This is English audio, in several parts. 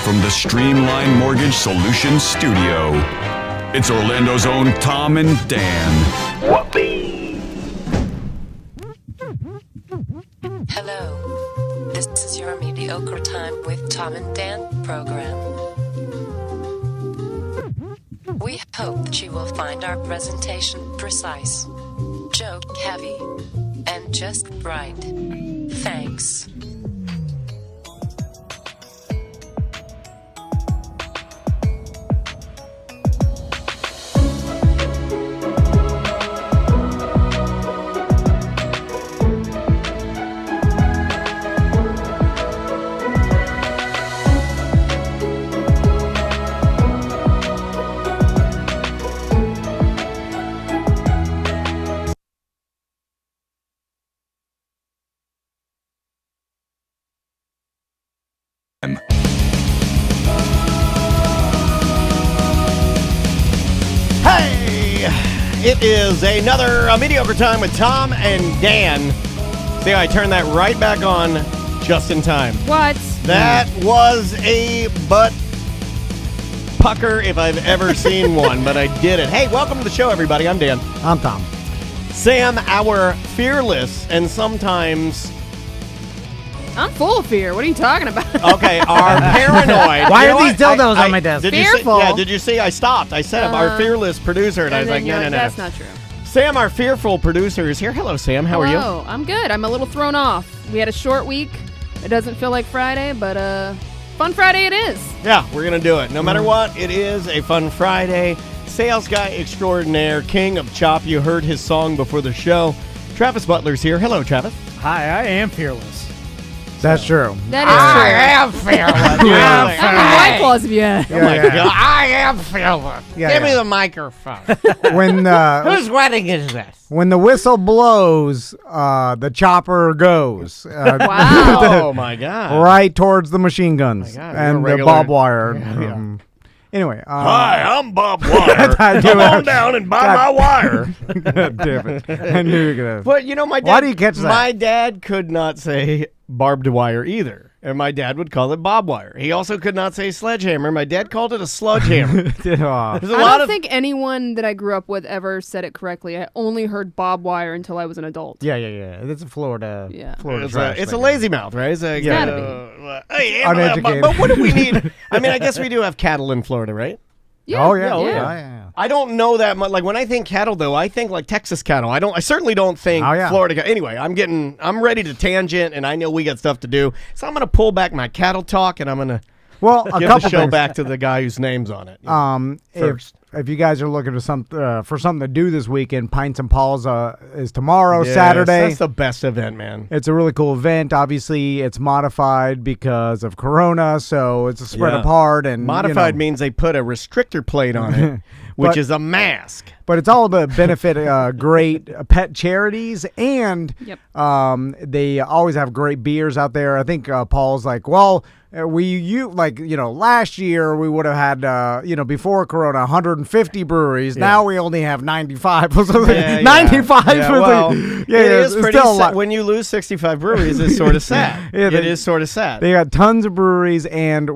from the Streamline Mortgage Solutions studio, it's Orlando's own Tom and Dan. Whoopee! Hello, this is your Mediocre Time with Tom and Dan program. We hope that you will find our presentation precise, joke heavy, and just right. Thanks. It is another Mediocre Time with Tom and Dan. See, I turned that right back on just in time. What? That was a butt pucker if I've ever seen one, but I did it. Hey, welcome to the show, everybody. I'm Dan. I'm Tom. Sam, our fearless and sometimes... I'm full of fear. What are you talking about? Okay, our paranoid. Why You know are these what? dildos on my desk? Did you see, Fearful. did you see? I stopped. I said our fearless producer, and I was like, no. That's not true. Sam, our fearful producer, is here. Hello, Sam. How are you? Hello. I'm good. I'm a little thrown off. We had a short week. It doesn't feel like Friday, but fun Friday it is. Yeah, we're going to do it. No matter what, it is a fun Friday. Sales guy extraordinaire, king of chop. You heard his song before the show. Travis Butler's here. Hello, Travis. Hi, I am fearless. That's true. That is true. am fearless. How many White Claws have you had? Oh my God. I am fearless. Yeah, Give me yeah. the microphone. When Whose wedding is this? when the whistle blows, the chopper goes Wow. Oh, my God. right towards the machine guns God, and you're a the regular- barbed wire. Yeah. Anyway, Hi, I'm Bob Wire. I do Come on have- down and buy God. my wire. God damn it! I knew you were gonna. But, you know, my dad... Why do you catch that? My dad could not say barbed wire either. And my dad would call it bob wire. He also could not say sledgehammer. My dad called it a sludge hammer. There's a I lot don't of... think anyone that I grew up with ever said it correctly. I only heard Bob Wire until I was an adult. Yeah. It's a Florida. Yeah. Florida It's trash a thing. lazy mouth, right? It's gotta hey, Uneducated. but what do we need? I mean, I guess we do have cattle in Florida, right? Yeah. Oh yeah. Yeah. I don't know that much. Like when I think cattle, though, I think like Texas cattle. I certainly don't think Oh, yeah. Florida. Anyway, I'm ready to tangent, and I know we got stuff to do, so I'm gonna pull back my cattle talk, and I'm gonna Well, a give couple the show things. back to the guy whose name's on it. First. If you guys are looking for something to do this weekend, Pints and Paws is tomorrow, Yes, Saturday. That's the best event, man. It's a really cool event. Obviously, it's modified because of Corona, so it's a spread Yeah. apart. And Modified means they put a restrictor plate on it, which But- is a mask. But it's all to benefit great pet charities, and Yep. they always have great beers out there. I think Paul's like, well, last year we would have had, before Corona, 150 breweries. Yeah. Now we only have 95. Yeah, 95. Yeah, well, it is it's pretty still a sad. lot. When you lose 65 breweries, it's sort of sad. Yeah, It is sort of sad. They got tons of breweries, and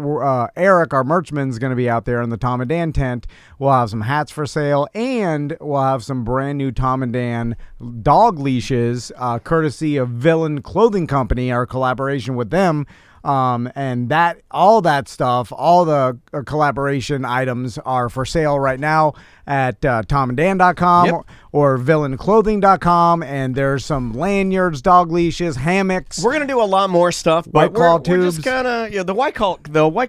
Eric, our merchman, is going to be out there in the Tom and Dan tent. We'll have some hats for sale, and we'll have some brand new Tom and Dan dog leashes, courtesy of Villain Clothing Company, our collaboration with them. And all that stuff, all the collaboration items are for sale right now at tomanddan.com Yep. or villainclothing.com. And there's some lanyards, dog leashes, hammocks. We're gonna do a lot more stuff, but White Claw we're just tubes. kind of the White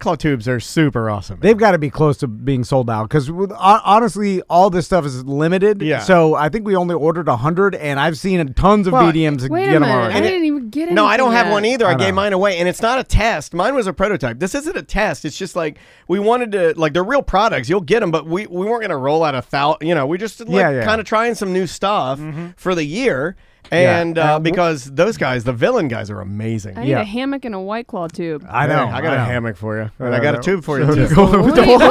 Claw tubes are super awesome. They've got to be close to being sold out because honestly, all this stuff is limited. Yeah. So I think we only ordered 100, and I've seen tons of Well, BDMs Wait get a them minute. already. I didn't even get anything No, I don't have yet. one either. I know. gave mine away, and it's not a test. Mine was a prototype. This isn't a test. It's just like we wanted to, like, they're real products. You'll get them, but we weren't going to roll out 1,000. We just Yeah. kind of trying some new stuff for the year. And Yeah. because those guys, the villain guys, are amazing. I need a hammock and a White Claw tube. I know. I got a hammock for you. And I got a tube for you, too. What's been going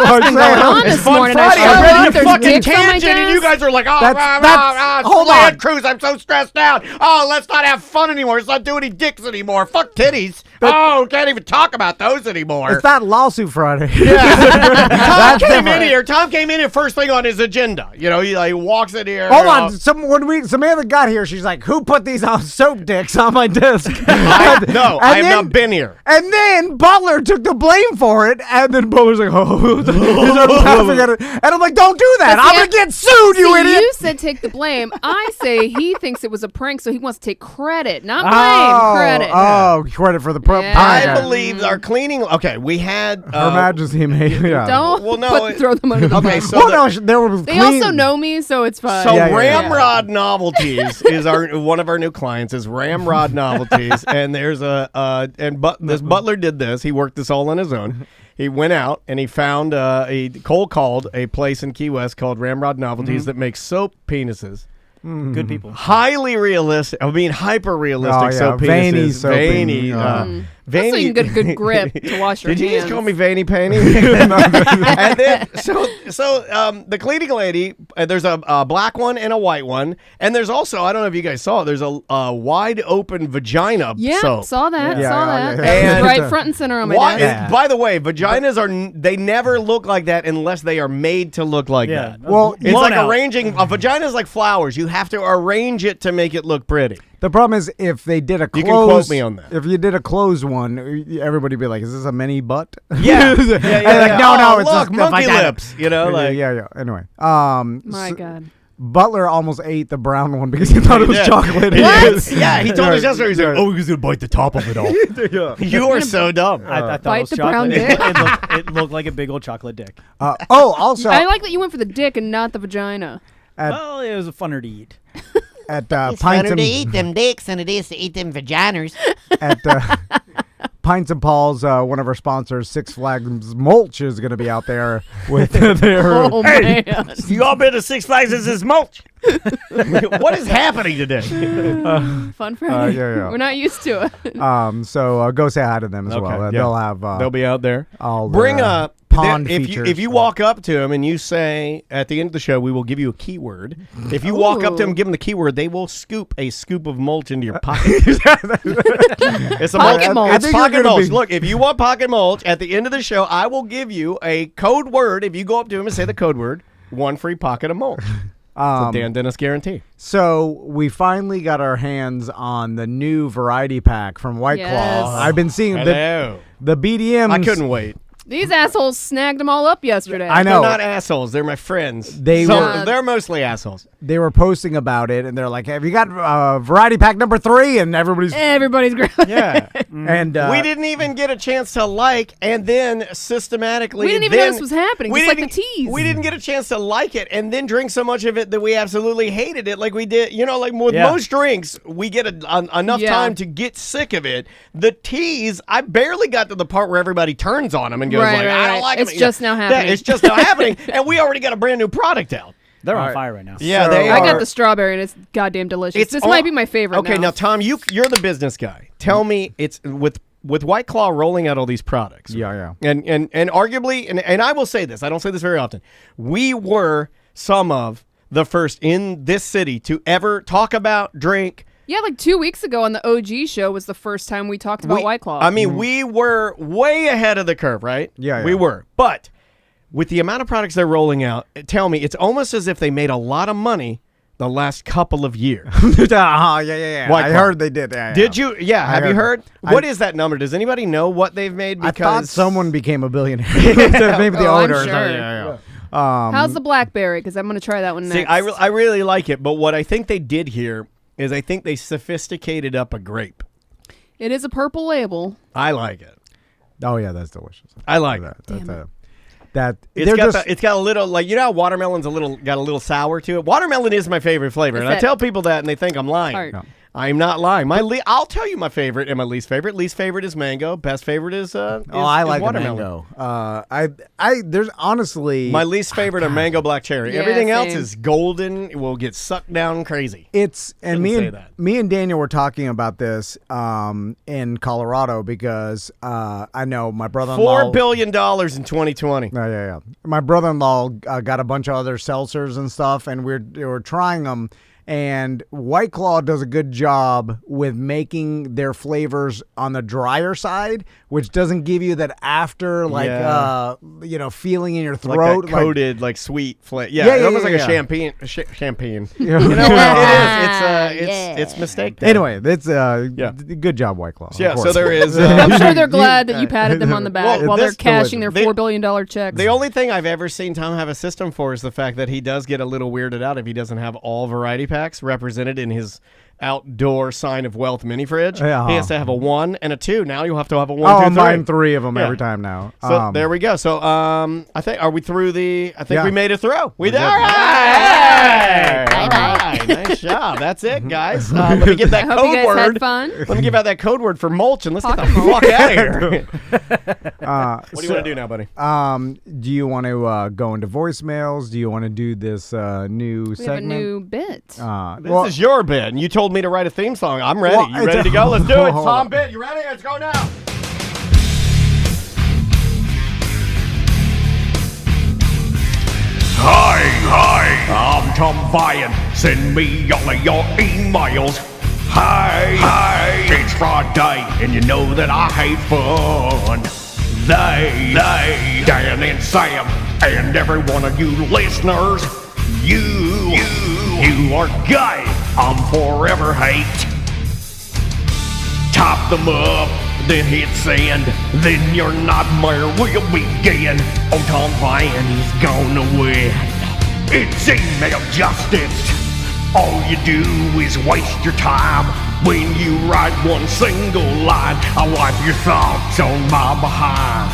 on It's this Fun morning? Friday. I show I'm ready up, to there's fucking dicks on my tangent, and you desk. guys are like, oh, hold land on. cruise, I'm so stressed out. Oh, let's not have fun anymore. Let's not do any dicks anymore. Fuck titties. Oh, can't even talk about those anymore. It's not lawsuit Friday. Tom came in here first thing on his agenda. You know, he like walks in here. Hold on. When Samantha got here, she's like, "Who put these soap dicks on my desk?" I have not been here. And then Butler took the blame for it, and then Butler's like, "Oh," he started laughing at it, and I'm like, "Don't do that! I'm gonna get sued, you idiot!" You said take the blame. I say he thinks it was a prank, so he wants to take credit, not blame. Credit. Oh, credit for the Yeah. I believe our cleaning. Okay, we had Her Majesty may. Yeah. Don't Well, no, throw them under the Okay, bus. so Well, the- no, there were. They also know me, so it's fine. So Yeah, yeah, yeah. Ramrod Novelties is one of our new clients is Ramrod Novelties, and there's this butler did this. He worked this all on his own. He went out and he found he cold called a place in Key West called Ramrod Novelties that makes soap penises. Good people. Highly realistic. I mean, hyper realistic Oh, yeah. soap penises. Veiny soap Veiny. penises. That's so you can get a good grip to wash your Did you hands. just call me Veiny Panty? And then, the cleaning lady, there's a black one and a white one, and there's also, I don't know if you guys saw it, there's a wide open vagina Yeah, soap. saw that. Yeah, saw yeah, that. yeah. And- Right front and center on my Why- desk. By the way, vaginas they never look like that unless they are made to look like that. Well, It's blown like out. arranging a vagina is like flowers. You have to arrange it to make it look pretty. The problem is if they did a You closed. can quote me on that. If you did a closed one, everybody would be like, "Is this a mini butt?" Yeah, And like, no, Oh, it's look, just the monkey vagina. lips. You know, like yeah. Anyway, My so- God. Butler almost ate the brown one because he thought it was did. chocolate. What? Yeah, he told us yesterday. He's like, Yeah. "Oh, he's gonna bite the top of it all." You are so dumb. I thought Bite it was the brown chocolate. dick? It looked like a big old chocolate dick. Also I like that you went for the dick and not the vagina. Well, it was funner to eat. at It's Pints better and to eat them dicks than it is to eat them vaginas. at Pints and Paws, one of our sponsors, Six Flags Mulch, is going to be out there with their. Oh, man. You all been to Six Flags? This is mulch. What is happening today? Fun Friday. yeah. We're not used to it. So go say hi to them as Okay, well. yeah. They'll have. They'll be out there. all Bring their, up pond if features. you walk up to them and you say at the end of the show we will give you a keyword. If you walk up to them and give them the keyword, they will scoop a scoop of mulch into your pocket. It's a Pocket mulch. It's I think you're pocket gonna mulch. be- Look, if you want pocket mulch at the end of the show, I will give you a code word. If you go up to them and say the code word, one free pocket of mulch. It's a Dan Dennis guarantee. So we finally got our hands on the new variety pack from White Yes. Claw. I've been seeing Hello. the BDMs. I couldn't wait. These assholes snagged them all up yesterday. I know. They're not assholes. They're my friends. They were- They're mostly assholes. They were posting about it, and they're like, "Have you got variety pack number 3?" And everybody's Everybody's grabbing. Yeah. and We didn't even get a chance to like, and then systematically We didn't even know this was happening, just like the didn't- teas. We didn't get a chance to like it, and then drink so much of it that we absolutely hated it. Like we did, you know, like with Yeah. most drinks, we get enough Yeah. time to get sick of it. The teas, I barely got to the part where everybody turns on them and goes Right, like, right, "I don't right. like It's them." just now happening. Yeah, it's just now happening, and we already got a brand new product out. They're on fire right now. Yeah, So- they I are. got the strawberry and it's goddamn delicious. This might be my favorite. Okay, now Tom, you're the business guy. Tell me, it's with White Claw rolling out all these products. Yeah. And arguably, and I will say this, I don't say this very often, we were some of the first in this city to ever talk about, drink. Yeah, like 2 weeks ago on the OG show was the first time we talked about White Claw. I mean, we were way ahead of the curve, right? Yeah. We were. But with the amount of products they're rolling out, tell me, it's almost as if they made a lot of money the last couple of years. yeah. White I Claw. heard they did. Yeah, Did you? Yeah. Have you heard? I- What is that number? Does anybody know what they've made? I Because thought someone became a billionaire. Maybe the Oh, I'm owner. or sure. something. Yeah. How's the blackberry? Because I'm going to try that one next. See, I really like it, but what I think they did here is I think they sophisticated up a grape. It is a purple label. I like it. Oh yeah, that's delicious. I like it. That It's they're got just it's got a little, like, you know how watermelon's got a little sour to it. Watermelon is my favorite flavor, It's and I that tell people that and they think I'm lying. tart. No. I'm not lying. I'll tell you my favorite and my least favorite. Least favorite is mango. Best favorite is I like the watermelon. mango. There's honestly My least favorite are mango black cherry. Yeah, Everything else same. is golden. It will get sucked down crazy. It's and Shouldn't say that. me and Daniel were talking about this in Colorado because I know my brother-in-law $4 billion in 2020. Yeah. My brother-in-law got a bunch of other seltzers and stuff, and we were trying them. And White Claw does a good job with making their flavors on the drier side, which doesn't give you that after feeling in your throat, like that coated, like sweet flavor. Yeah, almost like yeah. a champagne. Yeah. You know what? It's mistake. There. Anyway, that's good job, White Claw. Yeah, of so course. there is. I'm sure they're glad that you patted them on the back Well, while they're this cashing their delicious. $4 billion checks. The only thing I've ever seen Tom have a system for is the fact that he does get a little weirded out if he doesn't have all variety packs represented in his outdoor sign of wealth mini fridge. Yeah. He has to have a 1 and a 2. Now you'll have to have a 1, Oh, 2, 3. mine 3 of them Yeah. every time now. So there we go. So I think are we through the? I think Yeah. we made it through. We did. good. All right. Bye-bye. All right. Nice job. That's it, guys. Let me get that I hope code you guys word. had fun. Let me give out that code word for mulch and let's get the Pocket mulch. fuck out of here. What do you want to do now, buddy? Do you want to go into voicemails? Do you want to do this new We have a segment? new bit. This is your bit, and you told me to write a theme song. I'm ready. Well, You ready to go? Let's do it. Hold Tom on. bit. You ready? Let's go now. Hi, I'm Tom Vian. Send me all of your emails. Hi, it's Friday, and you know that I hate fun. They, Dan and Sam, and every one of you listeners, you are gay. I'm forever hate. Top them up, then hit send. Then your nightmare will begin. Oh, Tom Vian, he's gonna win. It's email justice. All you do is waste your time when you write one single line. I wipe your thoughts on my behind.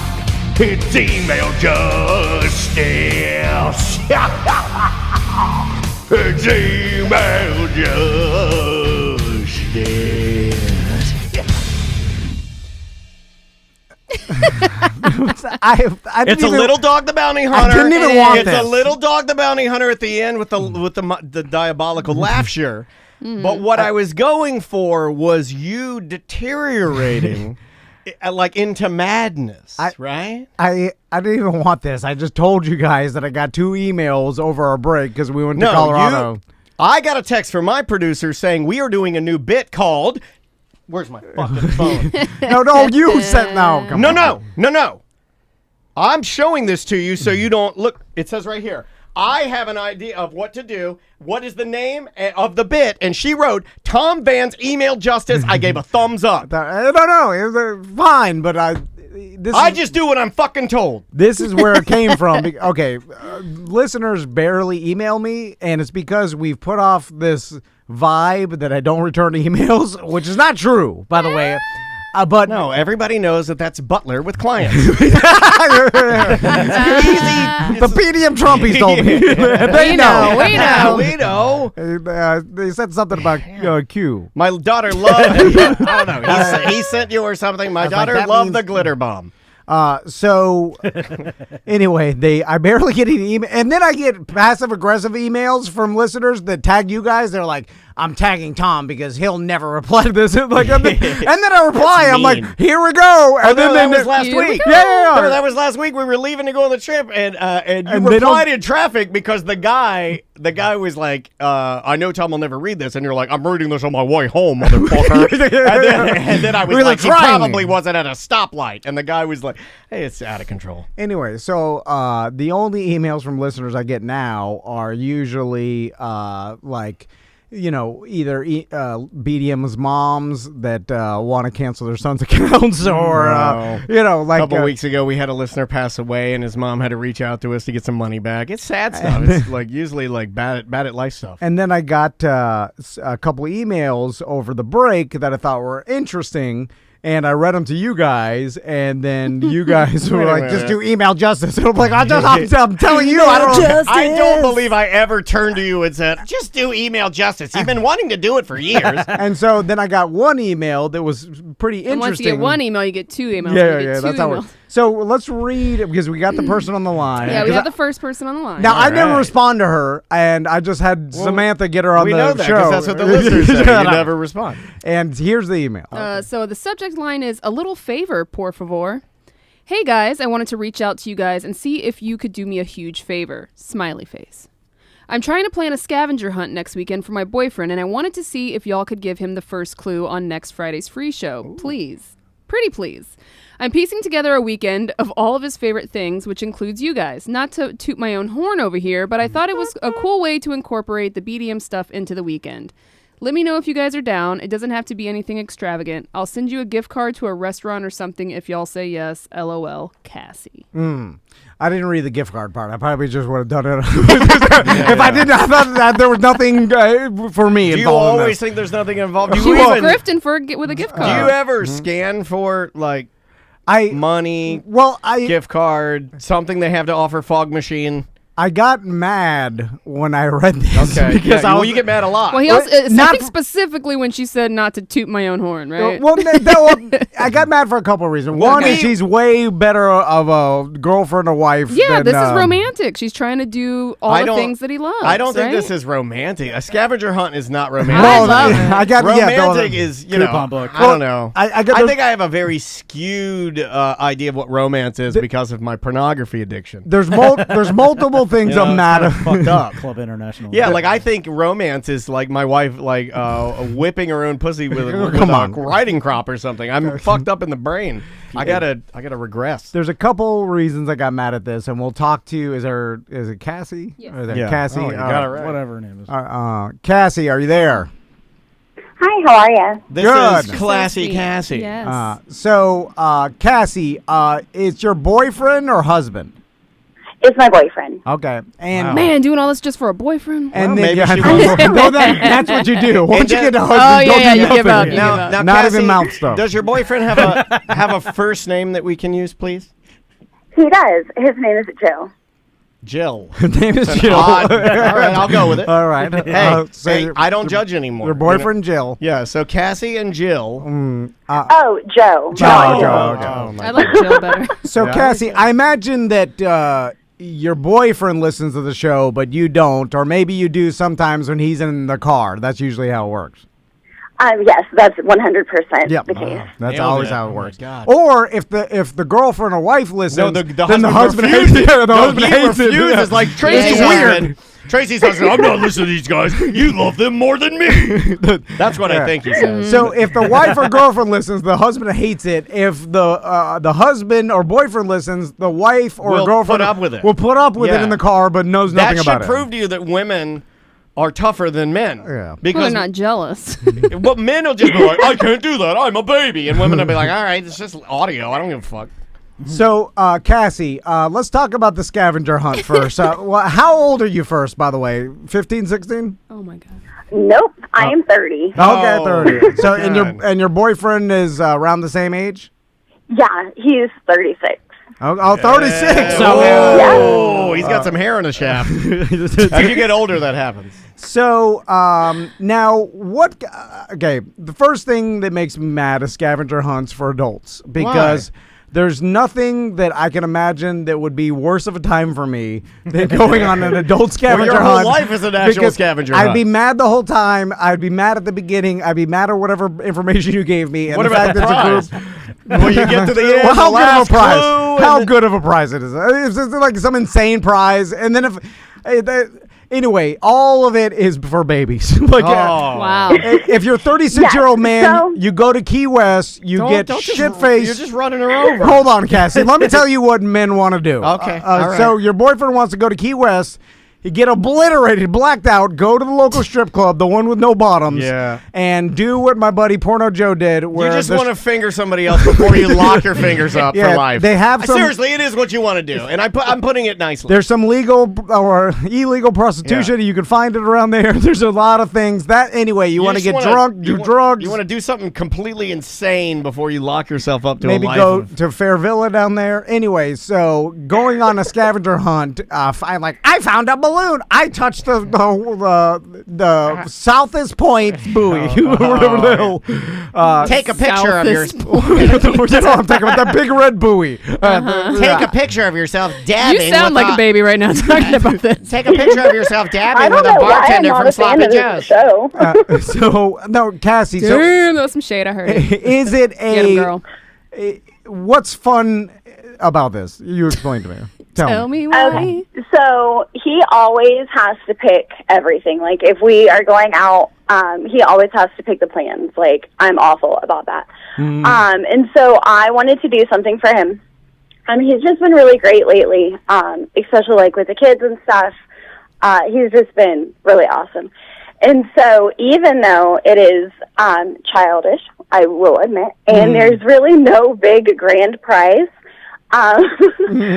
It's email justice. It's email justice. I didn't It's a even- little dog the bounty hunter. didn't even want It's this. a little dog the bounty hunter at the end with the diabolical laughter. But what I was going for was you deteriorating like into madness, right? I didn't even want this. I just told you guys that I got 2 emails over our break because we went to Colorado. I got a text from my producer saying we are doing a new bit called. Where's my fucking phone? No, you said no. Come on. No. I'm showing this to you so you don't look. It says right here. I have an idea of what to do. What is the name of the bit? And she wrote Tom Van's email justice. I gave a thumbs up. No, it was fine, but I just do what I'm fucking told. This is where it came from. Okay, listeners barely email me, and it's because we've put off this vibe that I don't return emails, which is not true, by the way. But No, everybody knows that that's Butler with clients. the PDM Trumpies told me. They know. We know. We know. They said something about Q. My daughter loved. I don't know. He sent you or something. My was like, daughter that loved means- the glitter bomb. So anyway, I barely get any email, and then I get passive aggressive emails from listeners that tag you guys. They're like, "I'm tagging Tom because he'll never reply to this." and then I reply, I'm like, mean. "Here we go." And That then was last Here we week. go. Yeah. Remember, that was last week. We were leaving to go on the trip, and you And they replied don't- in traffic because the guy was like, "I know Tom will never read this," and you're like, "I'm reading this on my way home, motherfucker." and then I was Really like, "He trying. probably wasn't at a stoplight," and the guy was like, "Hey, it's out of control." Anyway, so the only emails from listeners I get now are usually like, either BDM's moms that want to cancel their son's accounts, or like A couple weeks ago, we had a listener pass away, and his mom had to reach out to us to get some money back. It's sad stuff. It's like usually like bad at life stuff. And then I got a couple emails over the break that I thought were interesting. and I read them to you guys, and then you guys were Wait a like, minute. just do email justice. And I'm like, I'm telling you, I don't believe I ever turned to you and said, just do email justice. You've been wanting to do it for years. And so then I got one email that was pretty interesting. And once you get one email, you get 2 emails. Yeah, You get yeah, two that's how it emails. works. So let's read, because we got the person on the line. Yeah, we 'Cause have the first person on the line. Now, I never right. respond to her, and I just had Samantha get her on We the know that show. because that's what the listeners say. You never respond. And here's the email. So the subject line is a little favor, por favor. Hey guys, I wanted to reach out to you guys and see if you could do me a huge favor. Smiley face. I'm trying to plan a scavenger hunt next weekend for my boyfriend, and I wanted to see if y'all could give him the first clue on next Friday's free show. Please. Pretty please. I'm piecing together a weekend of all of his favorite things, which includes you guys. Not to toot my own horn over here, but I thought it was a cool way to incorporate the BDM stuff into the weekend. Let me know if you guys are down. It doesn't have to be anything extravagant. I'll send you a gift card to a restaurant or something if y'all say yes. LOL, Cassy. I didn't read the gift card part. I probably just would have done it. If I didn't, I thought that there was nothing for me Do you involved in always this. think there's nothing involved? She was grifting with a gift Do card. you ever scan for, like, money, I gift card, something they have to offer, fog machine? I got mad when I read this. Okay. Because Well, you get mad a lot. Well, he also, I Not think f- specifically when she said not to toot my own horn, right? I got mad for a couple of reasons. One is she's way better of a girlfriend or wife. Yeah, than, this is romantic. She's trying to do all the things that he loves. I don't think right? this is romantic. A scavenger hunt is not romantic. I love it. I got romantic is, you know, Coupon book. I don't know. I think I have a very skewed idea of what romance is because of my pornography addiction. There's multiple things I'm mad at. Fucked up. Club International. Yeah, like I think romance is like my wife like whipping her own pussy with a riding crop or something. I'm fucked up in the brain. I gotta regress. There's a couple reasons I got mad at this, and we'll talk to. Is it Cassy? Yes. Or is it Yeah. Cassy. Oh, you got it right. Whatever her name is. Cassy, are you there? Hi, how are you? This Good. is classy Sweet. Cassy. Yes. Cassy, it's your boyfriend or husband? It's my boyfriend. Okay, and Man, doing all this just for a boyfriend? and Well, then maybe she no, that's what you do. Once you get a husband, Oh, yeah, don't yeah, do you nothing. give up, you Now, give up. now, Not Cassie, even mouth stuff. Does your boyfriend have a first name that we can use, please? He does. His name is Joe. Jill. Her name is It's an Jill. odd- all right, I'll go with it. All right. Hey, So hey, your- I don't judge anymore. Your boyfriend Jill. Yeah, so Cassie and Jill. Oh, Joe. Joe. Oh, my I like Jill better. So Yeah. Cassie, I imagine that your boyfriend listens to the show, but you don't, or maybe you do sometimes when he's in the car. That's usually how it works. Yes, that's 100% Yep. the case. That's Nailed always it. how it Oh, my works. God. Or if the girlfriend or wife listens, No, the then the husband refuses. hates it. The No, husband he hates it. refuses. Like Tracy's Yeah. husband. Tracy's husband. I'm not listening to these guys. You love them more than me. That's what I think he says. So if the wife or girlfriend listens, the husband hates it. If the husband or boyfriend listens, the wife or Will girlfriend put up with it. will put up with it Yeah. in the car, but knows That nothing should about prove to you that women are tougher than men. Yeah. Well, Because they're not jealous. well, men will just be like, I can't do that. I'm a baby. And women will be like, all right, it's just audio. I don't give a fuck. it. So Cassie, let's talk about the scavenger hunt first. How old are you first, by the way? 15, 16? Oh my god. Nope, I am 30. Okay, Oh, 30. So God. and your boyfriend is around the same age? Yeah, he's 36. Oh, 36. Oh, he's got some hair in the shaft. As you get older, that happens. So now what? Okay, the first thing that makes me mad is scavenger hunts for adults because there's nothing that I can imagine that would be worse of a time for me than going on an adult scavenger your whole hunt. life is an actual because scavenger I'd hunt. be mad the whole time. I'd be mad at the beginning. I'd be mad at whatever information you gave me. And What the about fact the that it's a prize? group. When you get to the end, Well, how the good of last a prize? clue, How and good of a prize it is? It's just like some insane prize, and then anyway, all of it is for babies. Like, Wow. if you're a 36-year-old man, so- you go to Key West, you get just- shit-faced. You're just running her over. Hold on, Cassie. Let me tell you what men want to do. Okay, all right. So your boyfriend wants to go to Key West. You get obliterated, blacked out, go to the local strip club, the one with no bottoms, Yeah. and do what my buddy Porno Joe did. Where You just want to finger somebody else before you lock your fingers up Yeah, for life. they have some- Seriously, it is what you want to do, and I'm putting it nicely. There's some legal or illegal prostitution. You can find it around there. There's a lot of things. Anyway, you want to get drunk, do drugs. You want to do something completely insane before you lock yourself up to Maybe a life go of- to Fair Villa down there. Anyway, so going on a scavenger hunt, I found a balloon. I touched the southest point buoy. Whatever the hell. Take a picture of your. I'm talking about that big red buoy. Take a picture of yourself dabbing. You sound with like a baby right now talking about this. Take a picture of yourself I dabbing don't with a know why I'm bartender not from a fan Sloppy of this Joe's. show. So no, Cassie. So Damn, that was some shade. I heard it. is it Get him, a? girl. What's fun about this? You explain to me. Tell me why. Okay. So he always has to pick everything. Like if we are going out, he always has to pick the plans. Like I'm awful about that. And so I wanted to do something for him. He's just been really great lately, especially like with the kids and stuff. He's just been really awesome. And so even though it is childish, I will admit, and there's really no big grand prize,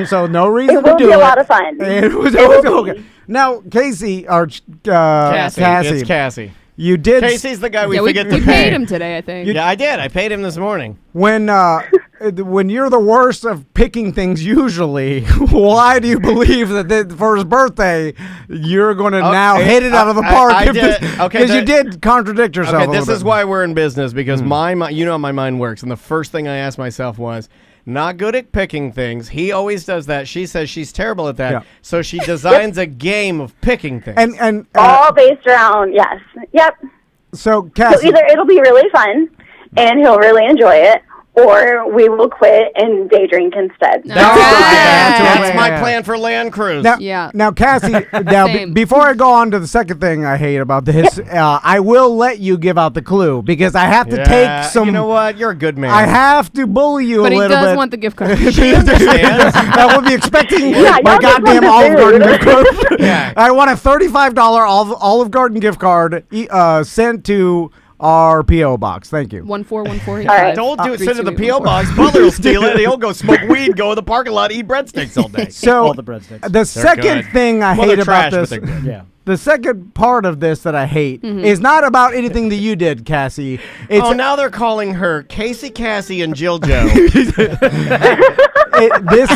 So no reason it will to do be it. a lot of fun. It was will be. okay. Now, Casey or Cassie. Cassie, It's Cassie. you did Casey's the guy we Yeah, we forget to pay. paid him today, I think. Yeah, I did. I paid him this morning. when you're the worst of picking things. Usually, why do you believe that for his birthday you're going to now hit it out of the park? I did. Okay, because you did contradict yourself. Okay, a this little is bit. why we're in business, because my you know how my mind works, and the first thing I asked myself was, not good at picking things. He always does that. She says she's terrible at that. Yeah. So she designs a game of picking things. And All based around, yes. Yep. so So Cassie, either it'll be really fun, and he'll really enjoy it, or we will quit and day drink instead. That's my Yeah. plan for Land Cruise. Now, Yeah. Now, Cassie. Now, Same. before I go on to the second thing I hate about this, I will let you give out the clue because I have to Yeah, take some. You know what? You're a good man. I have to bully you But a he little does bit. want the gift card. She understands. I would be expecting Yeah, my y'all just goddamn want the Olive Garden food. gift card. Yeah. I want a $35 Olive Garden gift card sent to our P.O. box. Thank you. 141485. All right. Don't do it. Send it to the 32814. P.O. box. Butler will steal it. He'll go smoke weed, go in the parking lot, eat breadsticks all day. So All the breadsticks. the second good. thing I Well, hate they're about trash, but this. they're good. Yeah. The second part of this that I hate is not about anything that you did, Cassie. It's Oh, now they're calling her CaseyCassy and JillJoe. this.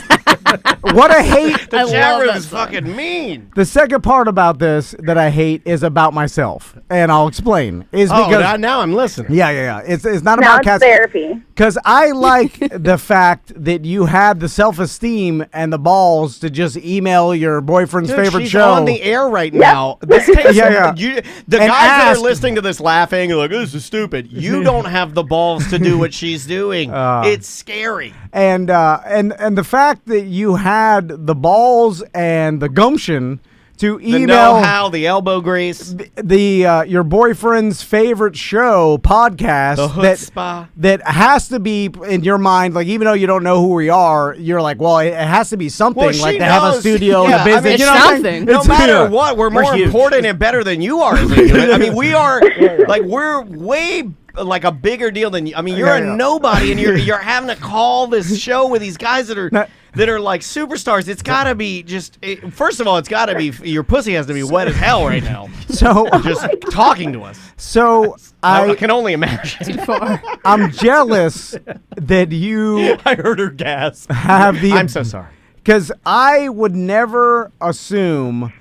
What I hate. The I chat love room that is song. fucking mean. The second part about this that I hate is about myself, and I'll explain. Is because now I'm listening. yeah. It's not Now about it's Cassie. therapy. Because I like the fact that you had the self-esteem and the balls to just email your boyfriend's Dude, favorite she's show. on the air right now. This takes Yeah. the And guys that ask- are listening to this laughing, like, this is stupid. You don't have the balls to do what she's doing. It's scary. and the fact that you had the balls and the gumption to The email know-how, the elbow grease. the your boyfriend's favorite show podcast The chutzpah. that has to be in your mind, like even though you don't know who we are, you're like, well, it has to be something Well, she like to have a knows. studio Yeah, and a business. I mean, you know it's what I'm saying? something. No It's- matter yeah. what, we're more huge. important and better than you are. As a human. I mean, we are like we're way like a bigger deal than you. I mean, you're Yeah. a nobody, and you're having to call this show with these guys that are. That are like superstars. It's got to be just. First of all, it's got to be your pussy has to be wet as hell right now. So Just talking to us. so I can only imagine. Too far. I'm jealous that you I heard her gasp. have the. I'm so sorry. Because I would never assume.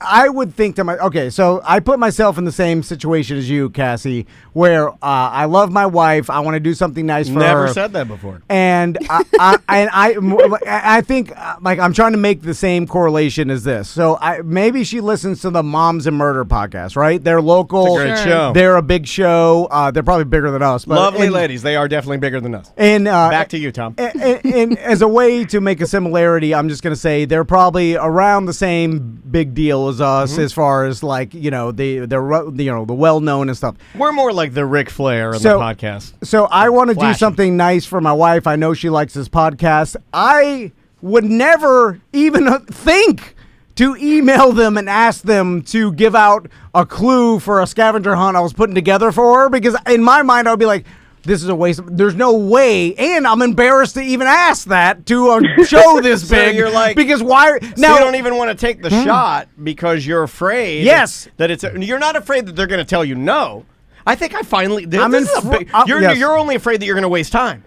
I would think to okay, so I put myself in the same situation as you, Cassie, where I love my wife. I want to do something nice for her. Never said that before. And I think like I'm trying to make the same correlation as this. So maybe she listens to the Moms and Murder podcast, right? They're local. It's a great Sure. show. They're a big show. They're probably bigger than us. But Lovely ladies. They are definitely bigger than us. And Back to you, Tom. and as a way to make a similarity, I'm just going to say they're probably around the same big deal as us as far as like they're the well known and stuff. We're more like the Ric Flair of So- the podcast. So I want to do Flashy. something nice for my wife. I know she likes this podcast. I would never even think to email them and ask them to give out a clue for a scavenger hunt I was putting together for her, because in my mind I would be like, this is a waste there's no way, and I'm embarrassed to even ask that to a show this So big. you're like, because why So now you don't even want to take the shot because you're afraid. Yes. that you're not afraid that they're going to tell you no. I think I finally. I'm this in is a fr- big, yes. you're only afraid that you're going to waste time.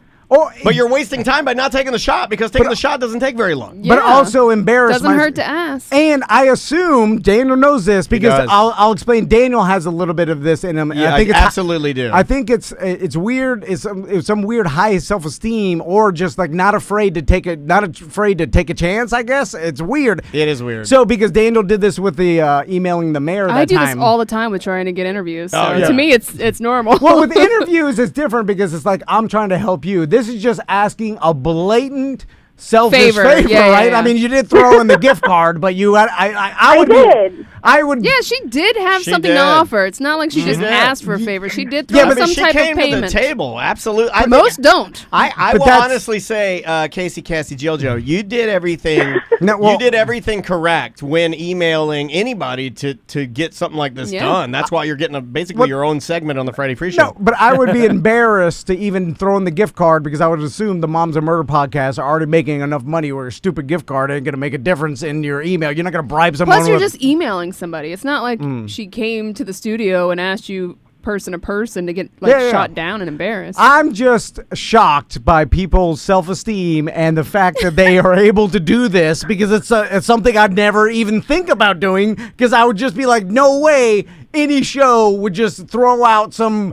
But you're wasting time by not taking the shot, because taking the shot doesn't take very long. but Yeah. also embarrassed. Doesn't hurt to ask. And I assume Daniel knows this because does. I'll explain. Daniel has a little bit of this in him. and Yeah, I think I it's absolutely do. I think it's weird. It's some weird high self-esteem, or just like not afraid to take a chance. I guess it's weird. It is weird. So because Daniel did this with the emailing the mayor that I do time. this all the time with trying to get interviews. So Oh, yeah. to me, it's normal. Well, with interviews, it's different because it's like I'm trying to help you. This is just asking a blatant selfish Favor. favor, Yeah, yeah, right? yeah. I mean, you did throw in the gift card, but I would did. I would. Yeah, she did have She something did. to offer. It's not like she just did. asked for a favor. She did throw Yeah, but some she type came of payment. to the table. Absolutely. But most don't. I But will that's- honestly say, Casey, JillJoe, you did everything. No, well- you did everything correct when emailing anybody to get something like this Yeah. done. That's why you're getting basically your own segment on the Friday Free Show. No, but I would be embarrassed to even throw in the gift card because I would assume the Moms and Murder podcast are already making enough money where a stupid gift card ain't going to make a difference in your email. You're not going to bribe someone Plus, you're with... just emailing somebody. It's not like she came to the studio and asked you person to person to get Yeah. shot down and embarrassed. I'm just shocked by people's self-esteem and the fact that they are able to do this, because it's something I'd never even think about doing, because I would just be like, no way any show would just throw out some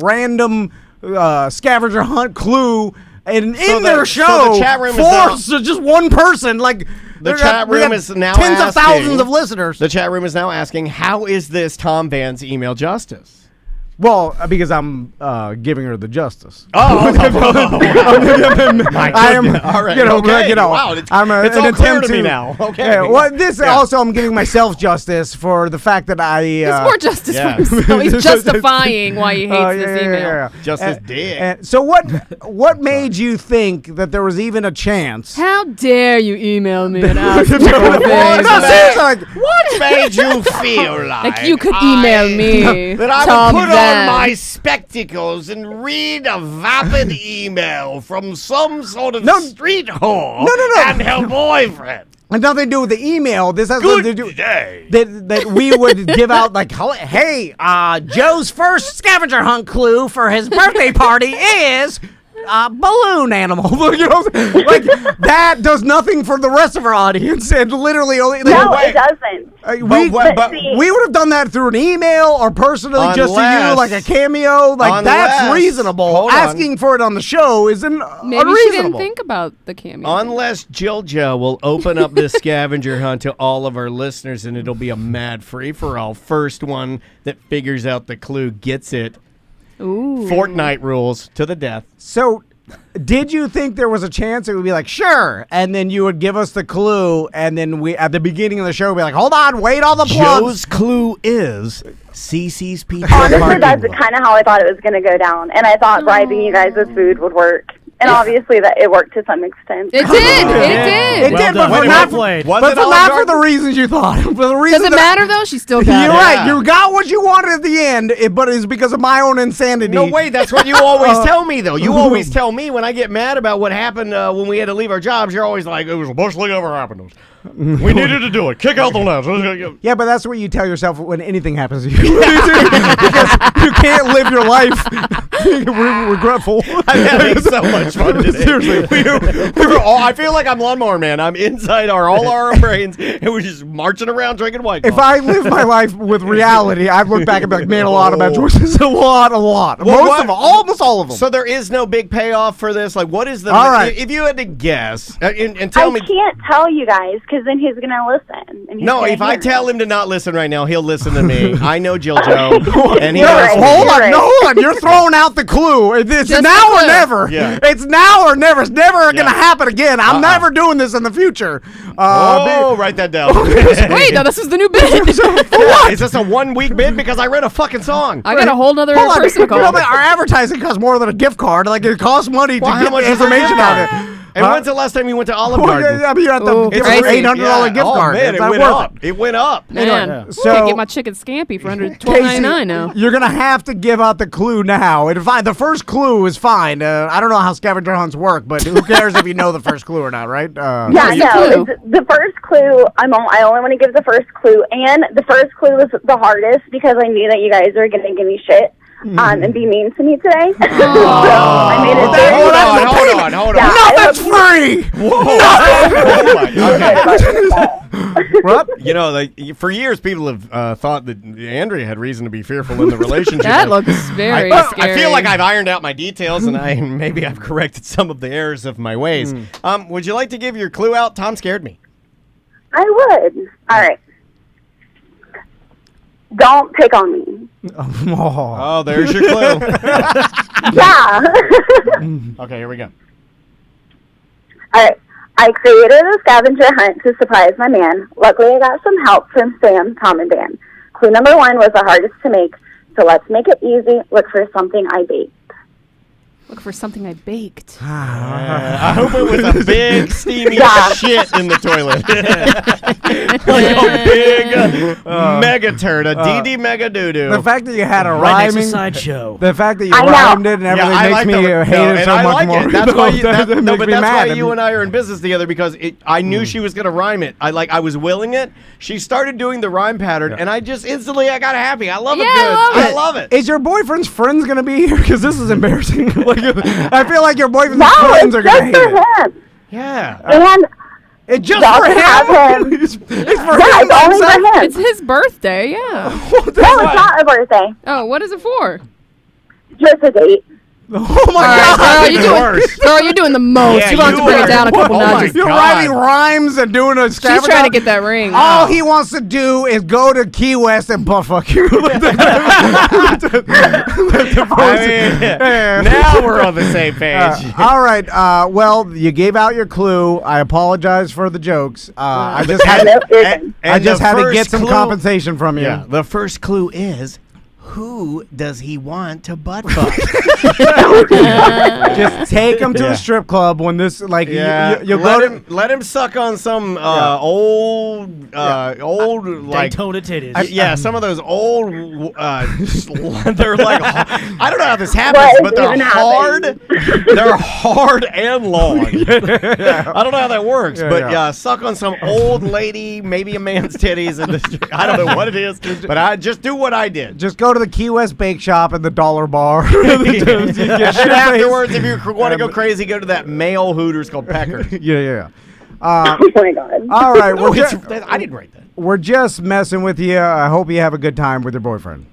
random scavenger hunt clue and in the- their so show the chat room is force just one person. Like The we chat room got is now tens of asking- thousands of listeners. The chat room is now asking, how is this Tom Van's email justice? Well, because I'm giving her the justice. Oh, I am. All right. Okay. Wow, it's I'm it's all clear to me now. Okay. Yeah, well, this also I'm giving myself justice for the fact that I. it's more justice yeah. for himself. He's justifying why he hates this email. Justice dick. And so what made you think that there was even a chance? How dare you email me and ask me for No, things? seriously, like, What made you feel like Like you could email me, that I Tom would put Van. on my spectacles and read a vapid email from some sort of street whore No. and her boyfriend? had nothing to do with the email. This has nothing to do Good day. that we would give out like, hey, Joe's first scavenger hunt clue for his birthday party is balloon animal. You know, like that does nothing for the rest of our audience, and literally only No, it doesn't. we would have done that through an email or personally just to you, Unless- like a cameo. Like that's unless- reasonable. hold on. Asking for it on the show isn't Maybe she unreasonable. didn't think about the cameo. Unless JillJoe will open up this scavenger hunt to all of our listeners, and it'll be a mad free-for-all. First one that figures out the clue gets it. Ooh. Fortnite rules to the death. So, did you think there was a chance it would be like, sure, and then you would give us the clue, and then we at the beginning of the show be like, hold on, wait, all the plugs. Joe's clue is CC's Pizza Honestly, Parking that's Lot. kind of how I thought it was going to go down. And I thought bribing you guys with food would work. And obviously that it worked to some extent. It did. It did. It did, but Wait, for wait, not, wait. but Was it for Olive not for Garden? the reasons you thought. For the reason Does it matter though? She still got You're it. right. You got what you wanted at the end, but it's because of my own insanity. No, wait, that's what you always tell me, though. You always tell me when I get mad about what happened when we had to leave our jobs, you're always like, it was the best thing ever happened. We needed to do it. Kick out the left. Yeah, but that's what you tell yourself when anything happens to you. Because you can't live your life regretful. I'm having so much fun today. Seriously. We're all, I feel like I'm Lawnmower Man. I'm inside all our brains, and we're just marching around drinking White Claw. If I live my life with reality, I'd look back and be like, man, a lot of bad choices. A lot. Well, Almost all of them. So there is no big payoff for this? Like, what is the... All right. If you had to guess, and tell I me... can't tell you guys because then he's going to listen. And he's No, gonna if I hear tell it. him to not listen right now, he'll listen to me. I know JillJoe, and he You're knows right. me. Hold on, Right. no, hold on. You're throwing out the clue. It's Just now the or clue. never. Yeah. It's now or never. It's never going to Yeah. happen again. I'm never doing this in the future. Write that down. Wait, no, this is the new bid. Is this a 1 week bid? Because I read a fucking song. I got a whole nother Hold on. person to You know, call. our advertising costs more than a gift card. Like, it costs money Well, to how get much the is a gift information out of card? it. And when's the last time you went to Olive Oh, Garden? yeah, but you have to Ooh, give crazy. her $800 gift card. Man, It's it not went worth up. It went up. Man, So- I get my chicken scampi for under Casey, $12.99 now. you're gonna have to give out the clue now. And fine, the first clue is fine. I don't know how scavenger hunts work, but who cares if you know the first clue or not, right? Yeah, What's the no. clue? It's the first clue, I only want to give the first clue, and the first clue was the hardest because I knew that you guys were going to give me shit and be mean to me today. So I made it very Hold on. Yeah, No, I that's free. What? You know, for years, people have thought that Andrea had reason to be fearful in the relationship. That looks very scary. I feel like I've ironed out my details, and maybe I've corrected some of the errors of my ways. Would you like to give your clue out? Tom scared me. I would. All right. Don't pick on me. Oh, there's your clue. Yeah. Okay, here we go. All right. I created a scavenger hunt to surprise my man. Luckily, I got some help from Sam, Tom, and Dan. Clue number 1 was the hardest to make, so let's make it easy. Look for something I baked. Look for something I baked. I hope it was a big, steamy Yeah. shit in the toilet. Like a big mega turd, a DD mega doo-doo. The fact that you had a Right next to rhyming, Sideshow. the fact that you I know. rhymed it and everything I makes like me the- hate it and so I much like more. it. That's why you, That no, makes but me that's why mad. you and I are in business together because I knew she was gonna rhyme it. I was willing it. She started doing the rhyme pattern, and I just instantly I got happy. I love it. Yeah, Good. I I love it. Is your boyfriend's friends gonna be here? Because this is embarrassing. Like, I feel like your boyfriend's No, friends it's are gonna just hate for it. him. Yeah. And It's just Y'all for can have him. him. It's for yeah, him. it's only for him. It's his birthday, yeah. No, it's not a birthday. Oh, what is it for? Just a date. Oh my All right, God! girl, you're doing the most. Yeah, you're going to you bring are. it down a couple Oh my notches. You're God. writing rhymes and doing a She's scavenger. trying to get that ring. All he wants to do is go to Key West and butt fuck you. Now we're on the same page. All right. Well, you gave out your clue. I apologize for the jokes. I just had Nope, you're And- good. I just the had to first get some clue- compensation from you. Yeah. The first clue is, who does he want to butt fuck? Just take him to Yeah. a strip club when this like Yeah, you go to. let him suck on some old like Daytona titties. yeah, some of those old they're like I don't know how this happens, What but is they're even hard. happening? They're hard and long. I don't know how that works, Yeah, but yeah. suck on some old lady, maybe a man's titties in the street. I don't know what it is, but I just do what I did. Just go to the Key West Bake Shop and the Dollar Bar. And then afterwards, if you want to go crazy, go to that male Hooters called Pecker. yeah. Oh my god. All right. No, We're, I didn't write that. we're just messing with you. I hope you have a good time with your boyfriend.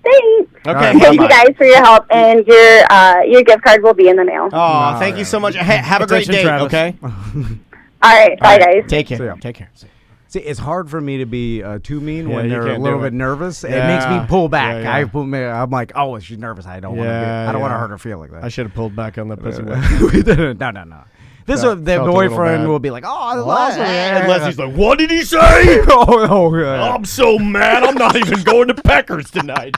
Thanks. Okay, Thank you guys for your help, and your gift card will be in the mail. Oh, thank you so much. Hey, have a great Attention, day, Travis. okay? All right. Bye, guys. Take See ya. care. Take care. See, it's hard for me to be too mean Yeah, when you they're a can't little do bit it. nervous. It Yeah. makes me pull back. Yeah, yeah. I'm like, oh, she's nervous. I don't want to. Yeah, I don't want to yeah. hurt her feel like that. I should have pulled back on the pussy whip. No. This Felt- the felt a little boyfriend bad. will be like, oh, this is awesome. Yeah. Unless he's like, what did he say? Yeah. I'm so mad. I'm not even going to Peckers tonight.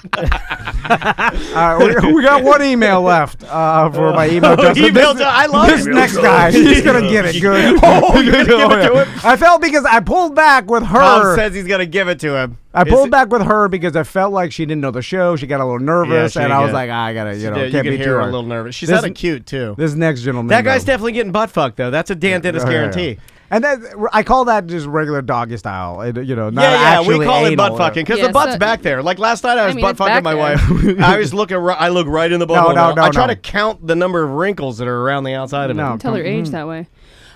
We got one email left for my email. Justin. Email This- I love this email next Joe. guy. He's gonna get it good. Oh, you're gonna give it to him? I felt because I pulled back with her. Tom says he's gonna give it to him. I pulled back with her because I felt like she didn't know the show. She got a little nervous, she and did I was get- like, I gotta, You can't can be hear too her a hard. little nervous. She's This- kind of cute too. This next gentleman. That guy's though. definitely getting butt fucked though. That's a Dan Dennis guarantee. And that I call that just regular doggy style. Not Yeah, we actually call it anal. butt fucking because Yeah, the butt's so- back there. Like last night, I was mean, butt it's fucking back my there. wife. I was looking. I look right in the butthole. No, I try no. to count the number of wrinkles that are around the outside of No. it. Tell her age that way.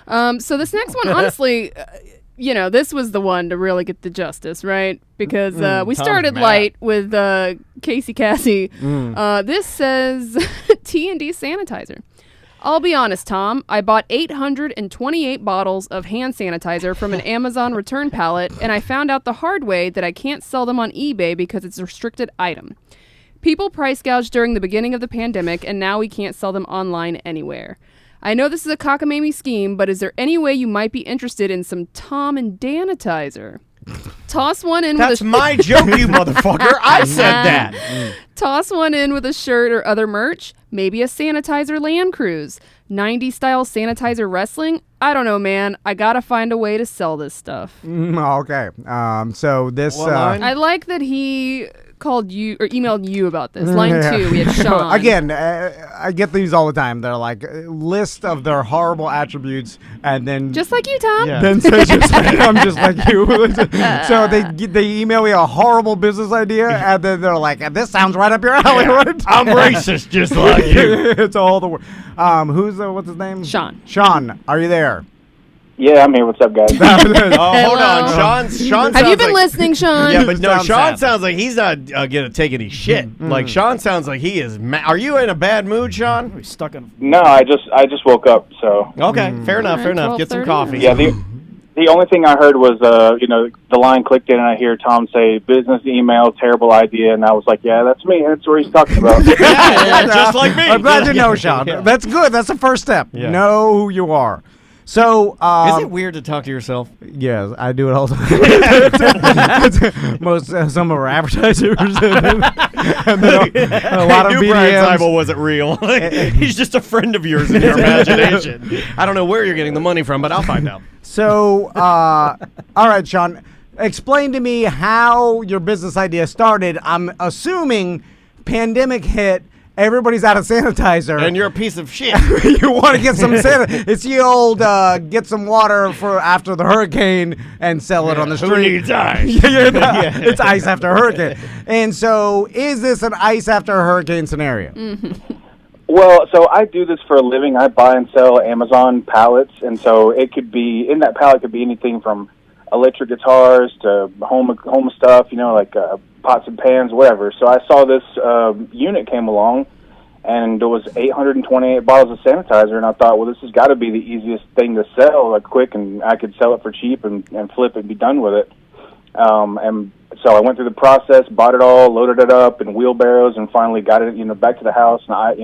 So this next one, honestly, this was the one to really get the justice, right? Because we Tom's started mad. light with CaseyCassy. This says T&D sanitizer. I'll be honest, Tom. I bought 828 bottles of hand sanitizer from an Amazon return pallet, and I found out the hard way that I can't sell them on eBay because it's a restricted item. People price gouged during the beginning of the pandemic, and now we can't sell them online anywhere. I know this is a cockamamie scheme, but is there any way you might be interested in some Tom and Danitizer? Toss one in That's with a my joke, you motherfucker. I said that. Toss one in with a shirt or other merch. Maybe a Sanitizer Land Cruise. 90s style Sanitizer wrestling. I don't know, man. I gotta find a way to sell this stuff. Okay. So this. What line? I like that he called you or emailed you about this. Line 2, we had Sean. Again, I get these all the time. They're like list of their horrible attributes, and then Just like you, Tom. Yeah. then says I'm just like you. So they email me a horrible business idea, and then they're like, "This sounds right up your alley, right?" I'm racist just like you. It's all the word. What's his name? Sean. Sean, are you there? Yeah, I'm here. What's up, guys? Oh, hold Hello. on. Sean Have you sounds been like, listening, Sean? Yeah, but no, Sounds Sean sad. sounds like he's not gonna take any shit. Like Sean sounds like he is. Are you in a bad mood, Sean? He's stuck in. No, I just woke up. So Okay, fair enough. All Fair right, enough. Get some 12:30. coffee. yeah, the only thing I heard was the line clicked in, and I hear Tom say business email, terrible idea, and I was like, yeah, that's me. That's what he's talking about. Yeah, just like me. I'm glad you know, Yeah. Sean. Yeah. That's good. That's the first step. Yeah. Know who you are. So, Is it weird to talk to yourself? yes, I do it all the time. Most some of our advertisers and then a lot of I knew Brian BDMs. Seibel wasn't real. He's just a friend of yours in your imagination. I don't know where you're getting the money from, but I'll find out. So, all right, Sean, explain to me how your business idea started. I'm assuming pandemic hit. Everybody's out of sanitizer. And you're a piece of shit. You want to get some sanitizer. It's the old get some water for after the hurricane and sell it on the Who street. needs ice? It's ice after a hurricane. And so is this an ice after a hurricane scenario? Well, so I do this for a living. I buy and sell Amazon pallets, and so it could be in that pallet could be anything from electric guitars to home stuff, like pots and pans, whatever. So I saw this unit came along, and there was 828 bottles of sanitizer, and I thought, well, this has got to be the easiest thing to sell, like quick, and I could sell it for cheap and flip it and be done with it. And so I went through the process, bought it all, loaded it up in wheelbarrows, and finally got it, back to the house, and I,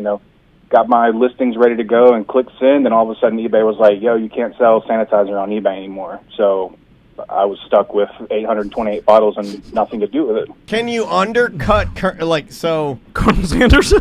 got my listings ready to go and clicked send, and all of a sudden eBay was like, yo, you can't sell sanitizer on eBay anymore. So I was stuck with 828 bottles and nothing to do with it. Can you undercut, Colonel Sanders?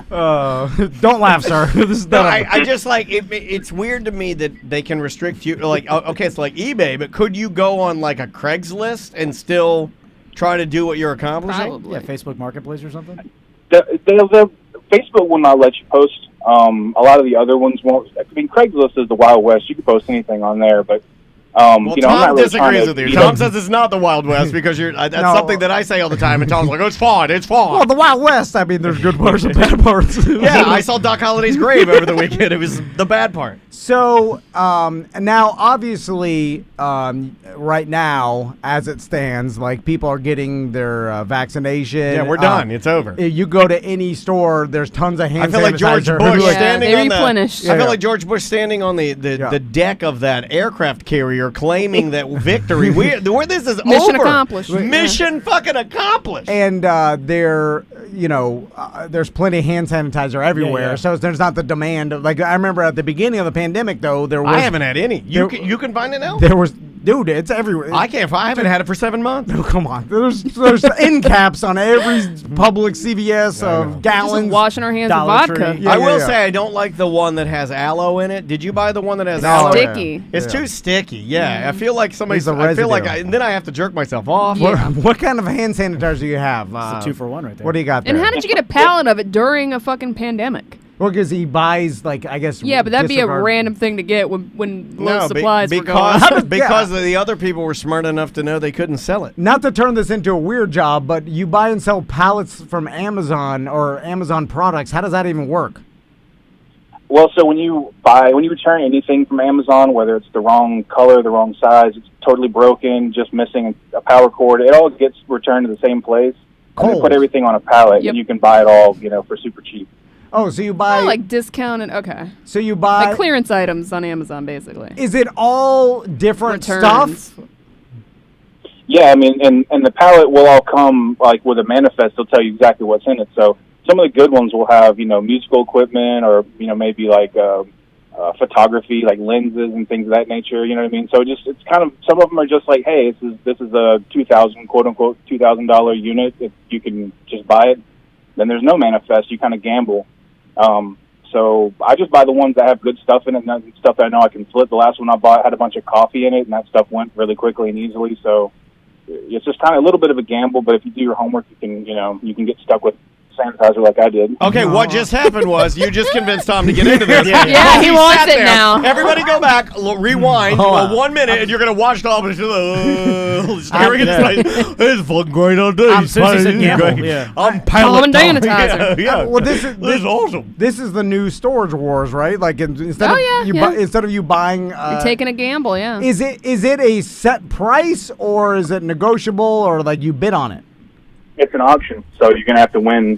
Don't laugh, sir. This is No, not I just it's weird to me that they can restrict you. Okay, it's like eBay, but could you go on like a Craigslist and still try to do what you're accomplishing? Probably. Yeah, Facebook Marketplace or something. The Facebook will not let you post. A lot of the other ones won't. I mean, Craigslist is the Wild West. You can post anything on there, but Well, I'm Tom not really trying disagrees to with you. beat Tom up- says it's not the Wild West because that's No. something that I say all the time, and Tom's like, "Oh, it's fine, it's fine." Well, the Wild West. I mean, there's good parts and bad parts. Yeah, I saw Doc Holliday's grave over the weekend. It was the bad part. So now, obviously, right now, as it stands, like people are getting their vaccination. Yeah, we're done. It's over. You go to any store, there's tons of hand I feel like George sanitizer. Bush Yeah, standing they on replenished. I feel Yeah. like George Bush standing on the deck of that aircraft carrier, claiming that victory. Where this is Mission over. accomplished. Mission fucking accomplished. And there's plenty of hand sanitizer everywhere, yeah. so there's not the demand. Like I remember at the beginning of the pandemic, though, there was I haven't had any. You There- you can find it now. there was dude, it's everywhere. I can't. I haven't had it for 7 months. No, come on. There's end caps on every public CVS of gallons. Just washing our hands Dollar with vodka. Tree. Yeah, I will yeah. say I don't like the one that has aloe in it. Did you buy the one that has No, aloe? yeah. Sticky. It's Yeah. too sticky. Yeah, I feel like somebody's. It's the I feel like residue. and then I have to jerk myself off. What kind of hand sanitizer do you have? It's a 2-for-1 right there. What do you got there? And how did you get a pallet of it during a fucking pandemic? Well, because he buys, like, I guess. Yeah, but that'd be a disregard- random thing to get when low No, supplies were going because on. because the other people were smart enough to know they couldn't sell it. Not to turn this into a weird job, but you buy and sell pallets from Amazon or Amazon products. How does that even work? Well, so when you return anything from Amazon, whether it's the wrong color, the wrong size, it's totally broken, just missing a power cord, it all gets returned to the same place. And they Cold. put everything on a pallet, Yep. and you can buy it all, for super cheap. Oh, so you buy. Oh, like discounted. Okay. so you buy. Like clearance items on Amazon, basically. Is it all different Returns. stuff? Yeah, I mean, and the pallet will all come, like, with a manifest. They'll tell you exactly what's in it. So some of the good ones will have, musical equipment or, maybe like photography, like lenses and things of that nature. You know what I mean? So it's kind of, some of them are just like, hey, this is a quote unquote $2,000 unit. If you can just buy it, then there's no manifest. You kind of gamble. So I just buy the ones that have good stuff in it, and stuff that I know I can flip. The last one I bought had a bunch of coffee in it, and that stuff went really quickly and easily. So it's just kind of a little bit of a gamble, but if you do your homework, you can get stuck with sanitizer like I did. Okay, what just happened was you just convinced Tom to get into this. Yeah, he wants sat it there. now. Everybody go back, rewind, 1 minute, and you're going to watch Tom and staring at his face. It's fucking great on day. I'm Susie Gamble. Yeah. I'm Tom and Tom. Danitizer. Yeah. Well, this is awesome. This is the new Storage Wars, right? Like instead of you buying, You're taking a gamble, yeah. Is it a set price, or is it negotiable, or like you bid on it? It's an auction, so you're going to have to win,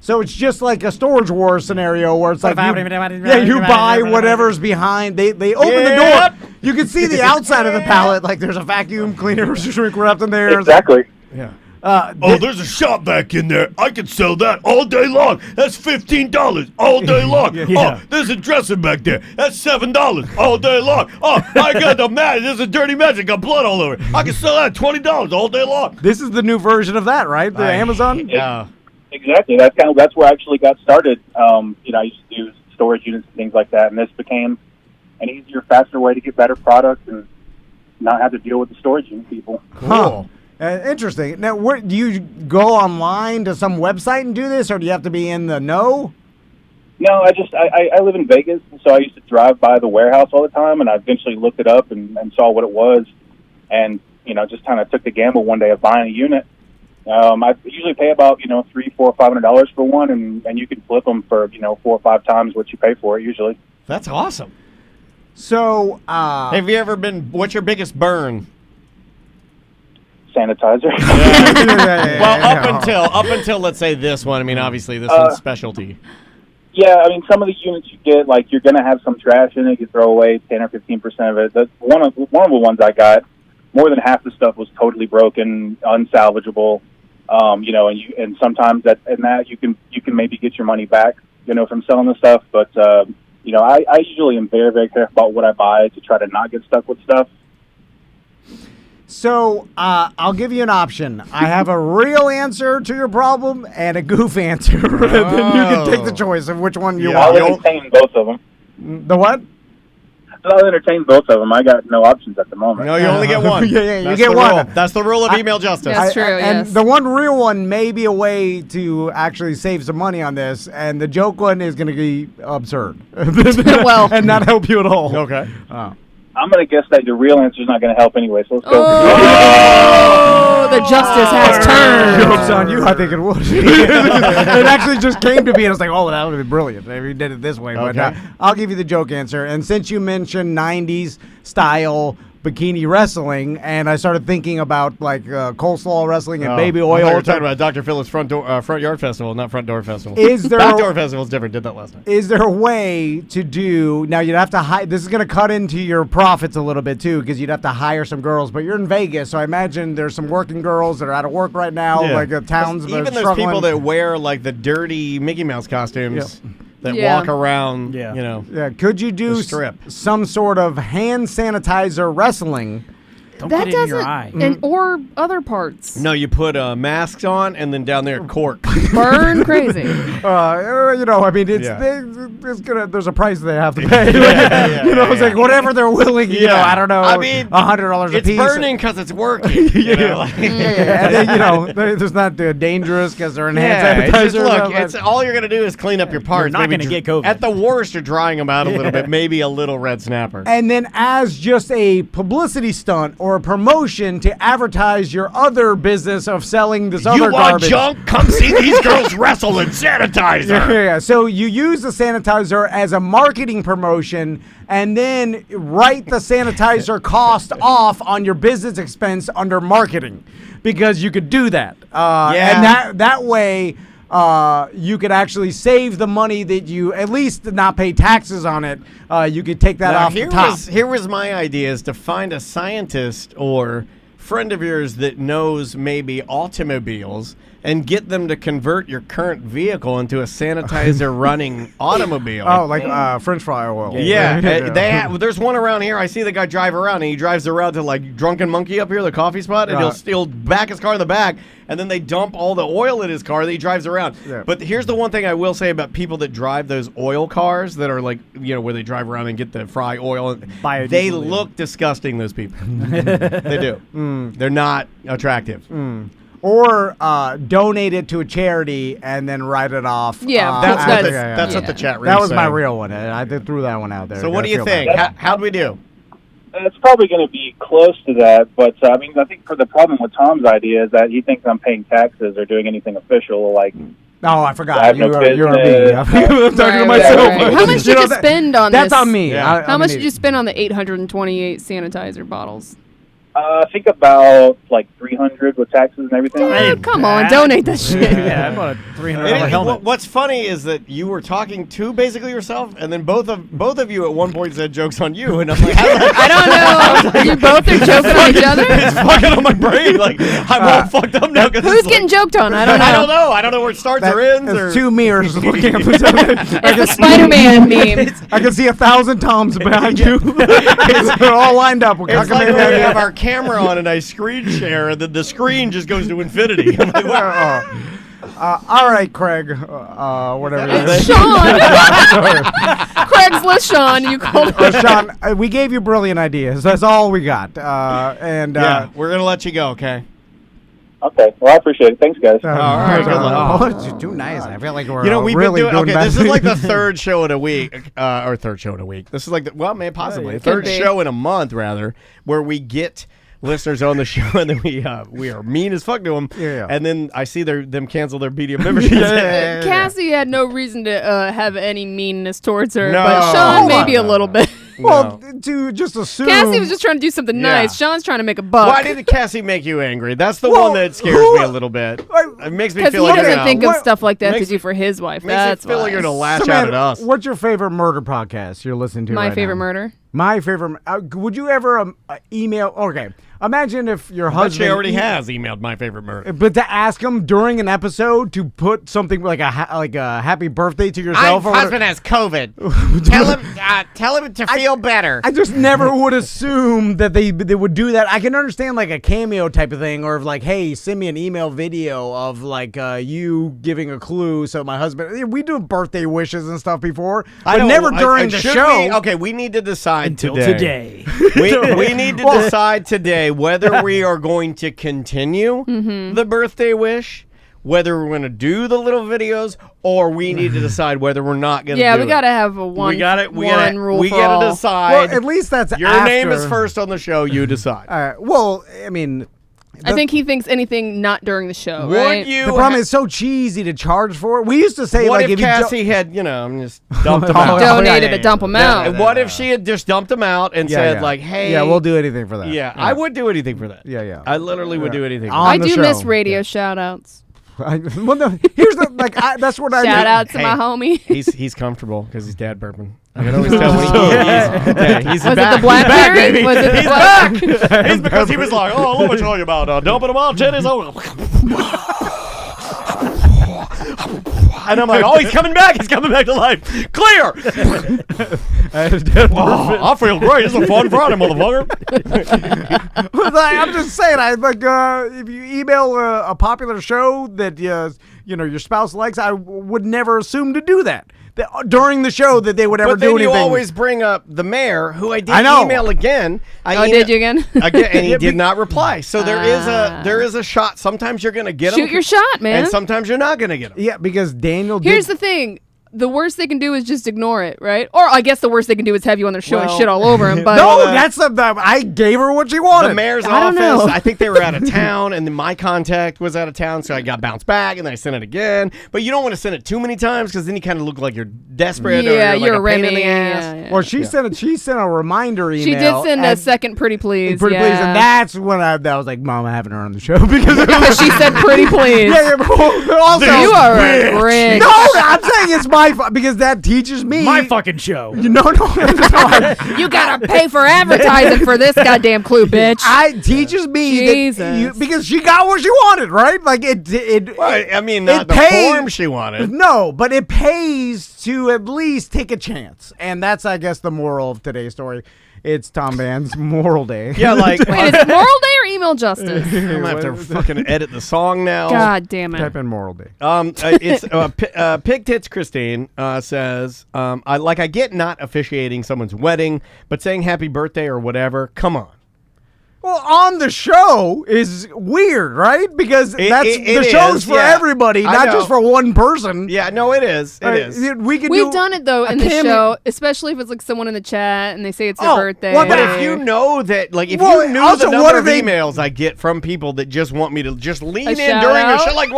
So it's just like a Storage Wars scenario where it's like you buy whatever's behind. They open the door. You can see the outside of the pallet. Like there's a vacuum cleaner shrink wrapped in there. Exactly. Yeah. There's a shop back in there. I can sell that all day long. That's $15 all day long. Yeah. Oh, there's a dresser back there. That's $7 all day long. Oh, I got the mat. There's a dirty magic. Got blood all over it. I can sell that $20 all day long. This is the new version of that, right? The Amazon. Yeah. Exactly. That's where I actually got started. I used to do storage units and things like that, and this became an easier, faster way to get better products and not have to deal with the storage unit people. Cool. Huh. Interesting. Now, do you go online to some website and do this, or do you have to be in the know? No, I live in Vegas, so I used to drive by the warehouse all the time, and I eventually looked it up and saw what it was, and just kind of took the gamble one day of buying a unit. I usually pay about $300, $400, $500 for one, and you can flip them for 4 or 5 times what you pay for it usually. That's awesome. So, have you ever been? What's your biggest burn? Sanitizer. Well, up until let's say this one. I mean, obviously this one's specialty. Yeah, I mean, some of the units you get, like you're going to have some trash in it. You throw away 10 or 15% of it. That's one of the ones I got. More than half the stuff was totally broken, unsalvageable. And sometimes you can maybe get your money back, from selling the stuff. But I usually am very, very careful about what I buy to try to not get stuck with stuff. So I'll give you an option. I have a real answer to your problem and a goof answer. Then you can take the choice of which one you want. I'll entertain both of them. The what? I'll entertain both of them. I got no options at the moment. No, you only get one. You get one. That's the rule of email justice. That's true, And yes. the one real one may be a way to actually save some money on this, and the joke one is going to be absurd. Well. And not help you at all. Okay. I'm going to guess that your real answer is not going to help anyway, so let's go. Oh, the justice has turned. Joke's on you, I think it would. It actually just came to me, and I was like, oh, that would be brilliant if you did it this way. But I'll give you the joke answer. And since you mentioned 90s style bikini wrestling, and I started thinking about like coleslaw wrestling and baby oil. We're talking about Dr. Phillips front yard festival, not front door festival. Is there back door festival is different? Did that last night. Is there a way to do now? You'd have to hire. This is going to cut into your profits a little bit too, because you'd have to hire some girls. But you're in Vegas, so I imagine there's some working girls that are out of work right now, like towns. Even those people that wear like the dirty Mickey Mouse costumes. That walk around, Yeah, could you do some sort of hand sanitizer wrestling? Don't That get it in your doesn't, eye. and or other parts. No, you put masks on, and then down there cork. Burn crazy. I mean, it's gonna. There's a price they have to pay. It's like whatever they're willing. I don't know. I mean, $100 a piece. It's burning because it's working. And then, there's not dangerous because they're in hand sanitizer. It's all you're gonna do is clean up your parts. You're not gonna get COVID. At the worst, you're drying them out a little bit. Maybe a little red snapper. And then, as just a publicity stunt or a promotion to advertise your other business of selling this other garbage. You want junk? Come see these girls wrestle in Sanitizer. So you use the sanitizer as a marketing promotion and then write the sanitizer cost off on your business expense under marketing, because you could do that. And that way you could actually save the money that you at least not pay taxes on it. You could take that off the top. Here was my idea: is to find a scientist or friend of yours that knows maybe automobiles and get them to convert your current vehicle into a sanitizer running automobile. Oh, like French fry oil. Yeah, there's one around here. I see the guy drive around, and he drives around to like Drunken Monkey up here, the coffee spot, and he'll back his car in the back, and then they dump all the oil in his car that he drives around. Yeah. But here's the one thing I will say about people that drive those oil cars that are like, where they drive around and get the fry oil. They look disgusting, those people. They do. They're not attractive. Or donate it to a charity and then write it off. Yeah, that's what the chat room. That was my real one. I threw that one out there. So what do you think? How'd we do? It's probably going to be close to that, but I think for the problem with Tom's idea is that he thinks I'm paying taxes or doing anything official, like. Oh, I forgot. You're me. I'm talking to myself. Right. How much did you spend on this? That's on me. Yeah. How much did you spend on the 828 sanitizer bottles? I think about like 300 with taxes and everything. Oh, come on, donate that shit. Yeah, I bought a $300 helmet. What's funny is that you were talking to basically yourself, and then both of you at one point said jokes on you, and I'm like, I don't know. You both are joking on each other? It's fucking on my brain. Like I'm all fucked up now. Who's getting joked on? I don't know. I don't know where it starts or ends. There's two mirrors looking at each other. It's the Spider-Man meme. I can see 1,000 Toms behind you. They're all lined up. It's like when we have our camera on and I screen share, and then the screen just goes to infinity. I'm like, all right, Craig. Whatever. Sean. Craig's List, Sean. You called him. Sean, we gave you brilliant ideas. That's all we got. We're gonna let you go. Okay. Okay. Well, I appreciate it. Thanks, guys. All right. Good luck. It's too nice. I feel like we're we've really been doing. doing Okay, this is like the bad third show in a week, or third show in a week. This is like possibly third show in a month, rather, where we get listeners on the show, and then we are mean as fuck to them. Yeah. And then I see them cancel their BDM membership. Cassie had no reason to have any meanness towards her, No. but Sean maybe a little bit. Well, to just assume. Cassie was just trying to do something nice. Sean's trying to make a buck. Why didn't Cassie make you angry? That's the one that scares me a little bit. It makes me Because feel he like doesn't think of stuff like that to do for his wife. Makes That's me feel why. like you're gonna lash out Samantha, at us. What's your favorite murder podcast you're listening to My right favorite now? murder? My favorite. Would you ever email? Okay, imagine if your husband. She already has emailed my favorite murder. But to ask him during an episode to put something like a happy birthday to yourself. My husband has COVID. Tell him to feel better. I just never would assume that they would do that. I can understand like a cameo type of thing, or of like, hey, send me an email video of like you giving a clue. So my husband, we do birthday wishes and stuff before, but never during the show. Okay, we need to decide Until today. today. We need to decide today whether we are going to continue the birthday wish, whether we're going to do the little videos, or we need to decide whether we're not going to do it. Yeah, we got to have a one rule We for got all. to decide. Well, at least that's your after. name is first on the show. You decide. Well, I mean. I think he thinks anything not during the show, right? The problem is so cheesy to charge for. We used to say, what like, if Cassie had, just dumped them out? Donated to dump them out. And what if she had just dumped them out and said, like, hey. Yeah, we'll do anything for that. Yeah, I would do anything for that. Yeah. I literally would do anything for I that. do miss radio shout-outs. Here's the that's what I Shout out to my homie. He's comfortable because he's dad burping. I can always tell when he's Was back. it the Blackberry? He's back, baby. Was it the He's back. It's because he was like, oh, let me tell you about dumping them out, Jenny's. And I'm like, oh, he's coming back. He's coming back to life. Clear. I feel great. It's a fun Friday, motherfucker. I'm just saying, if you email a popular show that your spouse likes, I would never assume to do that. During the show that they would ever do anything. But then you always bring up the mayor, who I did know. email again. Did you again? Again, and he did not reply. So there is a shot. Sometimes you're going to get them. Shoot your shot, man. And sometimes you're not going to get them. Yeah, because Daniel Here's the thing. The worst they can do is just ignore it, right? Or I guess the worst they can do is have you on their show and shit all over him. But no, that's I gave her what she wanted. The mayor's I don't office, know. I think they were out of town, and then my contact was out of town, so I got bounced back, and then I sent it again. But you don't want to send it too many times, because then you kind of look like you're desperate or you're like a pain in the Remy, ass. yeah. Well, she sent a reminder email. She did send a second pretty please. Pretty please, and that's when I was like, Mom, I'm having her on the show because she said pretty please. but also you are a prick. No, I'm saying it's my because that teaches me My fucking show. No. You gotta pay for advertising for this goddamn clue, bitch. It teaches me Jesus. because she got what she wanted, right? Like it. Well, I mean, not it the pays- form she wanted. No, but it pays to at least take a chance, and that's, I guess, the moral of today's story. It's Tom Van's Moral Day. Yeah, like Wait, is it Moral Day or Email Justice? I'm gonna have to fucking edit the song now. God damn it. Type in Moral Day. It's Pig Tits Christine says, I get not officiating someone's wedding, but saying happy birthday or whatever. Come on. Well, on the show is weird, right? Because the show's is, for yeah. everybody, I not know. just for one person. Yeah, no, it is. It is. We've done it though in the show, especially if it's like someone in the chat and they say it's their birthday. Well, but if you know that, like, if you knew also, the number what of are they- emails I get from people that just want me to just lean A in shout during a out? show, like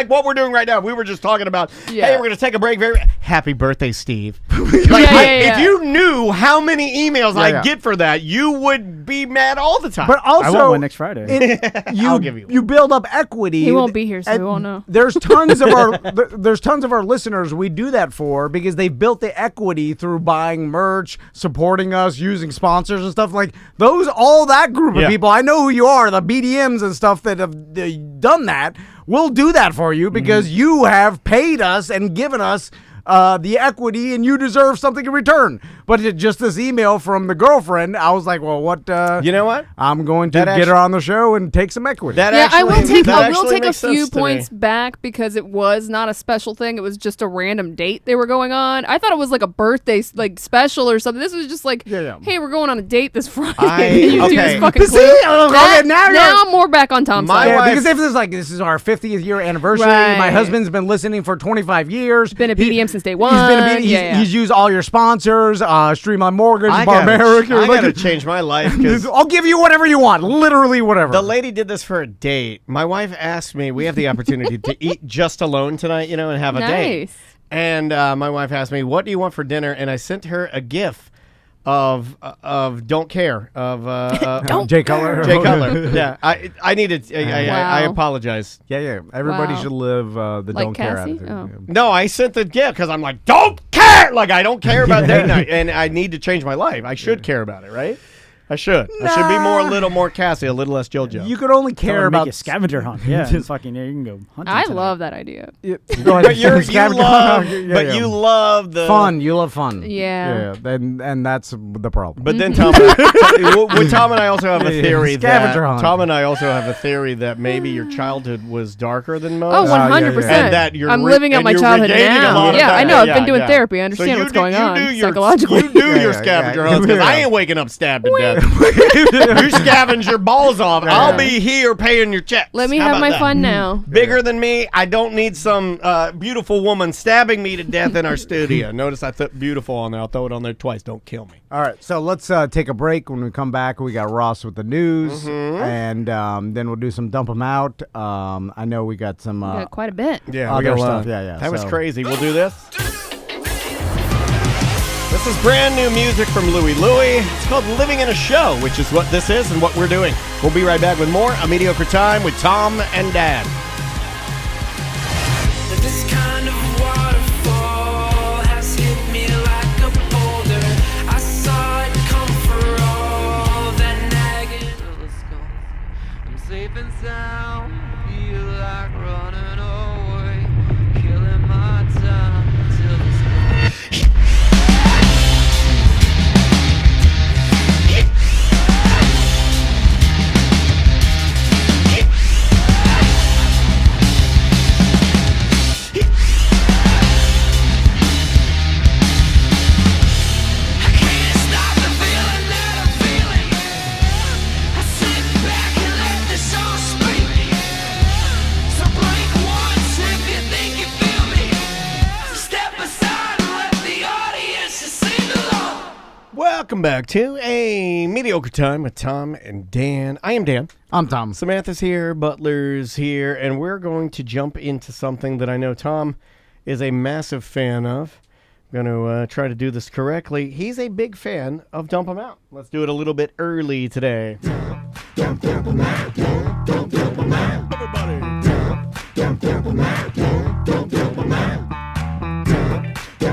what we're doing right now. We were just talking about, Yeah. hey, we're gonna take a break. Happy birthday, Steve. Yeah. If you knew how many emails I yeah. get for that, you would be mad all the time. But also, I want one next Friday. I'll give you one. You build up equity. He won't be here, so and we won't know. There's tons of our listeners we do that for because they've built the equity through buying merch, supporting us, using sponsors and stuff like those. All that group of Yeah. people, I know who you are. The BDMs and stuff that have done that. We'll do that for you because you have paid us and given us the equity, and you deserve something in return. But just this email from the girlfriend, I was like, well, what? You know what? I'm going to That get her on the show and take some equity. That Yeah, I will take makes a few sense to me. points back because it was not a special thing. It was just a random date they were going on. I thought it was like a birthday like special or something. This was just like, Yeah. hey, we're going on a date this Friday. I- you do okay. this fucking See? clue. Okay, now you're- Now I'm more back on Tom's My side. Yeah, wife- because if this is like this is our 50th year anniversary, Right. my husband's been listening for 25 years. Been a BDM since day one. He's been a BDM. Yeah. He's used all your sponsors, Streamline Mortgage, I Barbaric. gotta change my life because I'll give you whatever you want, literally whatever. the lady did this for a date. My wife asked me, we have the opportunity to eat just alone tonight, and have a date. Nice. And my wife asked me, what do you want for dinner? And I sent her a GIF of Don't Care, of Jay Cutler. Jay Cutler. Yeah, I needed, I Wow. apologize. Yeah. Everybody Wow. should live the Like don't care Cassy? attitude. Oh. Yeah. No, I sent the GIF because I'm like, don't care! Like, I don't care about date night, and I need to change my life. I should care about it, right? I should. I should be a little more Cassy, a little less JillJoe. You could only Care care about make a scavenger hunt. Yeah, Just- fucking. Yeah, you can go hunting. I tonight. love that idea. Go ahead. But you Scavenger- love, Yeah, but yeah. you love the fun. You love fun. Yeah. And that's the problem. But then Tom, Tom and I also have a theory Scavenger that hunt. Tom and I also have a theory that maybe your childhood was darker than most. Oh, yeah, 100%. yeah. And that you're I'm living out and my you're childhood regaining a now. lot of Yeah, that. I know. I've Yeah, been doing yeah. therapy. I So understand you what's do- going on you do your, psychologically. You do your Yeah, scavenger yeah. hunts because I Yeah. ain't waking up stabbed to death. You scavenge your balls off. I'll be here paying your checks. Let me How have about my that? fun now. Bigger than me. I don't need some beautiful woman stabbing me to death in our studio. Notice I put beautiful on there. I'll throw it on there twice. Don't kill me. All right, so let's take a break. When we come back, we got Ross with the news, and then we'll do some dump them out. I know we got some Got quite a bit. Yeah, other we got stuff. Yeah. That was so- crazy. We'll do this. This is brand new music from Louie Louie. It's called Living in a Show, which is what this is and what we're doing. We'll be right back with more A Mediocre Time with Tom and Dad. This kind of waterfall has hit me like a boulder. I saw it come for all that nagging. I'm safe and sound, feel like running away, killing my time till it's gone. Welcome back to A Mediocre Time with Tom and Dan. I am Dan. I'm Tom. Samantha's here, Butler's here, and we're going to jump into something that I know Tom is a massive fan of. I'm going to try to do this correctly. He's a big fan of Dump 'Em Out. Let's do it a little bit early today. We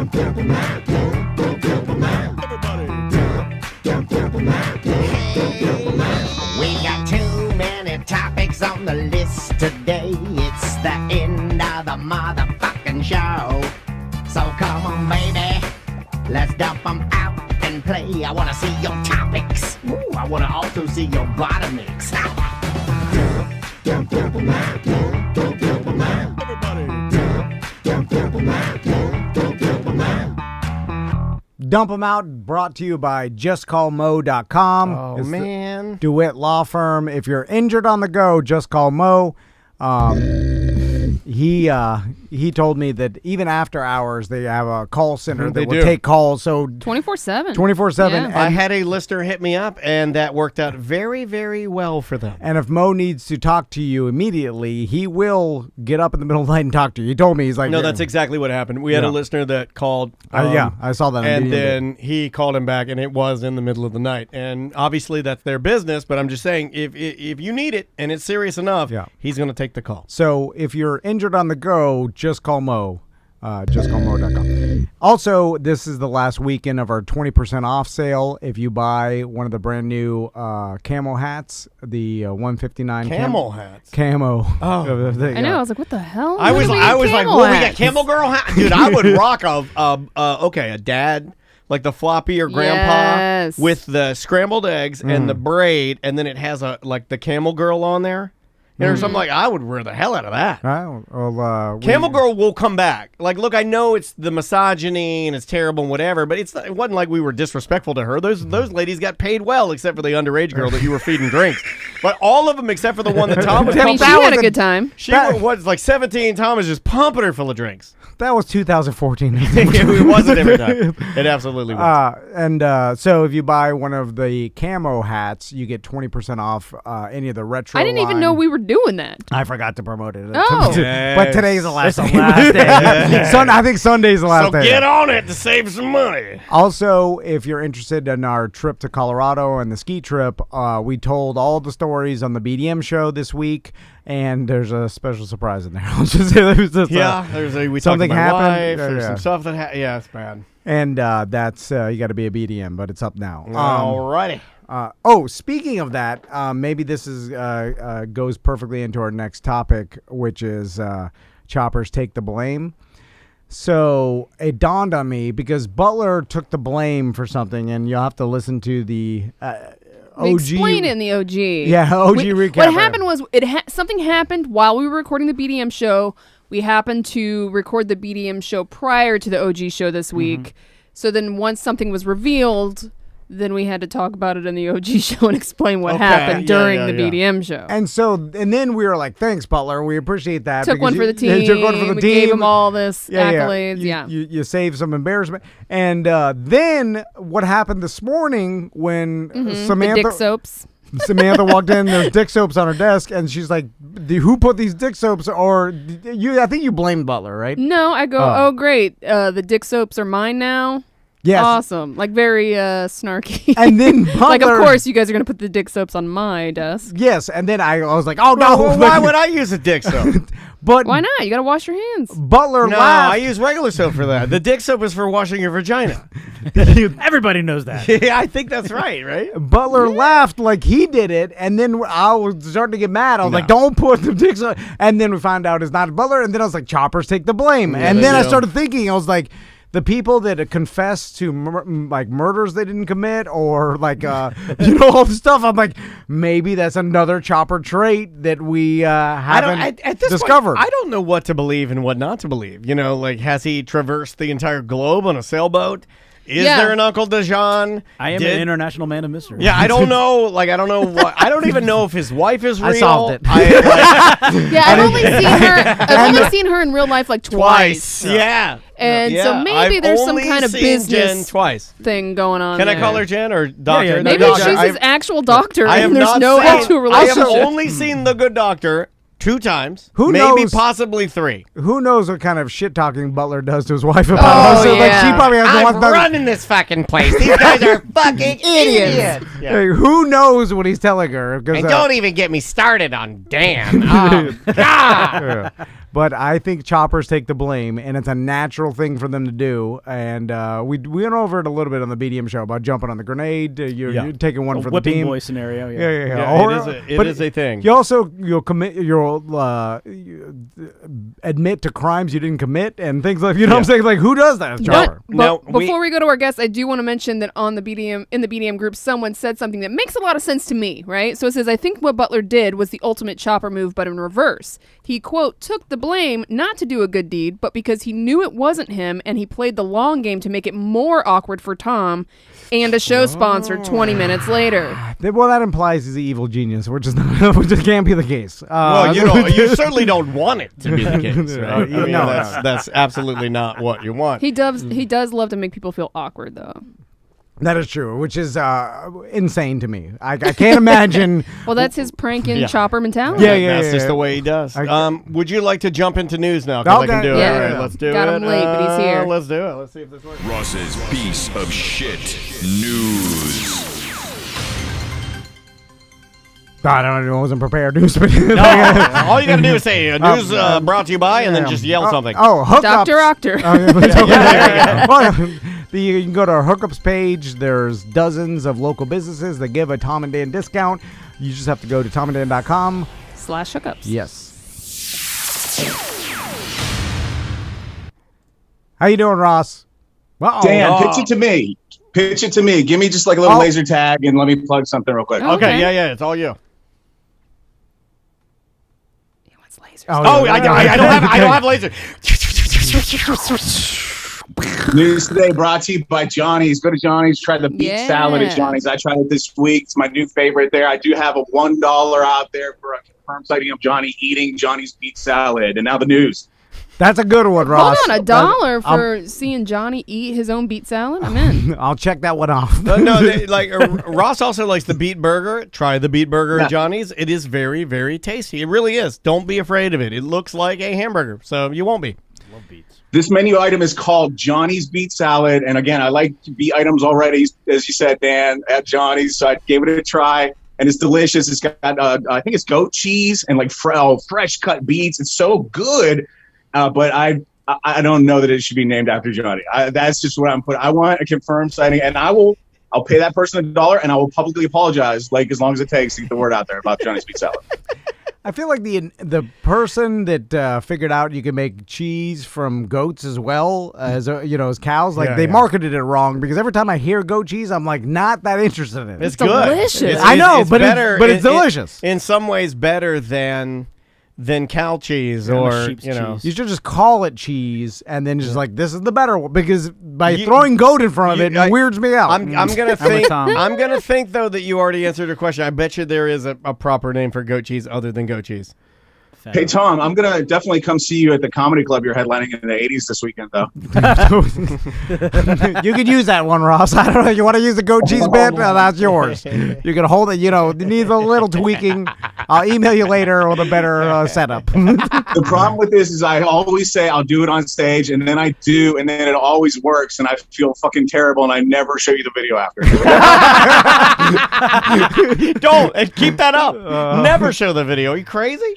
got too many topics on the list today. It's the end of the motherfucking show. So come on, baby, let's dump them out and play. I wanna see your topics. Ooh, I wanna also see your bottomics. Dump 'em Out, brought to you by JustCallMo.com. Oh, It's the man. DeWitt Law Firm. If you're injured on the go, just call Mo. He told me that even after hours, they have a call center They that will do. take calls. So 24/7. 24/7. Yeah. I had a listener hit me up, and that worked out very, very well for them. And if Mo needs to talk to you immediately, he will get up in the middle of the night and talk to you. He told me, he's like, No, that's exactly what happened. We had a listener that called. yeah, I saw that on And video. then he called him back, and it was in the middle of the night. And obviously, that's their business. But I'm just saying, if you need it and it's serious enough, he's going to take the call. So if you're injured on the go, just call Mo. JustCallMo.com. Also, this is the last weekend of our 20% off sale. If you buy one of the brand new camo hats, the 159 Camel hats. Camo. Oh, I know. I was like, what the hell? I was like, camel well, we got hats? camel girl hat, dude. I would rock a dad, like the floppy or grandpa Yes. with the scrambled eggs and the braid, and then it has the camel girl on there. Or something like, I would wear the hell out of that. Camel Girl will come back. Like, look, I know it's the misogyny and it's terrible and whatever, but it wasn't like we were disrespectful to her. Those ladies got paid well, except for the underage girl that you were feeding drinks. But all of them, except for the one that Tom was I mean, she had a good time. She was like 17. Tom was just pumping her full of drinks. That was 2014. It wasn't every time. It absolutely was. So if you buy one of the camo hats, you get 20% off any of the retro I didn't even line. know we were doing that. I forgot to promote it. Oh. But today's the last day. Yes. I think Sunday's the last day. So get on it to save some money. Also, if you're interested in our trip to Colorado and the ski trip, we told all the stories on the BDM show this week, and there's a special surprise in there. I'll just say there's just we something talked to my happened. wife, there's some stuff that yeah, it's bad. And that's you got to be a BDM, but it's up now. Alrighty. Speaking of that, maybe this is goes perfectly into our next topic, which is choppers take the blame. So it dawned on me because Butler took the blame for something, and you'll have to listen to the We OG. explain it in the OG. Yeah, OG recap. What happened was something happened while we were recording the BDM show. We happened to record the BDM show prior to the OG show this week. So then once something was revealed, then we had to talk about it in the OG show and explain what happened during the BDM show. And then we were like, thanks, Butler. We appreciate that. Took one for the team. Took one for the we team. gave him all this accolades. You saved some embarrassment. And then what happened this morning when the dick soaps. Samantha walked in, there's dick soaps on her desk, and she's like, who put these dick soaps? Or I think you blamed Butler, right? No, I go, oh great. The dick soaps are mine now. Yes. Awesome. Like very snarky. And then Butler, like, of course, you guys are going to put the dick soaps on my desk. Yes. And then I was like, oh, no. Well, why would I use a dick soap? But why not? You got to wash your hands. Butler No, laughed. I use regular soap for that. The dick soap is for washing your vagina. Everybody knows that. Yeah, I think that's right? Butler laughed like he did it, and then I was starting to get mad. I was like, don't put the dicks on. And then we found out it's not Butler, and then I was like, choppers take the blame. Yeah, and then I do. started thinking, I was like, the people that confess to murders they didn't commit, or like all the stuff. I'm like, maybe that's another chopper trait that we haven't at this discovered. Point, I don't know what to believe and what not to believe. You know, like, has he traversed the entire globe on a sailboat? Is there an Uncle Dejan? I am an international man of mystery. Yeah, I don't know. Like, I don't know what. I don't even know if his wife is real. I solved it. I've only seen her in real life like twice. Yeah. And so maybe I've there's some only kind of seen business Jen twice. thing going on. Can I there. call her Jen or doctor? Yeah, Maybe No, she's doctor. his actual doctor, I have and there's not no seen- actual relationship. I have only seen The Good Doctor 2 times. Who maybe knows? possibly 3. Who knows what kind of shit talking Butler does to his wife about it? So, like, she probably has I'm running this fucking place. These guys are fucking idiots. Hey, who knows what he's telling her? And don't even get me started on Dan. Oh, God. But I think choppers take the blame, and it's a natural thing for them to do. And we went over it a little bit on the BDM show about jumping on the grenade. You're taking one for the whipping team. boy scenario. It is a thing. You also you'll admit to crimes you didn't commit and things like what I'm saying. Like, who does that as chopper? But before we go to our guests, I do want to mention that on the BDM group, someone said something that makes a lot of sense to me. Right? So it says, I think what Butler did was the ultimate chopper move, but in reverse. He quote took the blame not to do a good deed, but because he knew it wasn't him, and he played the long game to make it more awkward for Tom and a show sponsor 20 minutes later. Well, that implies he's an evil genius, which can't be the case. Well, you certainly don't want it to be the case, right? That's absolutely not what you want. He does love to make people feel awkward, though. That is true, which is insane to me. I can't imagine. Well, that's his pranking chopper mentality. That's just the way he does. Would you like to jump into news now? Because I can do it. Yeah. All right, let's do it. Got him late, but he's here. Let's do it. Let's see if this works. Ross's piece of shit news. I wasn't prepared. News. All you got to do is say news brought to you by, and then just yell something. Hookups. Dr. Octor. You can go to our hookups page. There's dozens of local businesses that give a Tom and Dan discount. You just have to go to tomandan.com/hookups. Yes. How you doing, Ross? Dan, pitch it to me. Pitch it to me. Give me just like a little laser tag and let me plug something real quick. Okay, it's all you. He wants lasers. I don't have laser. News today brought to you by Johnny's. Go to Johnny's. Try the beet salad at Johnny's. I tried it this week. It's my new favorite there. I do have a $1 out there for a confirmed sighting of Johnny eating Johnny's beet salad. And now the news. That's a good one, Ross. Hold on, $1 for seeing Johnny eat his own beet salad? I'm in. I'll check that one off. Ross also likes the beet burger. Try the beet burger at Johnny's. It is very, very tasty. It really is. Don't be afraid of it. It looks like a hamburger, so you won't be. Love beets. This menu item is called Johnny's Beet Salad. And again, I like beet items already, as you said, Dan, at Johnny's. So I gave it a try. And it's delicious. It's got, I think it's goat cheese and like fresh cut beets. It's so good. But I don't know that it should be named after Johnny. That's just what I'm putting. I want a confirmed sighting, and I'll pay that person $1, and I will publicly apologize, like as long as it takes to get the word out there about Johnny's Beet Salad. I feel like the person that figured out you can make cheese from goats as well as as cows, they marketed it wrong, because every time I hear goat cheese, I'm like not that interested in it. It's delicious. Good. I know, it's but better. It's delicious. In some ways, better than cow cheese or sheep's cheese. You should just call it cheese and then just like this is the better one, because by throwing goat in front of it weirds me out. I'm gonna think though that you already answered your question. I bet you there is a proper name for goat cheese other than goat cheese. Hey, Tom, I'm going to definitely come see you at the comedy club you're headlining in the 80s this weekend, though. You could use that one, Ross. I don't know. You want to use the goat cheese bit? That's yours. You can hold it. It needs a little tweaking. I'll email you later with a better setup. The problem with this is I always say I'll do it on stage, and then I do, and then it always works, and I feel fucking terrible, and I never show you the video after. Don't. And keep that up. Never show the video. Are you crazy?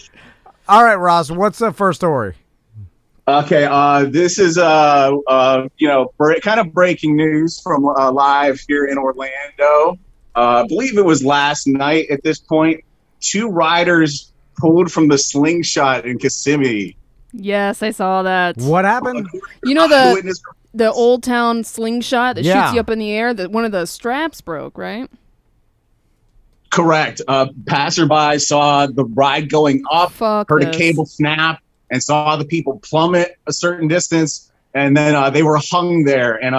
All right, Ross, what's the first story? Okay, this is kind of breaking news from live here in Orlando. I believe it was last night at this point. 2 riders pulled from the slingshot in Kissimmee. Yes, I saw that. What happened? You know the Old Town slingshot that shoots you up in the air? That one of the straps broke, right? Correct. Passerby saw the ride going up, heard a cable snap, and saw the people plummet a certain distance, and then they were hung there. And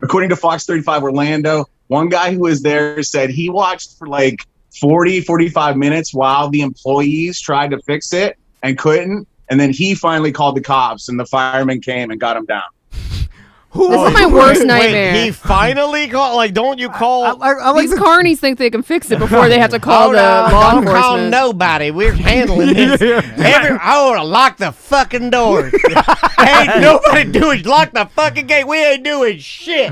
according to Fox 35 Orlando, one guy who was there said he watched for like 45 minutes while the employees tried to fix it and couldn't, and then he finally called the cops, and the firemen came and got him down. This is my worst nightmare. He finally called. Like, don't you call? These carnies think they can fix it before they have to call the law enforcement. Don't call nobody. We're handling this. I want to lock the fucking doors. Ain't nobody doing. Lock the fucking gate. We ain't doing shit.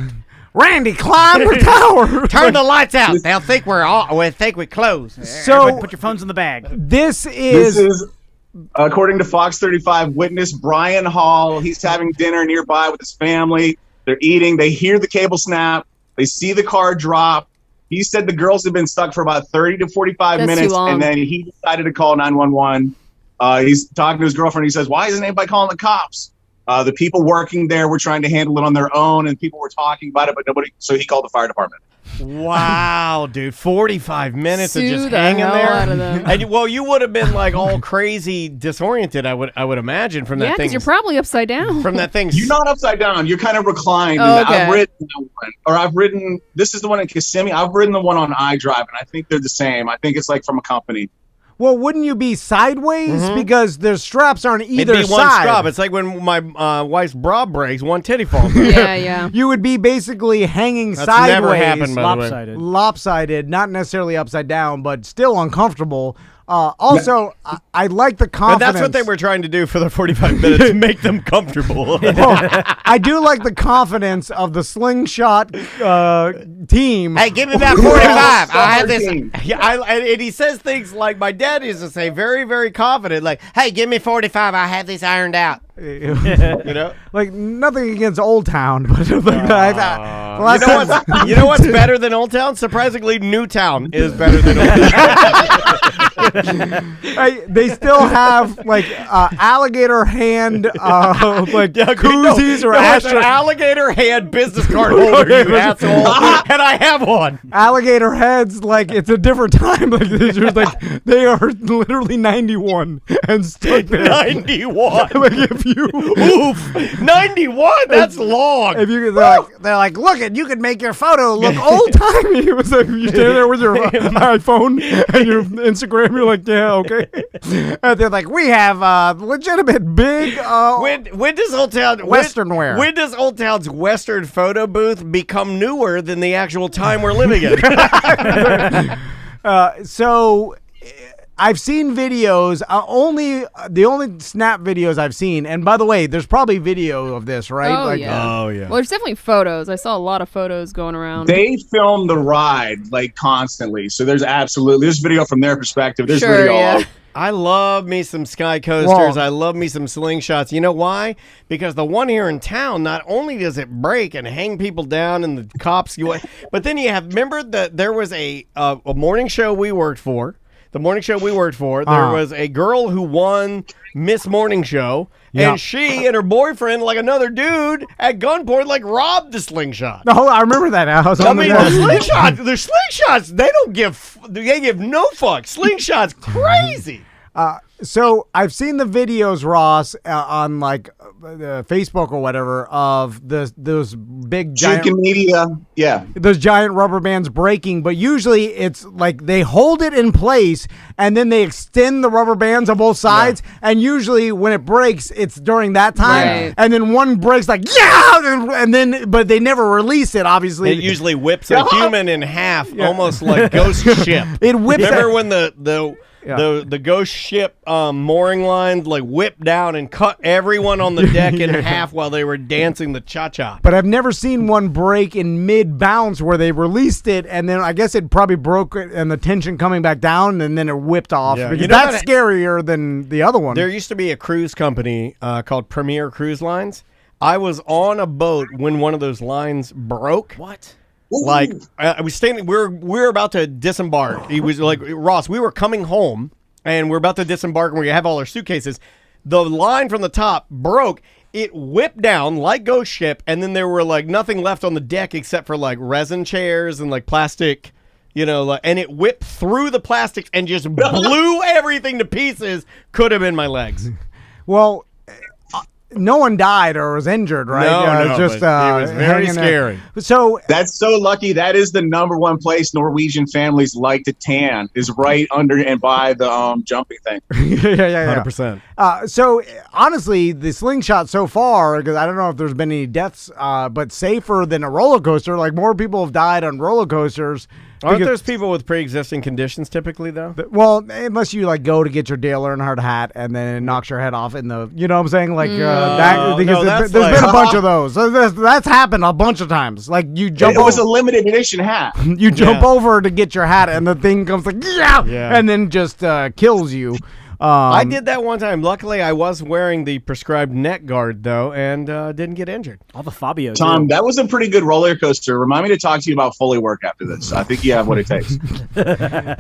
Randy, climb the tower. Turn the lights out. They'll think we're closed. So put your phones in the bag. This is According to Fox 35, witness Brian Hall, he's having dinner nearby with his family. They're eating. They hear the cable snap. They see the car drop. He said the girls have been stuck for about 30 to 45 minutes, and then he decided to call 911. He's talking to his girlfriend. He says, why isn't anybody calling the cops? The people working there were trying to handle it on their own, and people were talking about it, but nobody. So he called the fire department. Wow, dude, 45 minutes of Sue just the hanging hell there. out of them. And you would have been like all crazy disoriented. I would imagine from that Yeah, thing. because you're probably upside down. From that thing. You're not upside down. You're kind of reclined. Oh, And okay. I've ridden that one, or I've ridden. This is the one in Kissimmee. I've ridden the one on iDrive, and I think they're the same. I think it's like from a company. Well, wouldn't you be sideways because their straps aren't either It'd be one side? strap. It's like when my wife's bra breaks, one titty falls out. Yeah. You would be basically hanging That's sideways, never happened, by the way. Lopsided. lopsided, not necessarily upside down, but still uncomfortable. Also, I like the But confidence. that's what they were trying to do for the 45 minutes, to make them comfortable. I do like the confidence of the slingshot team. Hey, give me about 45. I have this. Yeah, and he says things like my dad used to say, very, very confident, like, hey, give me 45. I have this ironed out. You know? Like, nothing against Old Town, but you know what's better than Old Town? Surprisingly, New Town is better than Old Town. They still have like alligator hand koozies or it's an ashtray. alligator hand business card holder, you asshole. And I have one. Alligator heads, like it's a different time. Like, it's just like they are literally 91 and stuck there. 91. Like if you, oof, 91. That's long. If you, they're like, look it, you could make your photo look old timey. It was like you stand there with your iPhone and your Instagram. You're like, yeah, okay. And they're like, we have legitimate big. When does Old Town Western wear? When does Old Town's Western photo booth become newer than the actual time we're living in? So I've seen videos, the only Snap videos I've seen, and by the way, there's probably video of this, right? Oh, yeah. Well, there's definitely photos. I saw a lot of photos going around. They film the ride like constantly, so there's video from their perspective. There's video all I love me some sky coasters. I love me some slingshots. You know why? Because the one here in town, not only does it break and hang people down and the cops, but then you have, remember that there was a morning show we worked for. The morning show we worked for, there was a girl who won Miss Morning Show, and she and her boyfriend, like another dude, at gunpoint, like robbed the slingshot. No, I remember that. The slingshots, they give no fucks. Slingshots, crazy. So I've seen the videos, Ross, on like Facebook or whatever of those big giant media, those giant rubber bands breaking. But usually it's like they hold it in place and then they extend the rubber bands on both sides. And usually when it breaks, it's during that time. Right. And then one breaks like but they never release it. Obviously, It usually whips a human in half, almost like Ghost Ship. It whips. Remember when the Ghost Ship mooring lines like whipped down and cut everyone on the deck in half while they were dancing the cha-cha. But I've never seen one break in mid-bounce where they released it, and then I guess it probably broke it and the tension coming back down, and then it whipped off. Yeah. Because You know that's what? scarier than the other one. There used to be a cruise company called Premier Cruise Lines. I was on a boat when one of those lines broke. What? Like I was standing, we're about to disembark. He was like, Ross, we were coming home and we're about to disembark and we have all our suitcases. The line from the top broke. It whipped down like Ghost Ship, and then there were like nothing left on the deck except for like resin chairs and like plastic, and it whipped through the plastics and just blew everything to pieces. Could have been my legs. Well, no one died or was injured, right? No, just it was very scary. So that's so lucky. That is the number one place Norwegian families like to tan, is right under and by the jumping thing. yeah. 100%. So honestly, the slingshot so far, because I don't know if there's been any deaths, but safer than a roller coaster. Like more people have died on roller coasters. Aren't those people with pre-existing conditions typically, though? Well, unless you like go to get your Dale Earnhardt hat and then it knocks your head off in the, you know what I'm saying? Like there's been a bunch of those. So that's happened a bunch of times. Like you jump. It was a limited edition hat. You jump over to get your hat and the thing comes like and then just kills you. I did that one time. Luckily, I was wearing the prescribed neck guard, though, and didn't get injured. All the Fabio. Tom, that was a pretty good roller coaster. Remind me to talk to you about Foley work after this. I think you have what it takes.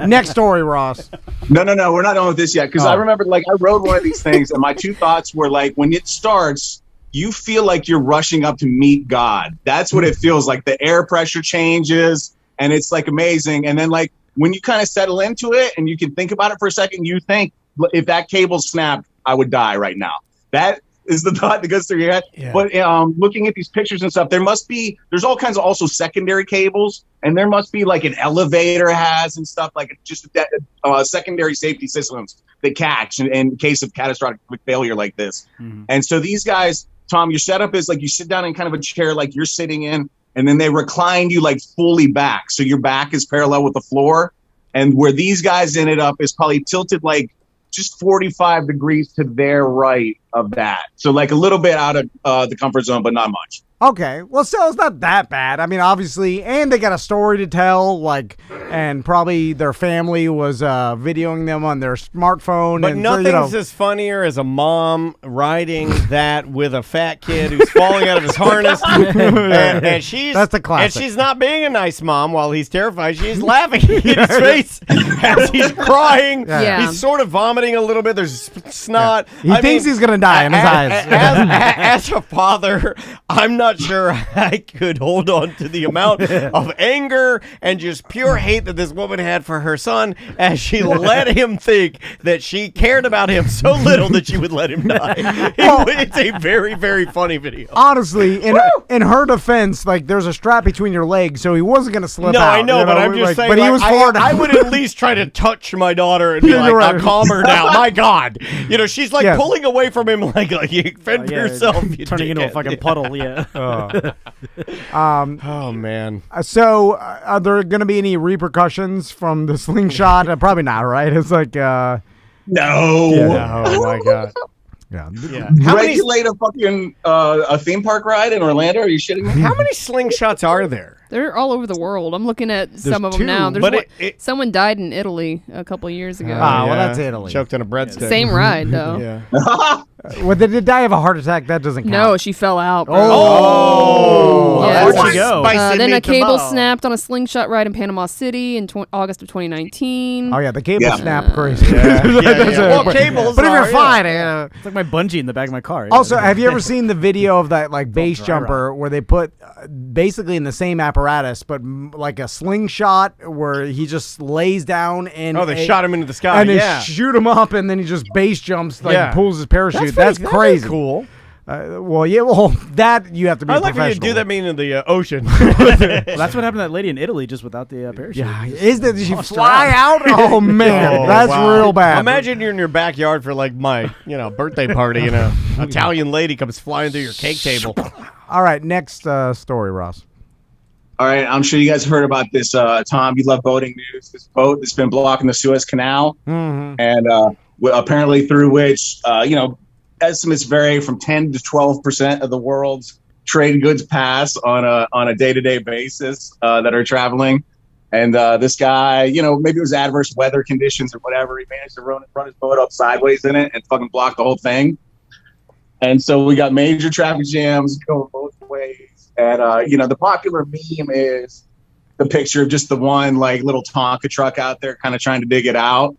Next story, Ross. No, we're not done with this yet. Because I remember, like, I rode one of these things, and my two thoughts were, like, when it starts, you feel like you're rushing up to meet God. That's what it feels like. The air pressure changes, and it's, like, amazing. And then, like, when you kind of settle into it and you can think about it for a second, you think, if that cable snapped, I would die right now. That is the thought that goes through your head. Yeah. But looking at these pictures and stuff, there's all kinds of also secondary cables, and there must be like an elevator has and stuff, like just secondary safety systems that catch in case of catastrophic failure like this. Mm-hmm. And so these guys, Tom, your setup is like you sit down in kind of a chair like you're sitting in, and then they recline you like fully back. So your back is parallel with the floor. And where these guys ended up is probably tilted like just 45 degrees to their right of that. So like a little bit out of the comfort zone, but not much. Okay, well, still, it's not that bad. I mean, obviously, and they got a story to tell, like, and probably their family was videoing them on their smartphone. But and nothing's as funnier as a mom riding that with a fat kid who's falling out of his harness. and she's that's a classic. And she's not being a nice mom while he's terrified. She's laughing in his face as he's crying. Yeah. He's sort of vomiting a little bit. There's snot. He thinks he's going to die in his eyes. As a father, I'm not sure I could hold on to the amount of anger and just pure hate that this woman had for her son as she let him think that she cared about him so little that she would let him die. It's a very, very funny video. Honestly, in her defense, like, there's a strap between your legs, so he wasn't going to slip out. No, I know, but I'm just saying, but he was I would at least try to touch my daughter and be like, right. I'll calm her down. My God. You know, she's like pulling away from him like you fend for yourself. You turning into a fucking puddle, oh man. So are there going to be any repercussions from the slingshot? Probably not, right? It's like no. Yeah. Oh my God. Yeah. Regulate a fucking a theme park ride in Orlando? Are you shitting me? How many slingshots are there? They're all over the world. I'm looking at some of them now. There's someone died in Italy a couple of years ago. Well, that's Italy. Choked on a breadstick. Same ride, though. Yeah. Well, did they die of a heart attack? That doesn't count. No, she fell out. Oh. Yeah. Where'd she go? Then a cable snapped on a slingshot ride in Panama City in August of 2019. Oh, yeah, the cable snapped crazy. Well, cables but if you're fine. It's like my bungee in the back of my car. Also, have you ever seen the video of that like base jumper where they put basically in the same apparatus, but like a slingshot where he just lays down and they shot him into the sky, and they shoot him up, and then he just base jumps, like pulls his parachute. That's crazy. Cool. That you have to be. I like when you do that mean in the ocean. Well, that's what happened to that lady in Italy, just without the parachute. Yeah, did she fly out? Oh man, that's real bad. Imagine you're in your backyard for like my birthday party, and an Italian lady comes flying through your cake table. All right, next story, Ross. All right, I'm sure you guys have heard about this. Tom, you love boating news. This boat that's been blocking the Suez Canal, and apparently through which estimates vary from 10 to 12% of the world's trade goods pass on a day-to-day basis that are traveling. And this guy, maybe it was adverse weather conditions or whatever. He managed to run his boat up sideways in it and fucking block the whole thing. And so we got major traffic jams going both ways. And, the popular meme is the picture of just the one like little Tonka truck out there kind of trying to dig it out.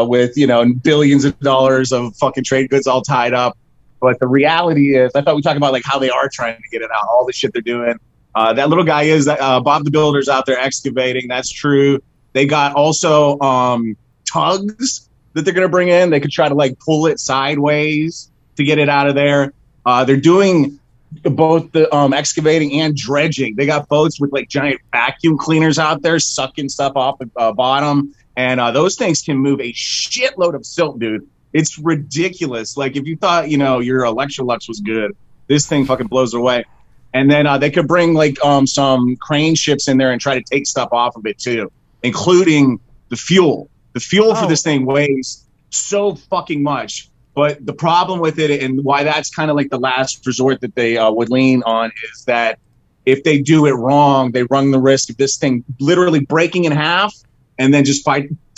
With billions of dollars of fucking trade goods all tied up. But the reality is, I thought we talked about like how they are trying to get it out, all the shit they're doing. That little guy is Bob the Builder's out there excavating. That's true. They got also tugs that they're going to bring in. They could try to like pull it sideways to get it out of there. They're doing both the excavating and dredging. They got boats with like giant vacuum cleaners out there sucking stuff off the bottom. And those things can move a shitload of silt, dude. It's ridiculous. Like, if you thought, your Electrolux was good, this thing fucking blows away. And then they could bring, like, some crane ships in there and try to take stuff off of it, too, including the fuel. The fuel for this thing weighs so fucking much. But the problem with it, and why that's kind of like the last resort that they would lean on, is that if they do it wrong, they run the risk of this thing literally breaking in half and then just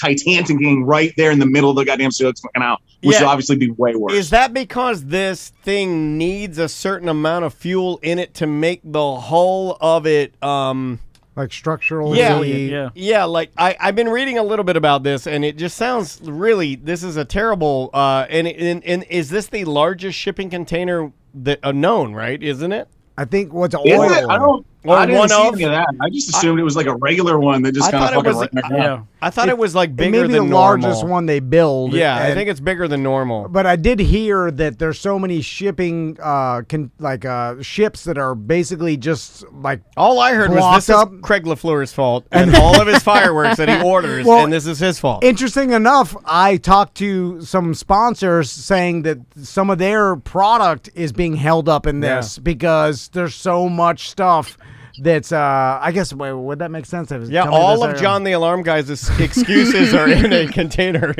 Titanicing right there in the middle of the goddamn Suez Canal, which would obviously be way worse. Is that because this thing needs a certain amount of fuel in it to make the hull of it like structural? Yeah. Like I've been reading a little bit about this, and it just sounds really. This is a terrible. And is this the largest shipping container that known? Right? Isn't it? I think what's oil. Is it? I didn't see one any of that. I just assumed it was like a regular one that just kind of fucking right back down. I thought it was like bigger maybe than the normal. largest one they build. Yeah, I think it's bigger than normal. But I did hear that there's so many shipping ships that are basically just like all I heard was this is Craig LaFleur's fault and all of his fireworks that he orders, and this is his fault. Interesting enough, I talked to some sponsors saying that some of their product is being held up in this because there's so much stuff. That's I guess would that make sense? Yeah, all of John the Alarm Guy's excuses are in a container.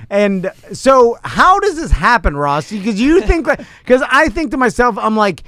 And so how does this happen, Ross? Because you think because I think to myself, I'm like,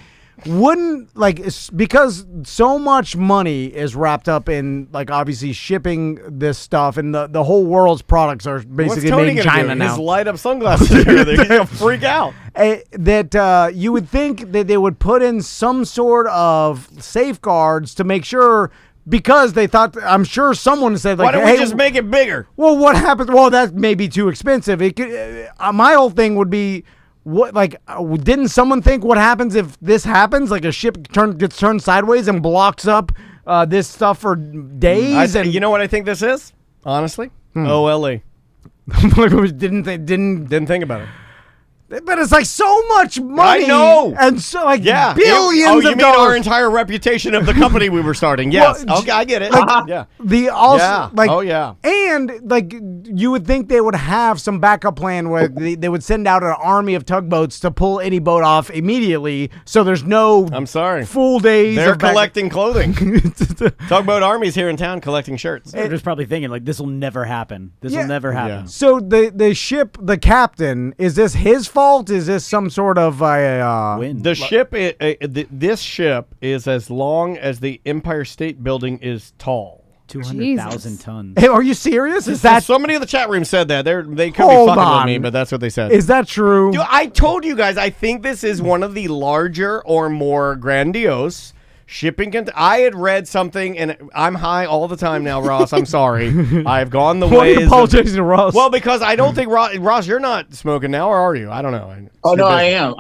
because so much money is wrapped up in like obviously shipping this stuff, and the whole world's products are basically made in China now. His light up sunglasses. They're gonna freak out. That you would think that they would put in some sort of safeguards to make sure. Because they thought, I'm sure someone said, like, why don't we just make it bigger? Well, what happens? Well, that may be too expensive. It could. My whole thing would be, didn't someone think what happens if this happens? Like a ship gets turned sideways and blocks up this stuff for days. You know what I think this is? Honestly, OLE. Didn't think about it. But it's like so much money. I know. And so like billions you of mean dollars. our entire reputation of the company we were starting. Yes. Well, okay, I get it. And like you would think they would have some backup plan where they would send out an army of tugboats to pull any boat off immediately. So there's no full days. They're collecting clothing. Tugboat armies here in town collecting shirts. They're just probably thinking like this will never happen. This will never happen. Yeah. So the ship, the captain, is this his fault? Is this some sort of wind? The ship, this ship is as long as the Empire State Building is tall. 200,000 tons. Hey, are you serious? Is that somebody in the chat room said that? They could be fucking with me, but that's what they said. Is that true? Dude, I told you guys. I think this is one of the larger or more grandiose shipping. I had read something, and I'm high all the time now, Ross. I'm sorry. I've gone the ways. Why are you of apologizing to Ross? Well, because I don't think Ross, you're not smoking now, or are you? I don't know. Oh no, I am.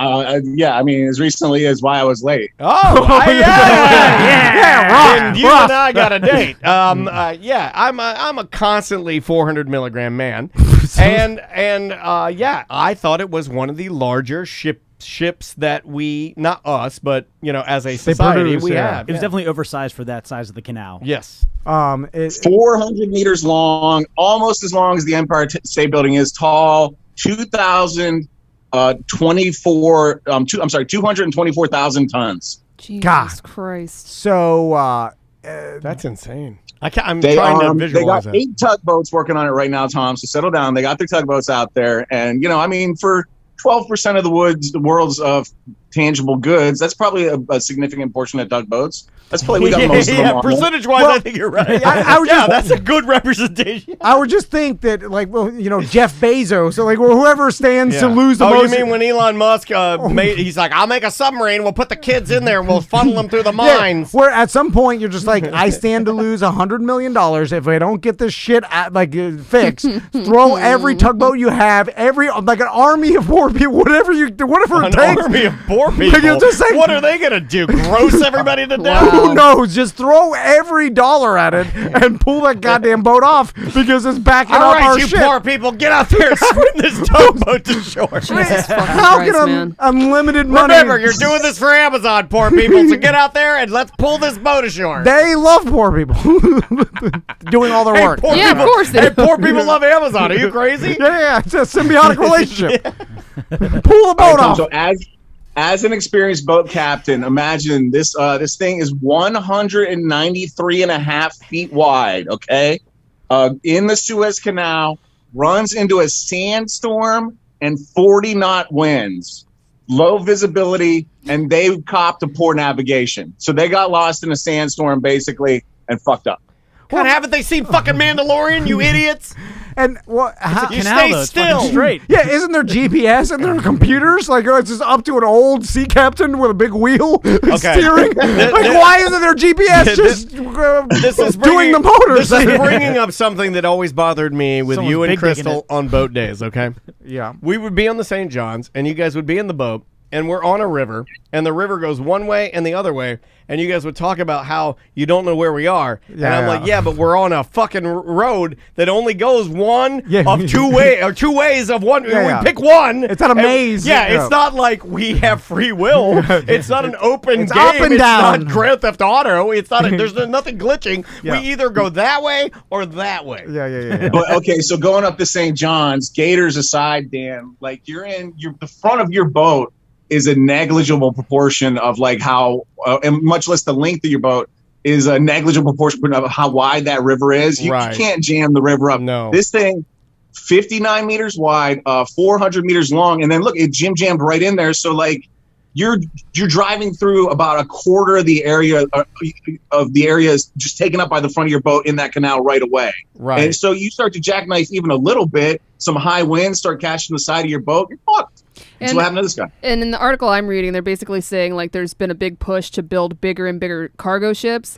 Yeah, I mean, as recently as why I was late. Oh, yeah, Ross. You and I got a date. I'm a constantly 400 milligram man, and I thought it was one of the larger ships that we, not us, but as a society we have. It was definitely oversized for that size of the canal. Yes. 400 meters long, almost as long as the Empire State Building is tall. 224,000 tons. Jesus Christ. So that's insane. I'm trying to visualize they got that. 8 tugboats working on it right now, Tom. So settle down. They got their tugboats out there, and for 12% of the world's tangible goods, that's probably a significant portion of tugboats. That's probably we got most of them on. Percentage-wise, I think you're right. That's a good representation. I would just think that, Jeff Bezos, so whoever stands to lose the most. You mean when Elon Musk he's like, I'll make a submarine, we'll put the kids in there, and we'll funnel them through the mines. Where at some point you're just like, I stand to lose $100 million if I don't get this shit fixed. Throw every tugboat you have, an army of poor people, whatever it takes. An army of poor people. What are they gonna do? Gross everybody to death? Who knows? Just throw every dollar at it and pull that goddamn boat off because it's backing up our ship. All right, you poor people, get out there and swim this tugboat to shore. How can unlimited money? Remember, you're doing this for Amazon, poor people, so get out there and let's pull this boat ashore. They love poor people doing all their work. Of course they do. Poor people love Amazon. Are you crazy? Yeah, it's a symbiotic relationship. Pull the boat off. So as an experienced boat captain, imagine this thing is 193.5 feet wide, okay? In the Suez Canal, runs into a sandstorm and 40-knot winds. Low visibility, and they copped a poor navigation. So they got lost in a sandstorm, basically, and fucked up. God, haven't they seen fucking Mandalorian, you idiots? And what? How, You Canal, stay though, it's fucking still. straight. yeah, isn't there GPS and there computers? Like, it's just up to an old sea captain with a big wheel steering. Like, why isn't there GPS just This is doing the motors? This is bringing up something that always bothered me with Someone's you and big digging Crystal it. on boat days, okay? Yeah. We would be on the St. John's, and you guys would be in the boat, and we're on a river, and the river goes one way and the other way, and you guys would talk about how you don't know where we are. And I'm like, yeah, but we're on a fucking road that only goes one of two ways of one. Yeah. We pick one. It's not a maze. Yeah, Yeah. it's not like we have free will. It's not an open It's game. up and it's down. not Grand Theft Auto. It's not. There's nothing glitching. Yeah. We either go that way or that way. Yeah. But okay, so going up to St. John's, Gators aside, Dan, like the front of your boat is a negligible proportion of like how, and much less the length of your boat is a negligible proportion of how wide that river is. You can't jam the river up. No. This thing, 59 meters wide, 400 meters long, and then look, it jammed right in there. So like, you're driving through about a quarter of the area is just taken up by the front of your boat in that canal right away. Right. And so you start to jackknife even a little bit. Some high winds start catching the side of your boat. You're fucked. That's what happened to this guy. And in the article I'm reading, they're basically saying like there's been a big push to build bigger and bigger cargo ships,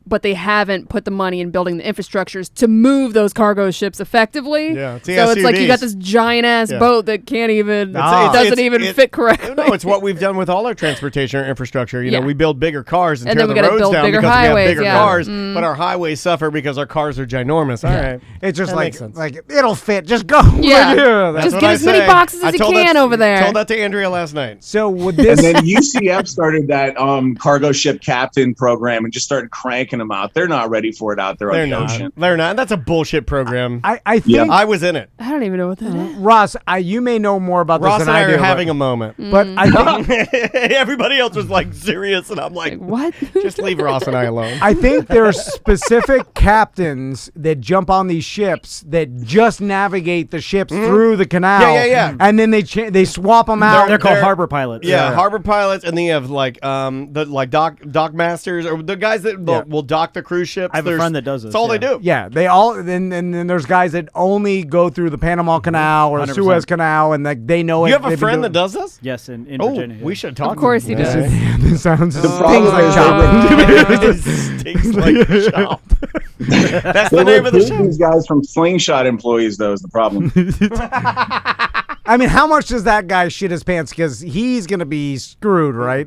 but they haven't put the money in building the infrastructures to move those cargo ships effectively. Yeah, so it's like you got this giant ass boat that can't even, it doesn't even fit correctly. No, it's what we've done with all our transportation or infrastructure. You know, we build bigger cars and tear then we the gotta roads build down bigger because highways, we have bigger yeah. cars, but our highways suffer because our cars are ginormous. All right. It's just That like makes sense. it'll fit. Just go. Yeah. That's Just what get I as many say. boxes as I you told can that- over there. Told that to Andrea last night. So would And this? then UCF started that cargo ship captain program and just started cranking them out. They're not ready for it out there on the ocean. They're not. That's a bullshit program. I think I was in it. I don't even know what that is. Ross, you may know more about Ross this and than I do. are having a moment. But I think Everybody else was like serious, and I'm like, what? Just leave Ross and I alone. I think there's specific captains that jump on these ships that just navigate the ships through the canal. Yeah. And then they swap them out. They're called harbor pilots. Yeah, harbor pilots, and then you have like dock masters or the guys that will dock the cruise ships. I have a friend that does this. That's all they do. Yeah, they all. And then there's guys that only go through the Panama Canal or the 100%. Suez Canal, and like they know it. You have a They've been friend that doing- does this? Yes, in Oh, Virginia. we should talk. Of course to he him. does. This sounds things problem like is chopping. Stinks like chop. That's the They name of the recruit show. these guys from Slingshot employees, though, is the problem. I mean, how much does that guy shit his pants? Because he's gonna be screwed, right?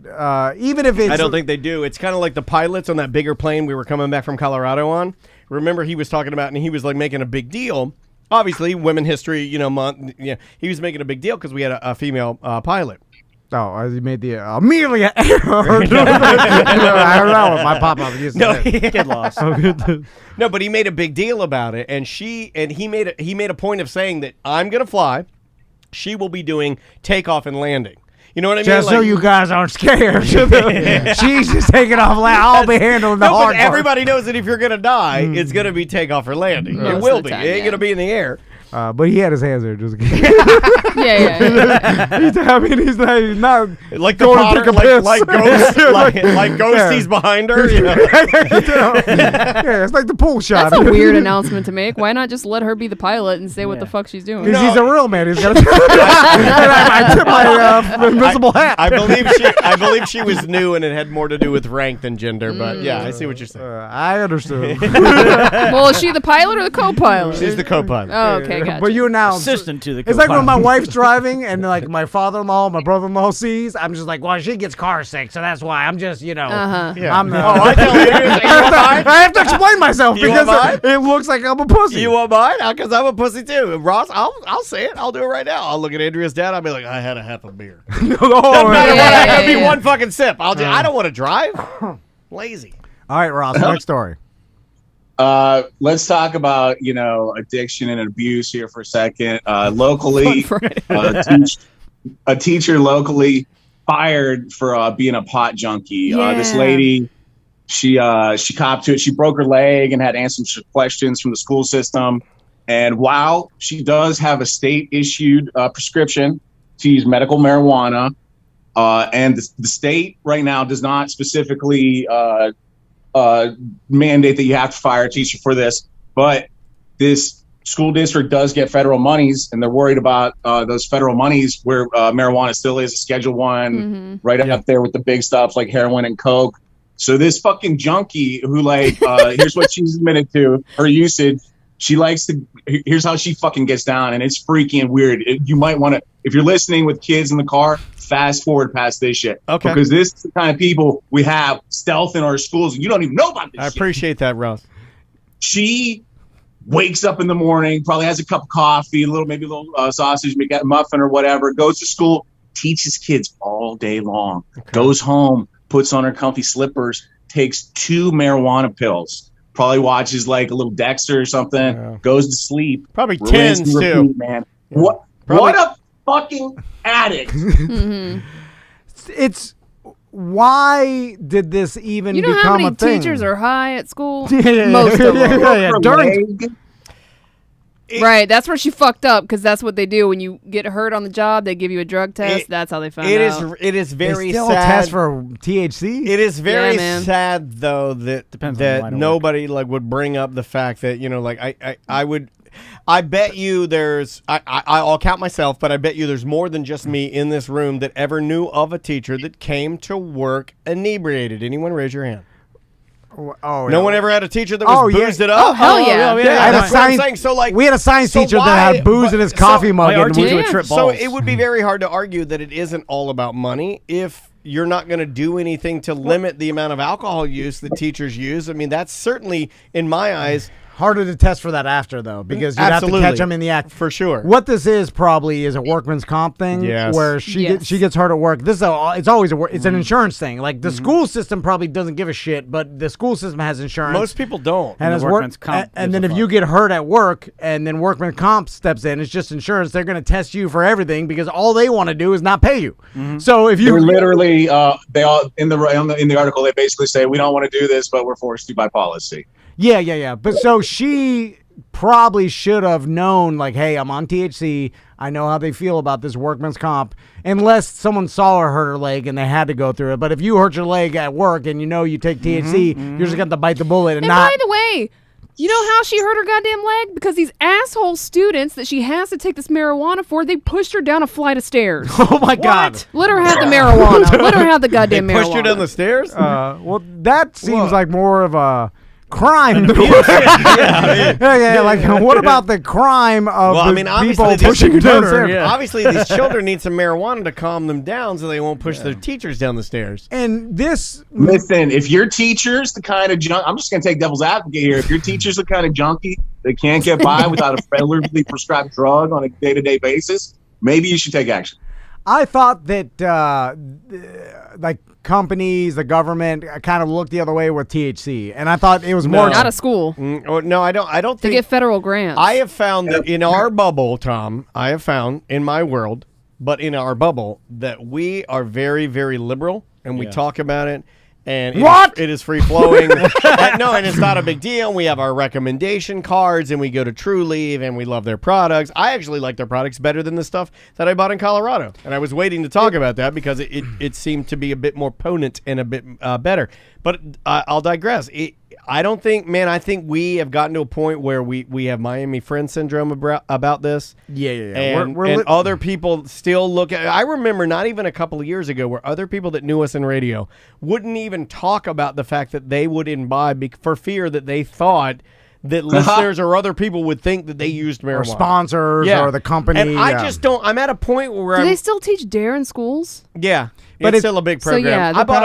Even if it's. I don't think they do. It's kind of like the pilots on that bigger plane we were coming back from Colorado on. Remember, he was talking about, and he was like making a big deal. Obviously, Women History, month. Yeah, he was making a big deal because we had a female pilot. Oh, he made the Amelia Earhart. I don't know. My pop-up used to No, say. Get lost. No, but he made a big deal about it, and he made a point of saying that I'm gonna fly. She will be doing takeoff and landing. You know what I mean? Just so Like- you guys aren't scared. She's just taking off. I'll be handling the No, hard but part. everybody knows that if you're gonna die, it's gonna be takeoff or landing. Most It of will the be. time, It ain't yeah. gonna be in the air. But he had his hands there. Just Yeah. he's not Like the going to Potter, take a piss. like Ghost, like Ghostie's behind her. You know? Yeah, it's like the pool shot. That's a weird announcement to make. Why not just let her be the pilot and say what the fuck she's doing? Because he's a real man. He's got to. I tip my invisible hat. I believe she was new, and it had more to do with rank than gender. But yeah, I see what you're saying. I understood. Well, is she the pilot or the co-pilot? She's the co-pilot. Oh, okay, gotcha. But you now Assistant to the It's like when my co-pilot. wife's driving and like my father-in-law, my brother-in-law sees. I'm just like, well, she gets car sick, so that's why. I'm just, Uh-huh. Yeah. I'm. I tell you, I have to explain myself You want because it looks like I'm a pussy. You want mine? Because I'm a pussy too. Ross, I'll say it. I'll do it right now. I'll look at Andrea's dad. I'll be like, I had a half a beer. Doesn't matter what. yeah, I gotta be yeah. one fucking sip. I don't want to drive. Lazy. All right, Ross. Next story. Let's talk about addiction and abuse here for a second. Locally, a teacher locally fired for being a pot junkie. This Yeah. lady, she copped to it. She broke her leg and had to answer some questions from the school system. And while she does have a state issued prescription to use medical marijuana, and the state right now does not specifically mandate that you have to fire a teacher for this, but this school district does get federal monies, and they're worried about those federal monies where marijuana still is a Schedule 1, right up there with the big stuff like heroin and coke. So this fucking junkie who here's what she's admitted to her usage. She likes to. Here's how she fucking gets down, and it's freaky and weird. You might want to, if you're listening with kids in the car, fast forward past this shit. Okay. Because this is the kind of people we have stealth in our schools, and you don't even know about this. I appreciate that, Ross. She wakes up in the morning, probably has a cup of coffee, maybe a little sausage, maybe a muffin or whatever. Goes to school, teaches kids all day long. Okay. Goes home, puts on her comfy slippers, takes 2 marijuana pills. Probably watches like a little Dexter or something. Goes to sleep. Probably 10s too, man. What a fucking addict! It's why did this even you know become how many a thing? teachers are high at school? Yeah. Most of them. During Right, that's where she fucked up because that's what they do when you get hurt on the job. They give you a drug test. That's how they found out. It is very they still sad. Test for THC. It is very sad though that Depends on nobody would bring up the fact that I bet you there's I'll count myself, but I bet you there's more than just me in this room that ever knew of a teacher that came to work inebriated. Anyone raise your hand? No one ever had a teacher that was boozed it up? Oh, hell yeah. I had a science, we had a science teacher that had booze in his coffee mug. So it would be very hard to argue that it isn't all about money if you're not going to do anything to limit the amount of alcohol use that teachers use. I mean, that's certainly, in my eyes... Harder to test for that after, though, because you'd have to catch them in the act. For sure. What this is probably is a workman's comp thing where she gets hurt at work. It's always it's an insurance thing. Like, the school system probably doesn't give a shit, but the school system has insurance. Most people don't. And, and then if you get hurt at work and then workman's comp steps in, it's just insurance. They're going to test you for everything because all they want to do is not pay you. So if you... They're literally, they all, in the article, they basically say, we don't want to do this, but we're forced to by policy. Yeah. But so she probably should have known, like, hey, I'm on THC. I know how they feel about this workman's comp, unless someone saw her hurt her leg and they had to go through it. But if you hurt your leg at work and you know you take THC, you're just going to bite the bullet and not. By the way, you know how she hurt her goddamn leg? Because these asshole students that she has to take this marijuana for, they pushed her down a flight of stairs. Oh, my God. Let her have the marijuana. Let her have the goddamn marijuana. Pushed her down the stairs? Well, that seems like more of a... crime. Like, what about the crime of people pushing her downstairs? Obviously, these children need some marijuana to calm them down so they won't push their teachers down the stairs. And this... Listen, if your teacher's the kind of I'm just going to take devil's advocate here. If your teacher's the kind of junkie that can't get by without a federally prescribed drug on a day-to-day basis, maybe you should take action. I thought that, companies, the government kind of looked the other way with THC, and I thought it was more not a school. No, I don't think they get federal grants. I have found that in our bubble, Tom. I have found in my world, but in our bubble, that we are very, very liberal, and we talk about it. And it is free flowing. And it's not a big deal. We have our recommendation cards, and we go to True Leave, and we love their products. I actually like their products better than the stuff that I bought in Colorado. And I was waiting to talk about that because it seemed to be a bit more potent and a bit better. But I'll digress. I don't think, I think we have gotten to a point where we have Miami friend syndrome about this. Yeah. And other people still look at. I remember not even a couple of years ago where other people that knew us in radio wouldn't even talk about the fact that they would imbibe for fear that they thought that listeners or other people would think that they used marijuana. Or sponsors or the company. And I just don't. I'm at a point where Do they still teach DARE in schools? Yeah. But it's still a big program. So yeah, I bought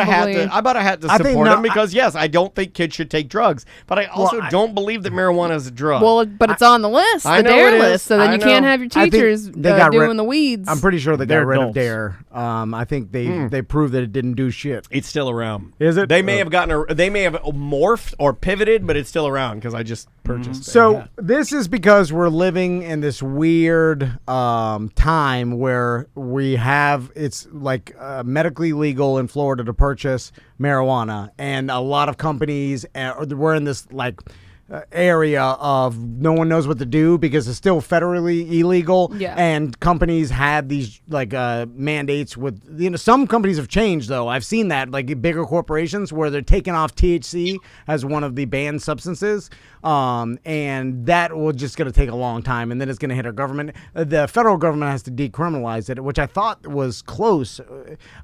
a hat to support them because yes, I don't think kids should take drugs, but I also don't believe that marijuana is a drug. Well, but it's on the list, the DARE list, so then you can't have your teachers doing the weeds. I'm pretty sure they got rid of DARE. I think they proved that it didn't do shit. It's still around. Is it? They may have they may have morphed or pivoted, but it's still around because I just purchased it. So this is because we're living in this weird time where we have it's like medically legal in Florida to purchase marijuana, and a lot of companies we're in this area of no one knows what to do because it's still federally illegal. Yeah. And companies had these like mandates with, you know, some companies have changed though. I've seen that, like bigger corporations where they're taking off THC as one of the banned substances. And that will just going to take a long time, and then it's going to hit our government. The federal government has to decriminalize it, which I thought was close.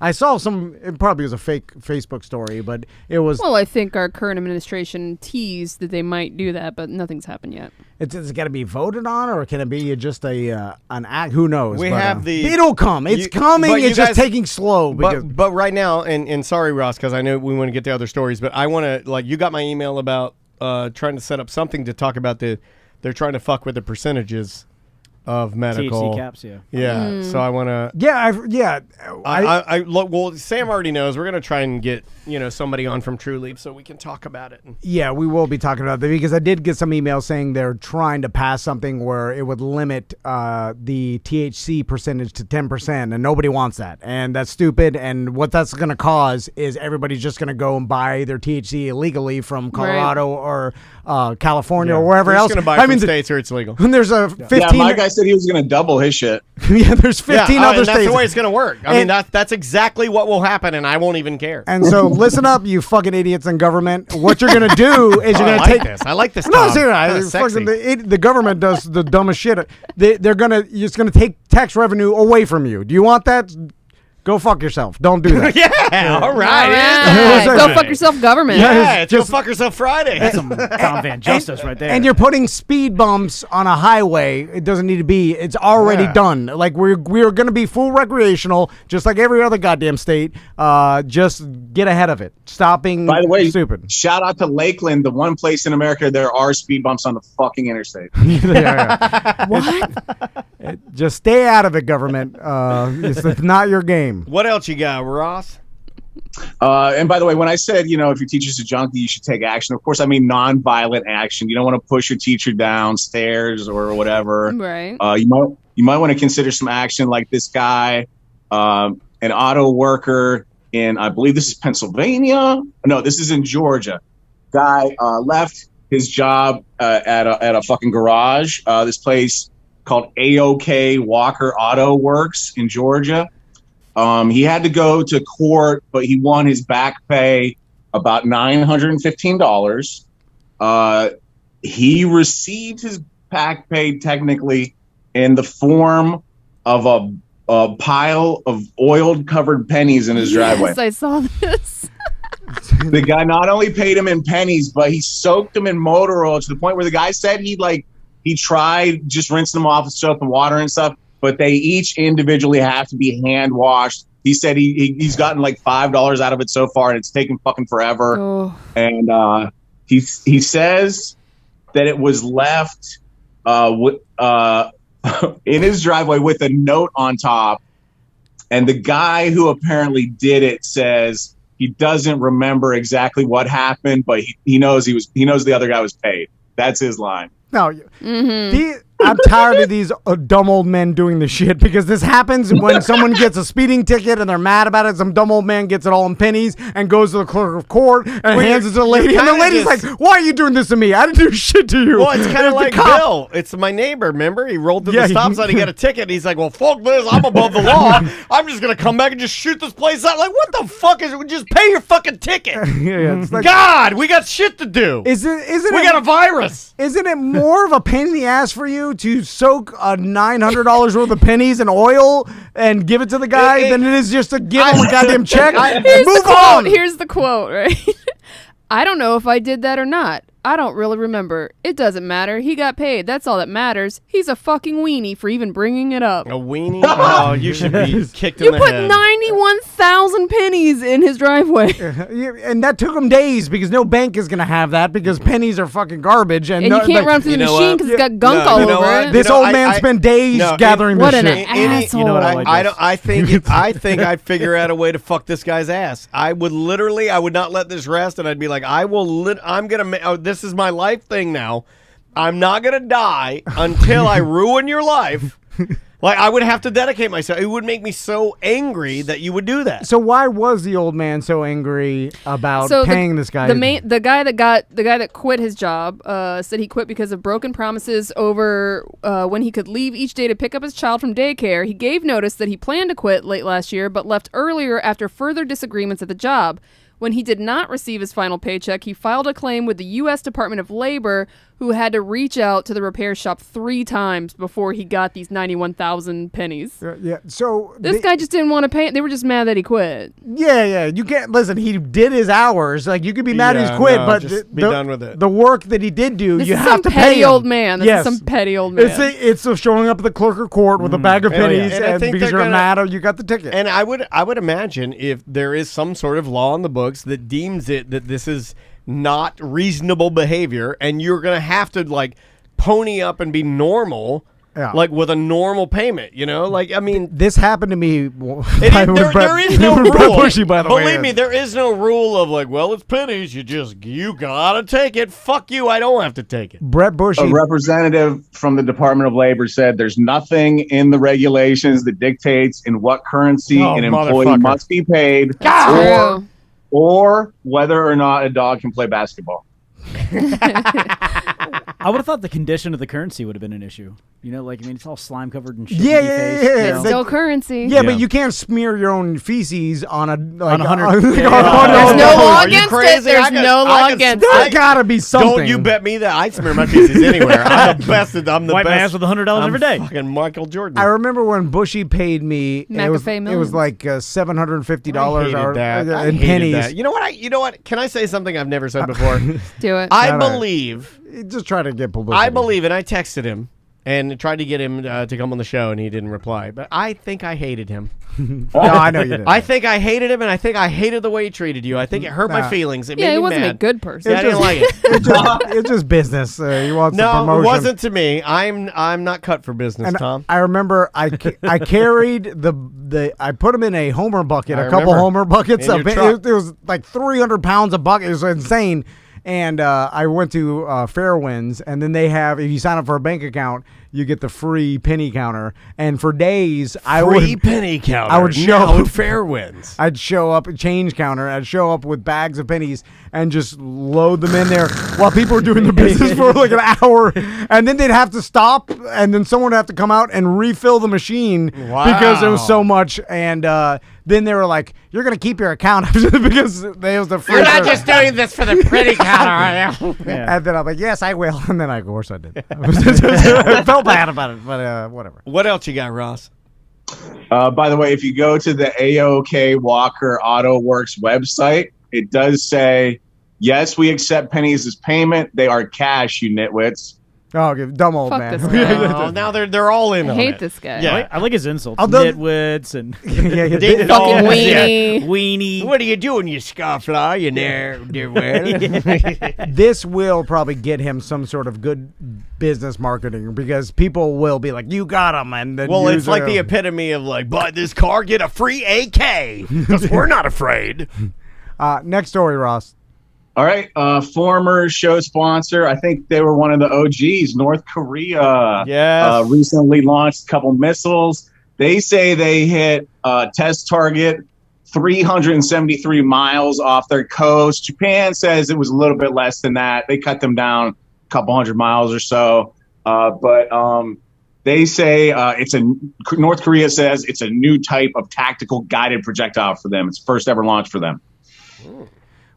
I saw it probably was a fake Facebook story, but it was. Well, I think our current administration teased that they might do that, but nothing's happened yet. It's got to be voted on, or can it be just an act? Who knows? We have It'll come. It's coming. It's just taking slow. But right now, and sorry, Ross, because I know we want to get to other stories, but I want to, like, you got my email about trying to set up something to talk about they're trying to fuck with the percentages of medical THC caps, yeah. Yeah, so I want to. Yeah, I look. Well, Sam already knows. We're gonna try and get somebody on from True Leaf so we can talk about it. Yeah, we will be talking about that because I did get some emails saying they're trying to pass something where it would limit the THC percentage to 10%, and nobody wants that, and that's stupid. And what that's going to cause is everybody's just going to go and buy their THC illegally from Colorado or California or wherever else. Going to buy from states where it's legal. And there's a 15. Yeah, my guy said he was going to double his shit. Yeah, there's 15 other and states. that's the way it's going to work. I mean, that's exactly what will happen, and I won't even care. And so, listen up, you fucking idiots in government. What you're going to do is you're going to take this. I like this. No, seriously, the government does the dumbest shit. It's going to take tax revenue away from you. Do you want that? Go fuck yourself. Don't do that. Yeah, all right. Go fuck yourself, government. Yeah, it's Go Fuck Yourself Friday. That's some Tom Van Justice right there. And you're putting speed bumps on a highway. It doesn't need to be. It's already done. Like we're going to be full recreational, just like every other goddamn state. Just get ahead of it. Stop being By the way, stupid. Shout out to Lakeland, the one place in America there are speed bumps on the fucking interstate. What? Just stay out of it, government. It's not your game. What else you got, Ross? And by the way, when I said, if your teacher's a junkie, you should take action. Of course, I mean nonviolent action. You don't want to push your teacher downstairs or whatever. Right. You might want to consider some action like this guy, an auto worker in, I believe this is Pennsylvania. No, this is in Georgia. Guy left his job at a fucking garage. This place called AOK Walker Auto Works in Georgia. He had to go to court, but he won his back pay, about $915. He received his back pay technically in the form of a pile of oiled covered pennies in his driveway. Yes, I saw this. The guy not only paid him in pennies, but he soaked them in motor oil to the point where the guy said he tried just rinsing them off with soap and water and stuff, but they each individually have to be hand washed. He said he's gotten like $5 out of it so far, and it's taken fucking forever. Oh. And he says that it was left in his driveway with a note on top. And the guy who apparently did it says he doesn't remember exactly what happened, but he knows the other guy was paid. That's his line. No, I'm tired of these dumb old men doing this shit because this happens when someone gets a speeding ticket and they're mad about it. Some dumb old man gets it all in pennies and goes to the clerk of court and hands it to the lady. And the lady's like, why are you doing this to me? I didn't do shit to you. Well, it's kind of like Bill. It's my neighbor, remember? He rolled through the stop sign, he got a ticket, and he's like, well, fuck this. I'm above the law. I'm just going to come back and just shoot this place out. Like, what the fuck is it? Just pay your fucking ticket. It's like, God, we got shit to do. We got a virus. Isn't it more of a pain in the ass for you to soak $900 worth of pennies in oil and give it to the guy than it is just to give him a goddamn check? Move on. Here's the quote, right? I don't know if I did that or not. I don't really remember. It doesn't matter. He got paid. That's all that matters. He's a fucking weenie for even bringing it up. A weenie? Oh, you should be kicked in the head. You put 91,000 pennies in his driveway. And that took him days because no bank is going to have that because pennies are fucking garbage. And you can't run through the machine because it's got gunk all over it. This old man spent days gathering this shit. What an asshole. You know what I think I'd figure out a way to fuck this guy's ass. I would not let this rest, and I'd be like, this is my life thing now. I'm not going to die until I ruin your life. Like, I would have to dedicate myself. It would make me so angry that you would do that. So why was the old man so angry about paying this guy? The guy that quit his job said he quit because of broken promises over when he could leave each day to pick up his child from daycare. He gave notice that he planned to quit late last year, but left earlier after further disagreements at the job. When he did not receive his final paycheck, he filed a claim with the U.S. Department of Labor, who had to reach out to the repair shop 3 times before he got these 91,000 pennies. Yeah, so... This guy just didn't want to pay it. They were just mad that he quit. Yeah. You can't... Listen, he did his hours. Like, you could be mad he's quit, but just be done with it. The work that he did do, This you is have some to pay petty him. old man. This is some petty old man. It's showing up at the clerk of court with a bag of pennies And I think because they're you're mad or you got the ticket. And I would imagine if there is some sort of law in the books that deems it that this is not reasonable behavior, and you're going to have to, like, pony up and be normal, like with a normal payment, you know? Like, I mean... This happened to me... There is no rule. Bushy, by the way. Believe me, there is no rule of like, well, it's pennies. You gotta take it. Fuck you, I don't have to take it. Brett Bushy... A representative from the Department of Labor said there's nothing in the regulations that dictates in what currency an employee must be paid or whether or not a dog can play basketball. I would have thought the condition of the currency would have been an issue. You know, like, I mean, it's all slime covered and shit. Yeah. It's still currency. Yeah, but you can't smear your own feces on a... Like, on 100. There's no law against it. There's no law against it. There's gotta be something. Don't you bet me that I smear my feces anywhere. I'm the best. I'm the Wipe best. my ass with $100 every day. Fucking Michael Jordan. I remember when Bushy paid me, it was Millions. like $750 I in hated pennies. that. You know what? Can I say something I've never said before? Do it. I believe. Just try to get publicity. I believe, and I texted him and tried to get him to come on the show, and he didn't reply. But I think I hated him. No, I know you didn't. I think I hated him, and I think I hated the way he treated you. I think it hurt my feelings. It made me he wasn't mad. a good person. Yeah, I didn't like it. It's just business. He wants the No, promotion. it wasn't to me. I'm not cut for business, And Tom. I remember I carried I put him in a Homer bucket, I a couple remember. Homer buckets. In your truck. It was like 300 pounds a bucket. It was insane. And I went to Fairwinds, and then they have, if you sign up for a bank account, you get the free penny counter. And for days, I would penny counter. I would show now up at Fairwinds. I'd show up, change counter. I'd show up with bags of pennies and just load them in there while people were doing the business for like an hour. And then they'd have to stop, and then someone would have to come out and refill the machine because there was so much. And then they were like, "You're gonna keep your account because they was the free." You're not just doing this for the pretty counter, are you? Yeah. And then I'm like, "Yes, I will." And then of course I did. I felt bad about it, but whatever. What else you got, Ross? By the way, if you go to the AOK Walker Auto Works website, it does say, yes, we accept pennies as payment. They are cash, you nitwits. Oh, dumb old Fuck man. this guy. Oh, now they're all in I on hate it. this guy. Yeah. I like his insults. Although- Nitwits and Fucking Fucking weenie. weenie. What are you doing, you scofflaw? You near well. This will probably get him some sort of good business marketing because people will be like, "You got him," and then Well, it's use like it. the epitome of like, buy this car, get a free AK, because we're not afraid. Next story, Ross. All right. Former show sponsor. I think they were one of the OGs. North Korea. Yes. Recently launched a couple missiles. They say they hit test target 373 miles off their coast. Japan says it was a little bit less than that. They cut them down a couple hundred miles or so. But they say North Korea says it's a new type of tactical guided projectile for them. It's first ever launch for them.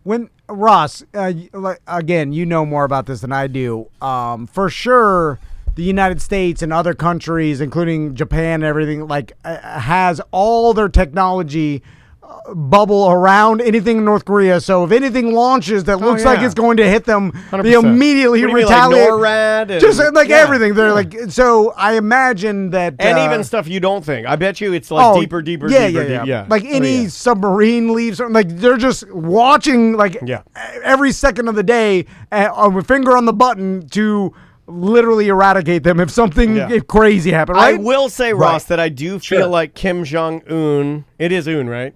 When Ross, again, you know more about this than I do. For sure, the United States and other countries, including Japan and everything, has all their technology bubble around anything in North Korea. So if anything launches that looks like it's going to hit them, 100%. they immediately retaliate. Like NORAD and, just everything. They're like, so I imagine that, and even stuff you don't think. I bet you it's like deeper. Yeah. Like any submarine leaves, they're just watching every second of the day with finger on the button to literally eradicate them if something crazy happened. Right? I will say, Ross, that I do feel like Kim Jong-un. It is Un, right?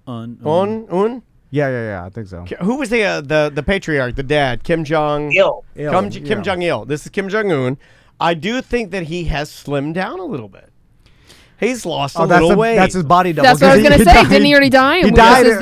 Un? Yeah, I think so. Who was the patriarch, the dad? Kim Jong-il. Kim Jong-il. This is Kim Jong-un. I do think that he has slimmed down a little bit. He's lost a little weight. That's his body double. That's what I was gonna say. died- Didn't he already die? He died. This is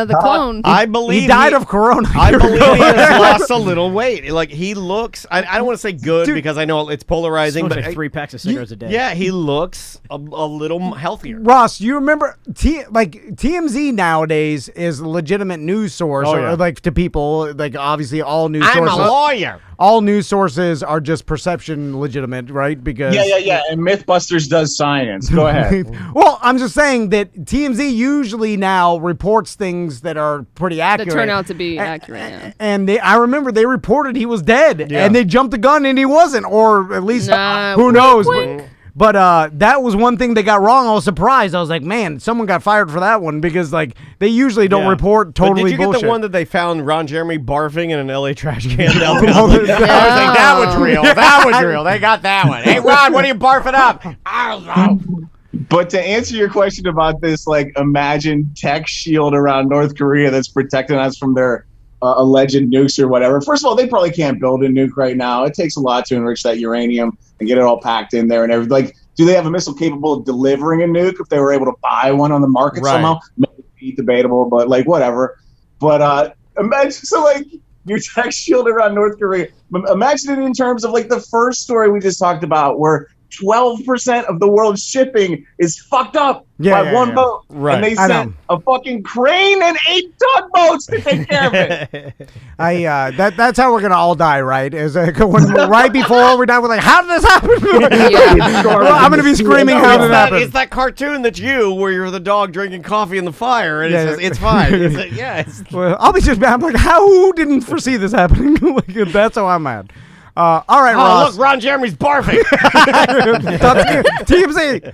the clone. I believe He died of corona. I believe he has lost a little weight. Like he looks. I don't want to say good because I know it's polarizing, Smokes but like 3 packs of cigarettes a day. yeah, he looks a little healthier. Ross, you remember TMZ nowadays is a legitimate news source, or like to people, like obviously all news I'm sources. a lawyer. All news sources are just perception legitimate, right? Because Yeah. And MythBusters does science. Go ahead. Well, I'm just saying that TMZ usually now reports things that are pretty accurate. That turn out to be accurate. Yeah. And I remember they reported he was dead, Yeah. and they jumped the gun and he wasn't, or at least who wink, knows. wink. But that was one thing they got wrong. I was surprised. I was like, man, someone got fired for that one because like they usually don't report totally But did you bullshit. get the one that they found Ron Jeremy barfing in an LA trash can? I was like, that was real. That was real. They got that one. Hey, Ron, what are you barfing up? I don't know. But to answer your question about this, like, imagine tech shield around North Korea that's protecting us from their alleged nukes or whatever. First of all, they probably can't build a nuke right now. It takes a lot to enrich that uranium and get it all packed in there and everything. Like, do they have a missile capable of delivering a nuke if they were able to buy one on the market somehow? Maybe debatable, but like whatever. But imagine, so like your tech shield around North Korea. Imagine it in terms of like the first story we just talked about, where 12% of the world's shipping is fucked up by one boat. Right. And they sent a fucking crane and 8 tugboats to take care of it. That's how we're gonna all die, right? Is right before we die, we're like, how did this happen? Well, I'm gonna be screaming, how did it happen? It's that cartoon that's you, where you're the dog drinking coffee in the fire, and it says, it's fine. It's like, Well, I'll be I'm like, who didn't foresee this happening? Like, that's how I'm mad. All right, oh, Ross. look, Ron Jeremy's barfing. TMZ.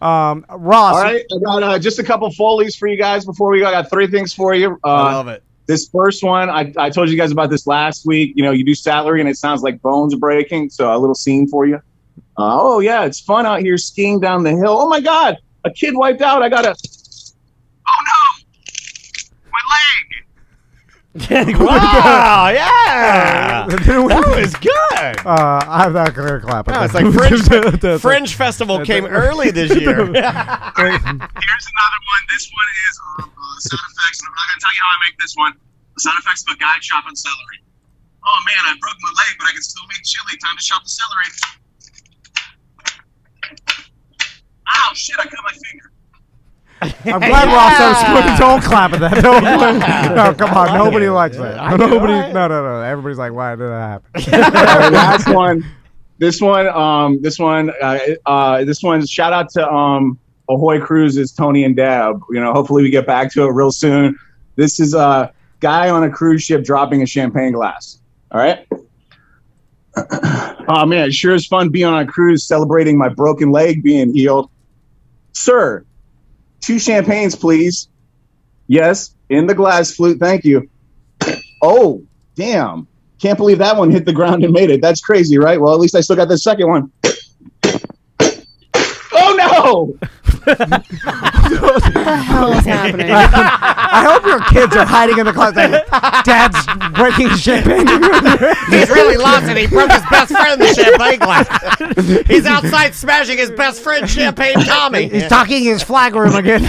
Ross. All right, I got just a couple Foleys for you guys before we go. I got 3 things for you. I love it. This first one, I told you guys about this last week. You know, you do salary and it sounds like bones breaking. So a little scene for you. Oh, yeah, it's fun out here skiing down the hill. Oh, my God, a kid wiped out. Oh, no, my leg. Wow, yeah. That was good. I'm not going to clap at It's that. like Fringe Festival came early this year. Here's another one. This one is sound effects. I'm not going to tell you how I make this one. The sound effects of a guy chopping celery. Oh, man, I broke my leg, but I can still make chili. Time to chop the celery. Ow, shit, I cut my finger. I'm glad Ross started don't clap at that. No, come on. Nobody likes that. Nobody. No. Everybody's like, why did that happen? Last one. This one. Shout out to Ahoy Cruises, Tony and Deb. You know, hopefully we get back to it real soon. This is a guy on a cruise ship dropping a champagne glass. All right. Oh man, it sure is fun being on a cruise celebrating my broken leg being healed. Sir, 2 champagnes, please. Yes, in the glass flute. Thank you. Oh, damn. Can't believe that one hit the ground and made it. That's crazy, right? Well, at least I still got the second one. Oh, no. What the hell is happening? I hope your kids are hiding in the closet. Like, Dad's breaking champagne. He's really lost it. He broke his best friend the champagne glass. He's outside smashing his best friend, Champagne Tommy. He's talking his flag room again.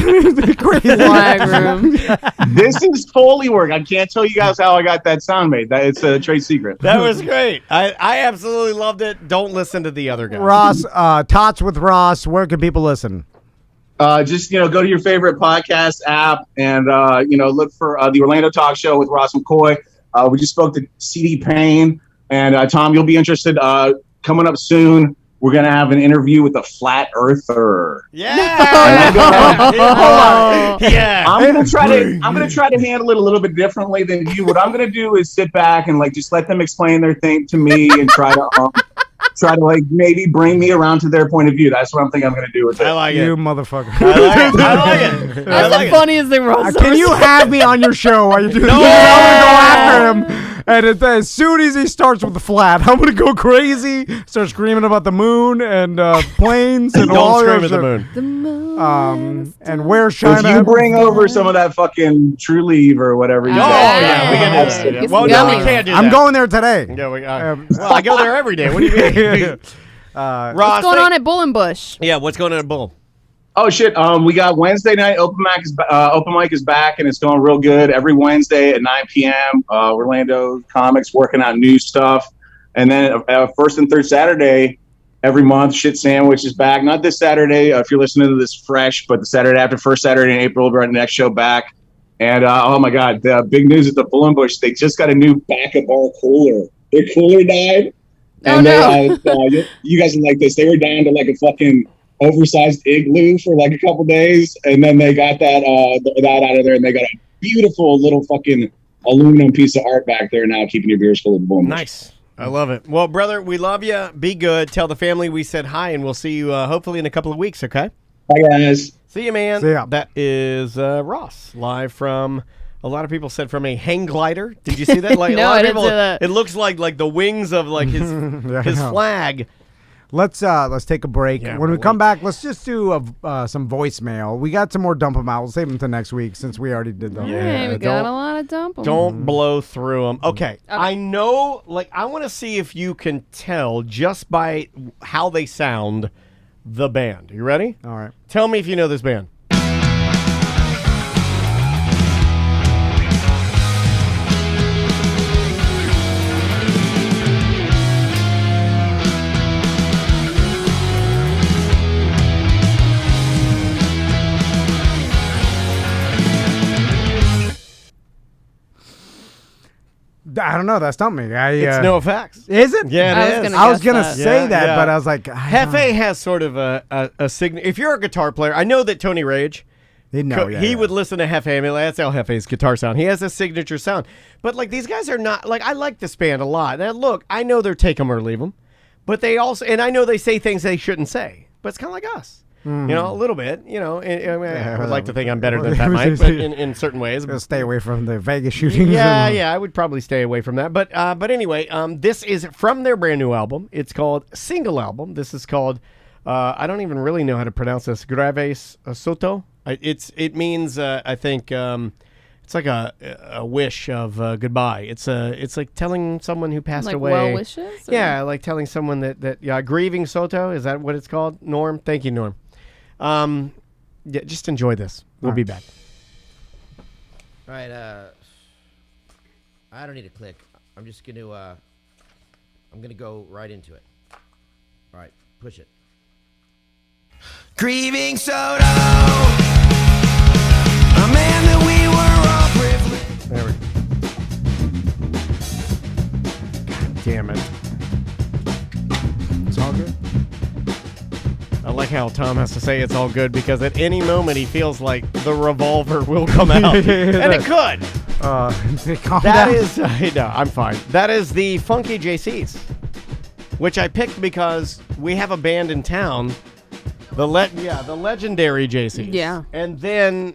Crazy. Flag room. This is Foley work. I can't tell you guys how I got that sound made. It's a trade secret. That was great. I absolutely loved it. Don't listen to the other guy. Ross, Tots with Ross. Where can people listen? Just, go to your favorite podcast app and, look for the Orlando Talk Show with Ross McCoy. We just spoke to CD Payne. And, Tom, you'll be interested. Coming up soon, we're going to have an interview with a flat earther. Yeah. Yeah. I'm going to try to handle it a little bit differently than you. What I'm going to do is sit back and, just let them explain their thing to me and try to maybe bring me around to their point of view. That's what I'm thinking I'm going to do with it. I like You it. motherfucker. I like it. That's the funniest thing Ross Can you have me on your show while you do this? No! I'm going to go after him. And as soon as he starts with the flat, I'm going to go crazy, start screaming about the moon and planes and all Don't your scream at the shit. moon. The moon. And where If China. you bring over some of that fucking True Leave or whatever you Oh, got. yeah. We can do that. Get Well, some no, we gummies. can't do that. I'm going there today. Yeah, well, I go there every day. What do you mean? Ross, What's going on at Bullenbush? Yeah, what's going on at Bull? Oh shit! We got Wednesday night open mic is back and it's going real good. Every Wednesday at 9 p.m. Orlando Comics working out new stuff, and then first and third Saturday every month. Shit Sandwich is back. Not this Saturday if you're listening to this fresh, but the Saturday after, first Saturday in April. We're the next show back. And oh my God, the big news at the Balloon Bush! They just got a new backup bar cooler. Their cooler died, and you guys are like this. They were down to like a fucking oversized igloo for like a couple days, and then they got that out of there, and they got a beautiful little fucking aluminum piece of art back there now, keeping your beers full of the Balloon Bush. Nice. I love it. Well, brother, we love you. Be good. Tell the family we said hi, and we'll see you hopefully in a couple of weeks. Okay. Bye, guys. See you, man. See ya. That is Ross, live from, a lot of people said, from a hang glider. Did you see that? Like, No, a lot I of didn't people, see that. It looks like the wings of like his his flag. Let's take a break. Yeah, when we we'll come wait. back, let's just do some voicemail. We got some more dump them out. We'll save them to next week since we already did them. Hey, we got a lot of dump 'em. Don't blow through them. Okay. I know, like, I want to see if you can tell just by how they sound the band. You ready? All right. Tell me if you know this band. I don't know. That stumped me. It's NoFX. Is it? Yeah, it is. I was gonna that. say Yeah, that, yeah. but I was like, Hefe has sort of a signature. If you're a guitar player, I know that Tony Rage, he would listen to Hefe. I mean, that's how Hefe's guitar sound. He has a signature sound. But like these guys are not, like, I like this band a lot. Now look, I know they're take 'em or leave 'em, but they also, and I know they say things they shouldn't say, but it's kind of like us. You know, a little bit, you know. I would like to think I'm better than Pat Mike, but in certain ways. Stay away from the Vegas shootings. Yeah, I would probably stay away from that. But anyway, this is from their brand new album. It's called Single Album. This is called, I don't even really know how to pronounce this, Graves Soto. It means, I think, it's like a wish of goodbye. It's like telling someone who passed Like away. well wishes? Or? Yeah, like telling someone that grieving Soto. Is that what it's called? Norm? Thank you, Norm. Yeah, just enjoy this. We'll be back. All right, I don't need a click. I'm just going to, I'm going to go right into it. All right, push it. Grieving Soto, a man that we were all privileged. There we go. God damn it. It's all good. I like how Tom has to say it's all good because at any moment he feels like the revolver will come out. And it could. Calm That down. is, no, I'm fine. That is the Funky JCs, which I picked because we have a band in town, the legendary JCs. Yeah. And then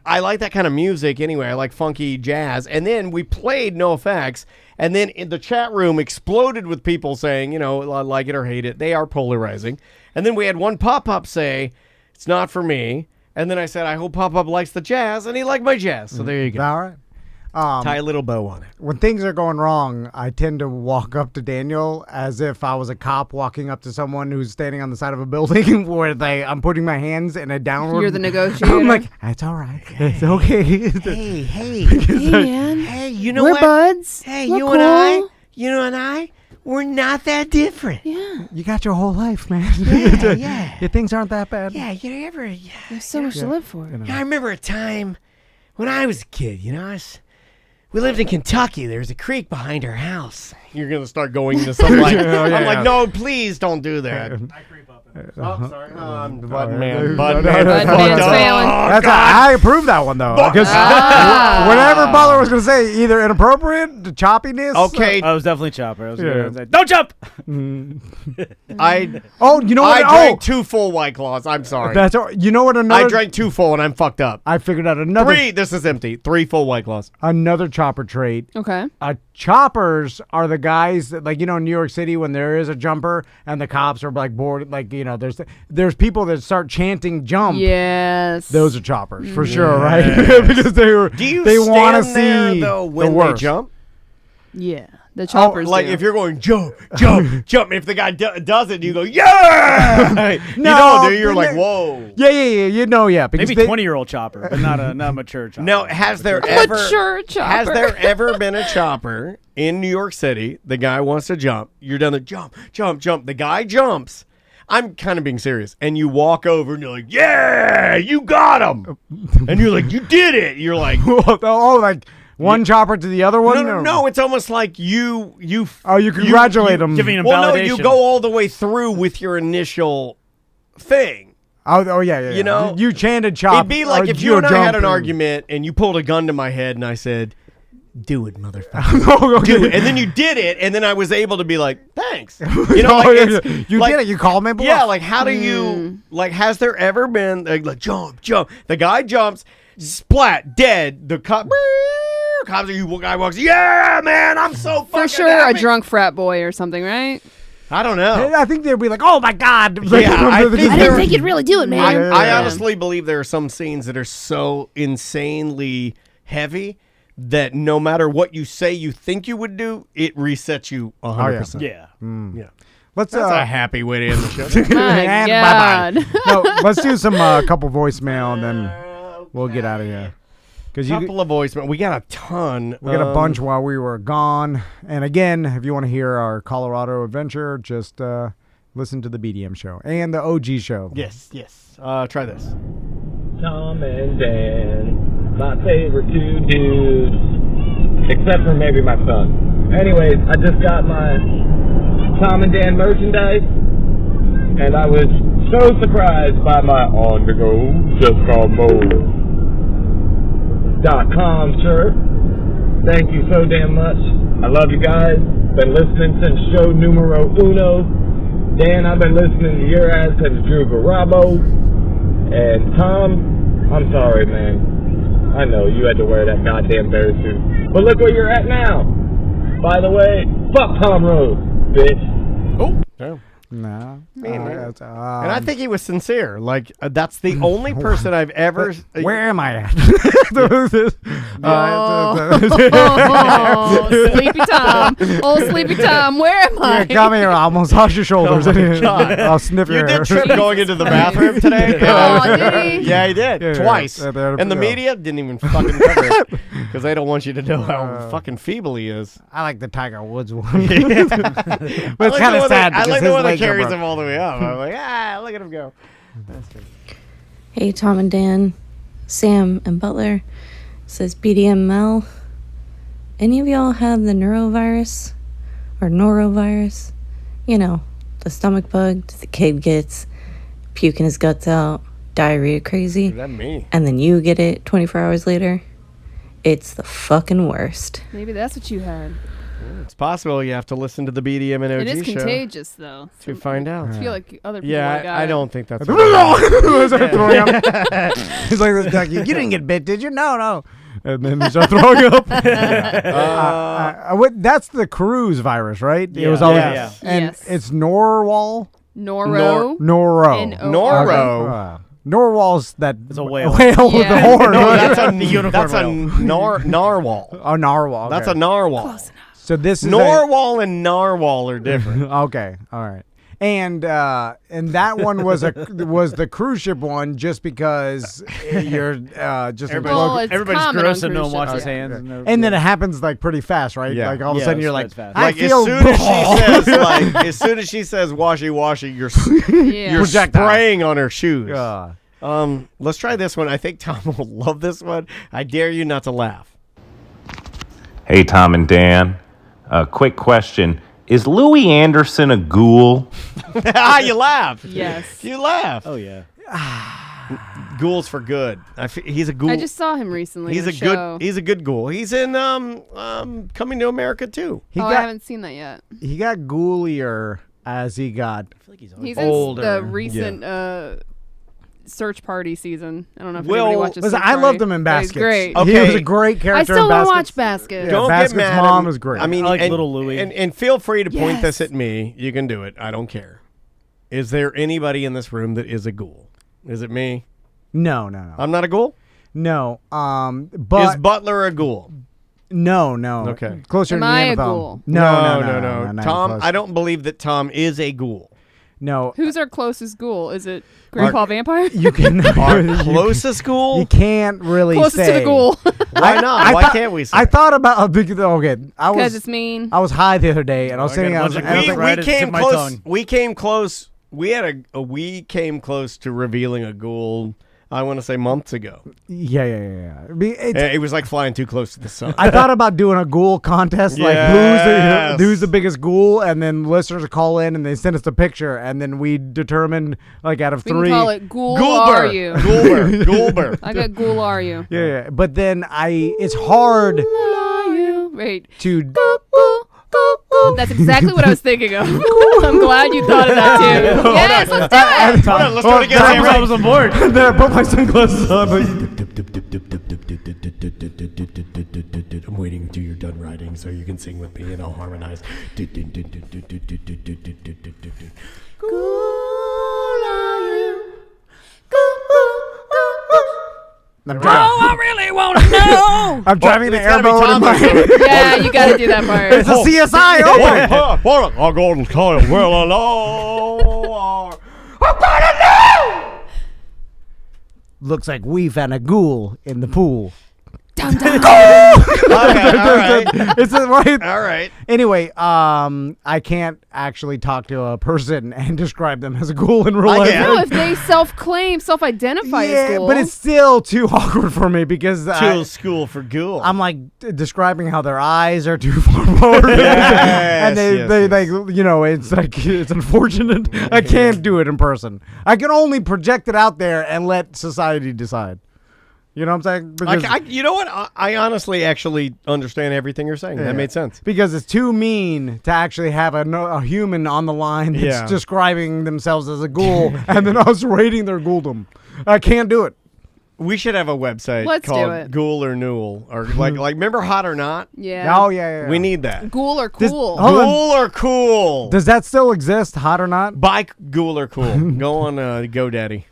I like that kind of music anyway. I like funky jazz. And then we played NoFX, and then in the chat room exploded with people saying, you know, like it or hate it. They are polarizing. And then we had one pop-up say, it's not for me. And then I said, I hope pop-up likes the jazz, and he liked my jazz. So there you go. All right. Tie a little bow on it. When things are going wrong, I tend to walk up to Daniel as if I was a cop walking up to someone who's standing on the side of a building where I'm putting my hands in a downward. You're the negotiator. I'm like, it's all right. It's okay. Hey, Hey, man. hey, you know We're what? buds. Hey, We're you and I, we're not that different. Yeah. You got your whole life, man. Yeah. Your things aren't that bad. Yeah, you ever? There's so much to live for. I remember a time when I was a kid. You know, we lived in Kentucky. There was a creek behind our house. You're gonna start going into some like. I'm like, no, please don't do that. I creep up in it. Oh, sorry. Bud Bud man's failing. I approve that one though, because whatever Butler was gonna say, either inappropriate, the choppiness. Okay. I was definitely Chopper. I was Yeah. gonna say, don't jump! You know what? I drank 2 full White Claws. I'm sorry. That's you know what? Another. I drank 2 full and I'm fucked up. I figured out another 3. This is empty. 3 full White Claws. another chopper trait. Okay. Choppers are the guys that, like, you know, in New York City when there is a jumper and the cops are like bored, like, you know, there's people that start chanting jump. Yes. Those are choppers for sure, right? Because they Do you want to stand there, see though, when the they worst. jump? Yeah. The choppers like do. if you're going jump, jump, jump. If the guy does it, you go yeah. You don't, dude. You're like whoa. Yeah. You know, yeah. Because Maybe 20-year-old chopper, but not a mature chopper. Now, has there Mature chopper. has there ever been a chopper in New York City? The guy wants to jump. You're down there, jump, jump, jump. The guy jumps. I'm kind of being serious. And you walk over and you're like, yeah, you got him. And you're like, you did it. You're like, oh, like one chopper to the other one? No, it's almost like you congratulate him. Giving him well, no, validation. you go all the way through with your initial thing. Oh yeah. You know? You chanted chop. It'd be like if you and I had an argument and you pulled a gun to my head and I said, do it, motherfucker. Do it. And then you did it, and then I was able to be like, thanks. You know, like you did it. You called me bluff. Yeah, like how do you, like has there ever been, like jump. The guy jumps, splat, dead. The cops, guy walks, yeah, man, I'm so fucking For sure happy. a drunk frat boy or something, right? I don't know. I think they'd be like, oh my God. Yeah, I didn't think you'd really do it, man. I honestly believe there are some scenes that are so insanely heavy that no matter what you say you think you would do, it resets you 100%. Yeah. Yeah. That's a happy way to end the show. My And God. bye-bye. No, let's do some couple voicemail and then we'll get out of here. Couple of voicemail. We got a ton. We got a bunch while we were gone. And again, if you want to hear our Colorado adventure, just listen to the BDM show and the OG show. Yes. Try this. Tom and Dan, my favorite two dudes, except for maybe my son. Anyways, I just got my Tom and Dan merchandise, and I was so surprised by my on-the-go, just called Mo.com shirt. Thank you so damn much. I love you guys. Been listening since show numero uno. Dan, I've been listening to your ass since Drew Garabo. And Tom, I'm sorry, man. I know you had to wear that goddamn bear suit. But look where you're at now. By the way, fuck Tom Rose, bitch. Oh, no. No. And I think he was sincere. Like, that's the only person I've ever... Where am I at? Sleepy Tom. Oh, Sleepy Tom, where am I? Yeah, come here. I'll almost hush your shoulders. Oh, my God. I'll sniff your You hair. did trip going into the bathroom today? Oh, did he? Yeah, he did. Yeah, Twice. yeah. And the media didn't even fucking cover it because they don't want you to know how fucking feeble he is. I like the Tiger Woods one. But it's kind of sad. I like because the his one that legs are carries broken. him all the way up. I'm like, look at him go. Hey, Tom and Dan, Sam and Butler, says BDM Mel. Any of y'all have the neurovirus or norovirus? You know, the stomach bug that the kid gets, puking his guts out, diarrhea crazy. Is that me? And then you get it 24 hours later. It's the fucking worst. Maybe that's what you had. It's possible you have to listen to the BDM and OG It is show contagious, though. to find out. I feel like other people got I it. don't think that's He's like this ducky. You didn't get bit, did you? No. And then he started throwing up. That's the cruise virus, right? Yeah. It was always, Yeah. And Yes. it's Norwal. Noro. Noro. N-O-R-O. Narwhal's that It's a whale. with the Yeah. horn. No, that's a The unicorn that's a narwhal. Oh, narwhal. That's okay. a narwhal. So this is Narwhal and narwhal are different. okay, all right. And that one was the cruise ship one just because you're just Well, it's Everybody's common gross on and no one cruise washes ships. hands. and then it happens like pretty fast, right? Yeah. Like all of a Yeah, sudden it you're like, spreads fast. I Like feel as soon as she says washy, you're Yeah. you're Projectile. spraying on her shoes. Yeah. Let's try this one. I think Tom will love this one. I dare you not to laugh. Hey, Tom and Dan. Quick question. Is Louis Anderson a ghoul? You laugh. Yes. You laugh. Oh, yeah. Ghouls for good. He's a ghoul. I just saw him recently. He's in a show. good. He's a good ghoul. He's in Coming to America too. I haven't seen that yet. He got ghoulier as he got He's older. in the recent Search Party season. I don't know if anybody watches. listen, Search I Party, loved him in but he's Baskets. great. Okay. He was a great character I still in want to Baskets. watch Baskets. Yeah, Don't Baskets' get mad. mom at is great. I mean, I like and, Little Louie. and feel free to point Yes. this at me. You can do it. I don't care. Is there anybody in this room that is a ghoul? Is it me? No. I'm not a ghoul. No. Is But Butler a ghoul? No. Okay. Closer Am to I a Neanderthal. ghoul? No. No. not even Tom, close. I don't believe that Tom is a ghoul. No. Who's our closest ghoul? Is it Grandpa Vampire? You can Our closest ghoul? You can't really Closest say. to the ghoul. Why not? Why can't we say? I thought about okay. I was Because it's mean. I was high the other day, and I was thinking I was we came close. We came close. We had we came close to revealing a ghoul. I want to say months ago. Yeah. It was like flying too close to the sun. I thought about doing a ghoul contest, like Yes. who's the biggest ghoul, and then listeners call in and they send us the picture, and then we determine like out of We three. can call it Ghoul Are You? Goulber. I got Ghoul Are You? Yeah. But then it's hard Are you? Wait. to. That's exactly what I was thinking of. I'm glad you thought of that too. Yes, let's do it. Hold on, let's do it again. I was on board. There, put my sunglasses on. I'm waiting until you're done writing so you can sing with me and I'll harmonize. I really want to know. I'm driving the it's gotta be airboat. in Tom. my- Yeah, you got to do that part. It's a CSI. Open. Hold on. I'll go and tell you well alone. Looks like we found a ghoul in the pool. Okay, all right. It's right. All right. Anyway, I can't actually talk to a person and describe them as a ghoul in real life. No, if they self-identify as ghoul. but it's still too awkward for me because Too school for ghoul. I'm like describing how their eyes are too far forward, and it's like it's unfortunate. I can't do it in person. I can only project it out there and let society decide. You know what I'm saying? Because, you know what? I honestly actually understand everything you're saying. Yeah. That made sense. Because it's too mean to actually have a human on the line that's describing themselves as a ghoul and then us rating their ghouldom. I can't do it. We should have a website Let's do called it. Ghoul or Newell, or like remember Hot or Not? Yeah. Oh yeah. We need that. Ghoul or cool? Ghoul or Cool? Does that still exist? Hot or Not? Buy Ghoul or Cool. Go on GoDaddy.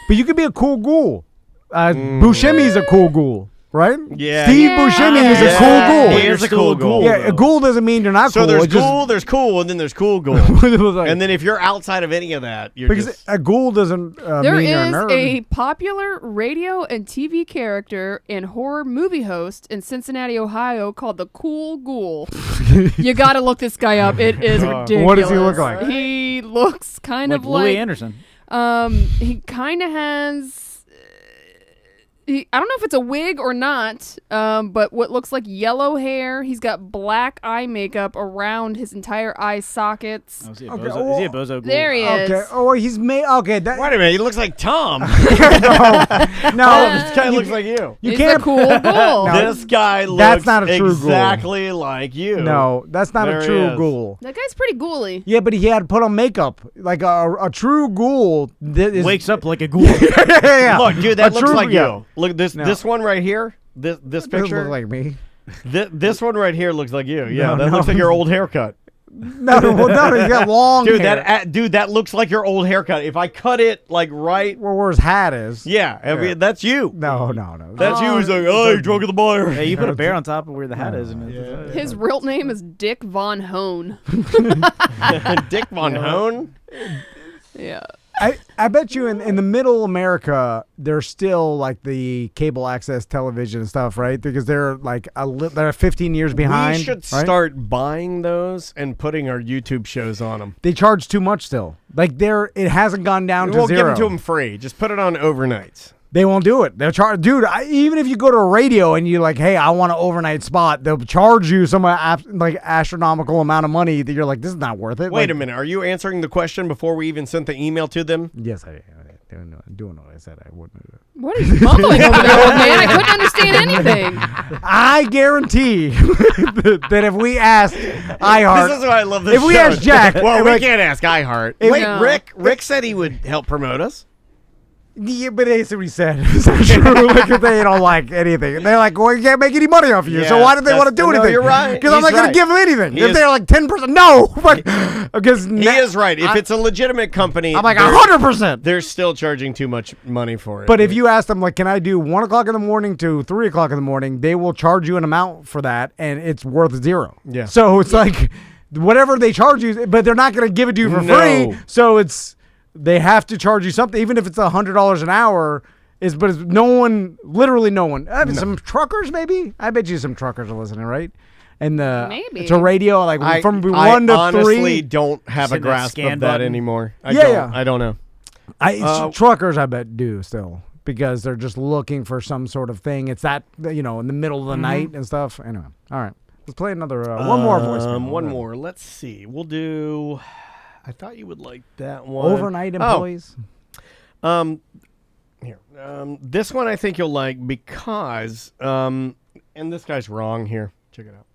But you could be a cool ghoul. Buscemi's a cool ghoul, right? Yeah. Steve Buscemi is a cool ghoul. He is a cool ghoul. Yeah, a ghoul doesn't mean you're not So cool. there's it's just- cool, there's cool, and then there's cool ghoul. Like- And then if you're outside of any of that, you're because just... a ghoul doesn't There mean you're a is nerd. a popular radio and TV character and horror movie host in Cincinnati, Ohio called the Cool Ghoul. You got to look this guy up. It is ridiculous. What does he look like? He looks kind of like Louis Anderson. He kind of has. I don't know if it's a wig or not, but what looks like yellow hair. He's got black eye makeup around his entire eye sockets. Oh, is he a bozo? Is he a bozo ghoul? There he is. Okay. Oh, he's made. Okay. That, Wait a minute, he looks like Tom. no, This guy looks like you. you He's can't. a cool ghoul. This guy looks That's not a true ghoul. exactly like you. No, that's not There a he true is. ghoul. That guy's pretty ghouly. Yeah, but he had to put on makeup. Like a true ghoul Wakes up like a ghoul. yeah. Look, dude, that A looks true- like yeah. you. Look, this one right here. This Doesn't picture. look like me. This one right here looks like you. Yeah, No, that no. looks like your old haircut. No, you got long Dude, hair. that looks like your old haircut. If I cut it like right, where his hat is. yeah, that's you. No. That's you. He's like, oh, you're drunk at the bar. Hey, you put a bear on top of where the hat is. And His real name is Dick Von Hone. Dick Von Hone. Yeah. I bet you in the middle America, there's still like the cable access television and stuff, right? Because they're like they're 15 years behind. We should right? start buying those and putting our YouTube shows on them. They charge too much still. Like it hasn't gone down to We'll zero. give them to them free. Just put it on overnights. They won't do it. They'll charge, dude. Even if you go to a radio and you're like, "Hey, I want an overnight spot," they'll charge you some like astronomical amount of money that you're like, "This is not worth it." Wait a minute. Are you answering the question before we even sent the email to them? Yes, I doing what I said I wouldn't do. What are you mumbling over there, old man? I couldn't understand anything. I guarantee that if we asked iHeart, This is why I love this if we show. asked Jack, well, we like, can't ask iHeart. If- Wait, No. Rick said he would help promote us. Yeah, but that's what he said. It's not true. Like, they don't like anything. And they're like, well, you can't make any money off of you. So why do they want to do anything? You're right. Because I'm He's not going to right. give them anything. He If is- they're like 10%, no. Because He is right. If it's a legitimate company, I'm like they're- 100%. They're still charging too much money for it. But if you ask them, like, can I do 1 o'clock in the morning to 3 o'clock in the morning, they will charge you an amount for that, and it's worth zero. Yeah. So it's like whatever they charge you, but they're not going to give it to you for No. free. So they have to charge you something, even if it's $100 an hour. But it's literally no one. Some truckers, maybe. I bet you some truckers are listening, right? And Maybe. it's a radio, like from 1 I to 3. honestly don't have a Hitting that grasp scan of that button. anymore. Yeah. I don't know. Truckers, I bet, do still, because they're just looking for some sort of thing. It's that, in the middle of the night and stuff. Anyway, all right. Let's play another, one more voicemail. One more. Let's see. We'll do, I thought you would like that one. Overnight employees. Here. This one I think you'll like because, and this guy's wrong here. Check it out.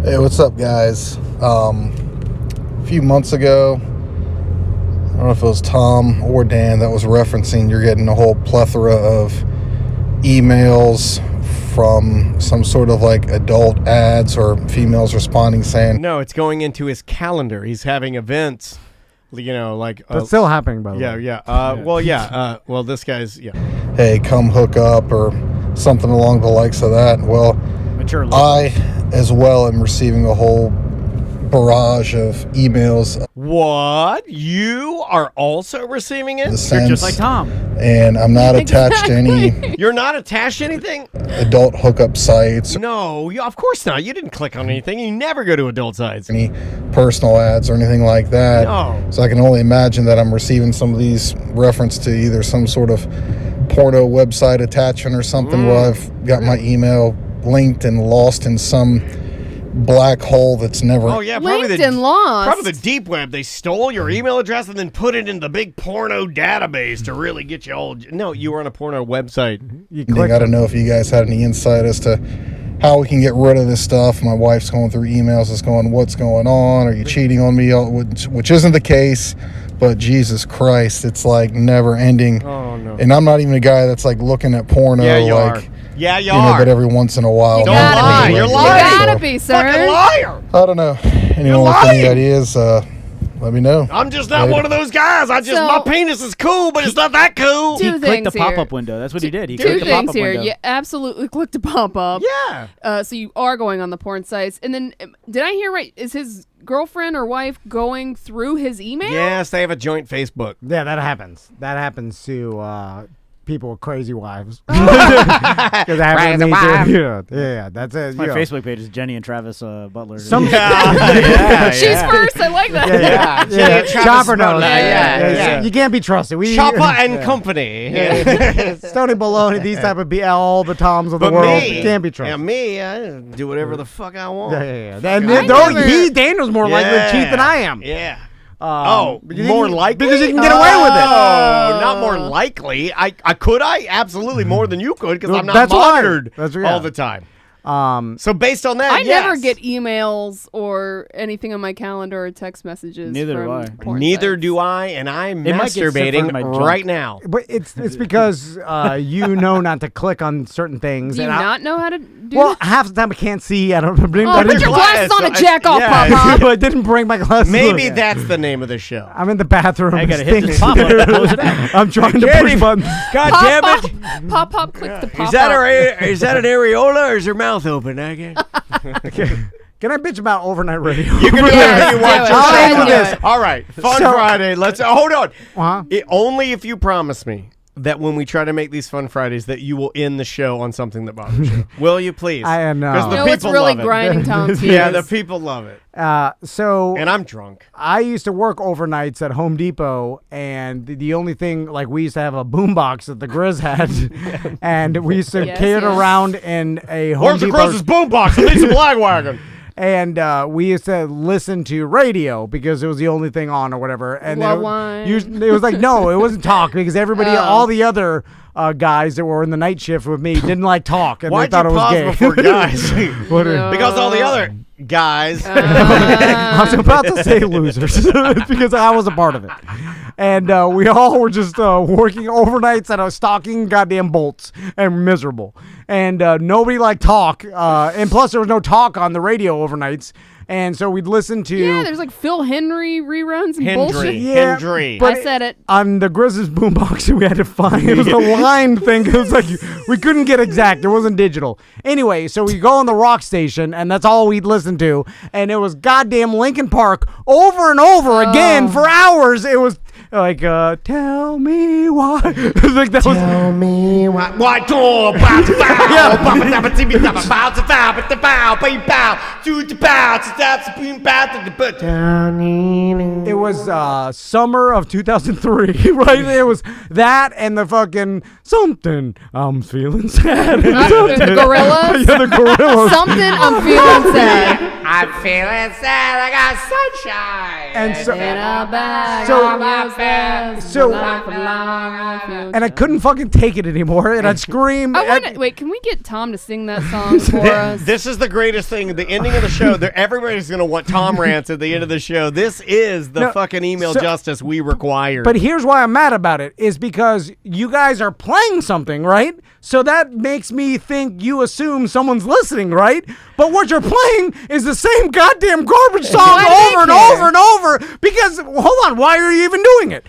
Hey, what's up, guys? A few months ago, I don't know if it was Tom or Dan that was referencing you're getting a whole plethora of emails from some sort of like adult ads or females responding saying, No, it's going into his calendar. He's having events. That's still happening, by the way. Yeah. Well, this guy's, hey, come hook up or something along the likes of that. Well, Mature I as well am receiving a whole barrage of emails. What? You are also receiving it? The sense, just like Tom. And I'm not attached to any You're not attached to anything? adult hookup sites, No, of course not. You didn't click on anything. You never go to adult sites. any personal ads or anything like that. No. So I can only imagine that I'm receiving some of these reference to either some sort of porno website attachment or something where I've got my email linked and lost in some black hole that's never. Oh yeah, probably Linked and lost. Probably the deep web. They stole your email address and then put it in the big porno database to really get you all. No, you were on a porno website. You I got to know if you guys had any insight as to how we can get rid of this stuff. My wife's going through emails, is going, "What's going on? Are you cheating on me?" Which isn't the case, but Jesus Christ, it's like never ending. Oh no. And I'm not even a guy that's like looking at porno. Yeah, you like, are. Yeah, you know, are. but every once in a while. Don't man, lie. it's You're regular. lying. You gotta So, be, Fucking sir. liar. I don't know. Anyone with any ideas, let me know. I'm just not Later. one of those guys. My penis is cool, but it's not that cool. Two He clicked things the pop-up here. window. That's what he did. He Two clicked the things pop-up here. window. You absolutely clicked to pop up. Yeah. So you are going on the porn sites. And then, did I hear right? Is his girlfriend or wife going through his email? Yes, they have a joint Facebook. Yeah, that happens. That happens to people with crazy wives. Because Crazy wife. Yeah, that's it. My Facebook page is Jenny and Travis Butler. She's first. I like that. Yeah. Travis Chopper knows. Butler. Yeah. You can't be trusted. Chopper and Company. Stony Baloney, these type of all the Toms of the But world me, can't be trusted. me, I do whatever the fuck I want. Yeah. Daniel's more likely to cheat than I am. Yeah. Because more you can- likely? because you can get away with it. Oh, not more likely. I could absolutely more than you could because I'm not That's why. monitored That's- all the time. Um, So based on that, I yes. never get emails or anything on my calendar or text messages. Neither do from I. porn Neither sites. do I, and I'm It might get sent from my masturbating junk. right now. But it's because you know not to click on certain things. Do you and not know how to do Well, that? half the time I can't see. I don't bring. Oh, I put didn't- your glasses on and jack off, yeah. Papa. but I didn't bring my glasses. Maybe on. that's the name of the show. I'm in the bathroom. I gotta It hit this stinks. pop-up to close it out. I'm trying to Can't push even- buttons. God damn it! Pop, click the pop Is that up. is that an areola or is her mouth open? Again? Can I bitch about overnight radio? You can do whatever you want. do it. Just I'll say end with it. this. All right, Fun So- Friday. Let's hold on. Uh-huh. Only if you promise me that when we try to make these Fun Fridays, that you will end the show on something that bothers you. Will you please? I know. Because the You know what's people really love it. grinding Tom's Yeah, gears? the people love it, So and I'm drunk. I used to work overnights at Home Depot, and the only thing, like, we used to have a boombox that the Grizz had, and we used to Yes, carry it yes. around in a Home Where's the Depot. Gross's boombox? I need some Lagwagon. And we used to listen to radio because it was the only thing on or whatever. And then Love line. it was like, no, it wasn't talk because everybody, Oh. all the other guys that were in the night shift with me didn't like talk, and Why'd they thought you it was pause gay. before guys? What Because all the other guys. I was about to say losers because I was a part of it. And we all were just working overnights and stocking goddamn bolts and miserable. And nobody liked talk. And plus, there was no talk on the radio overnights. And so we'd listen to... Yeah, there's like Phil Henry reruns and bullshit. Yeah, I said it. On the Grizzlies boombox, we had to find... It was a line thing. It was like... We couldn't get exact. It wasn't digital. Anyway, so we go on the rock station, and that's all we'd listen to. And it was goddamn Linkin Park over and over again for hours. It was... Like, tell me why. Like that was. Tell me why. Why do It was summer of 2003, right? It was that and the fucking something. I'm feeling sad. The Gorillas? Yeah, the Gorillas. Something I'm feeling sad. I'm feeling sad. I got sunshine. And so, In a bag so- on my bed, so- life along, and I couldn't fucking take it anymore, and I'd scream. wait, can we get Tom to sing that song for us? This is the greatest thing. The ending of the show, everybody's going to want Tom rants at the end of the show. This is the fucking email justice we require. But here's why I'm mad about it, is because you guys are playing something, right? So that makes me think you assume someone's listening, right? But what you're playing is the same goddamn garbage song over and over and over. Because, hold on, why are you even doing it?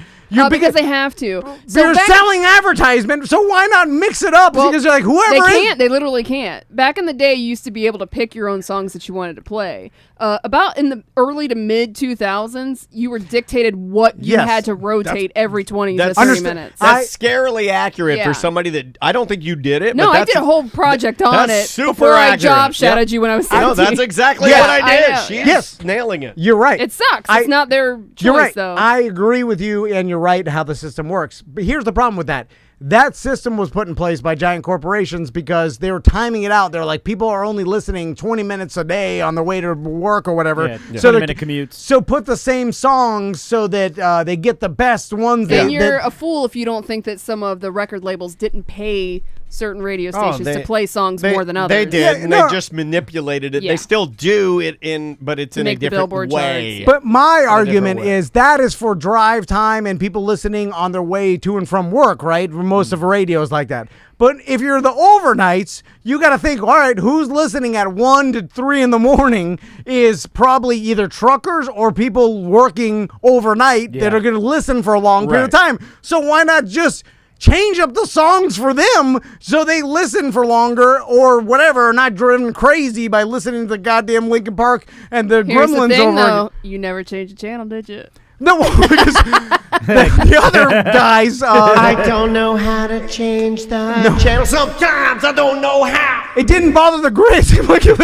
Because they have to. So They're selling advertisement, so why not mix it up? Because you're like, whoever They is- can't. They literally can't. Back in the day, you used to be able to pick your own songs that you wanted to play. About in the early to mid 2000s, you were dictated what you Yes. had to rotate every 20 to That's 30 minutes. That's scarily accurate Yeah. for somebody that I don't think you did it. No, but I that's, did a whole project on that's it super before I accurate. job shadowed you when I was 17. No, that's exactly Yeah, what I did. know. She's nailing it. You're right. It sucks. It's not their choice, You're right. though. I agree with you, and you're right how the system works. But here's the problem with that. That system was put in place by giant corporations because they were timing it out. They're like, people are only listening 20 minutes a day on their way to work or whatever. Yeah, So 20-minute commutes. So put the same songs so that they get the best ones. And that, you're that, a fool if you don't think that some of the record labels didn't pay certain radio stations they- to play songs more than others. They did, and they just manipulated it. Yeah. They still do it but it's To in a make the different Billboard way. charts. But my In a argument different way. is that is for drive time and people listening on their way to and from work, right? Most of radios like that. But if you're the overnights, you got to think, all right, who's listening at 1 to 3 in the morning is probably either truckers or people working overnight that are going to listen for a long period of time. So why not just change up the songs for them so they listen for longer or whatever, not driven crazy by listening to the goddamn Linkin Park and the Here's Gremlins the thing, over. though. You never changed the channel, did you? No, because the other guys. I don't know how to change the channel. Sometimes I don't know how. It didn't bother the Grizz. Like, you're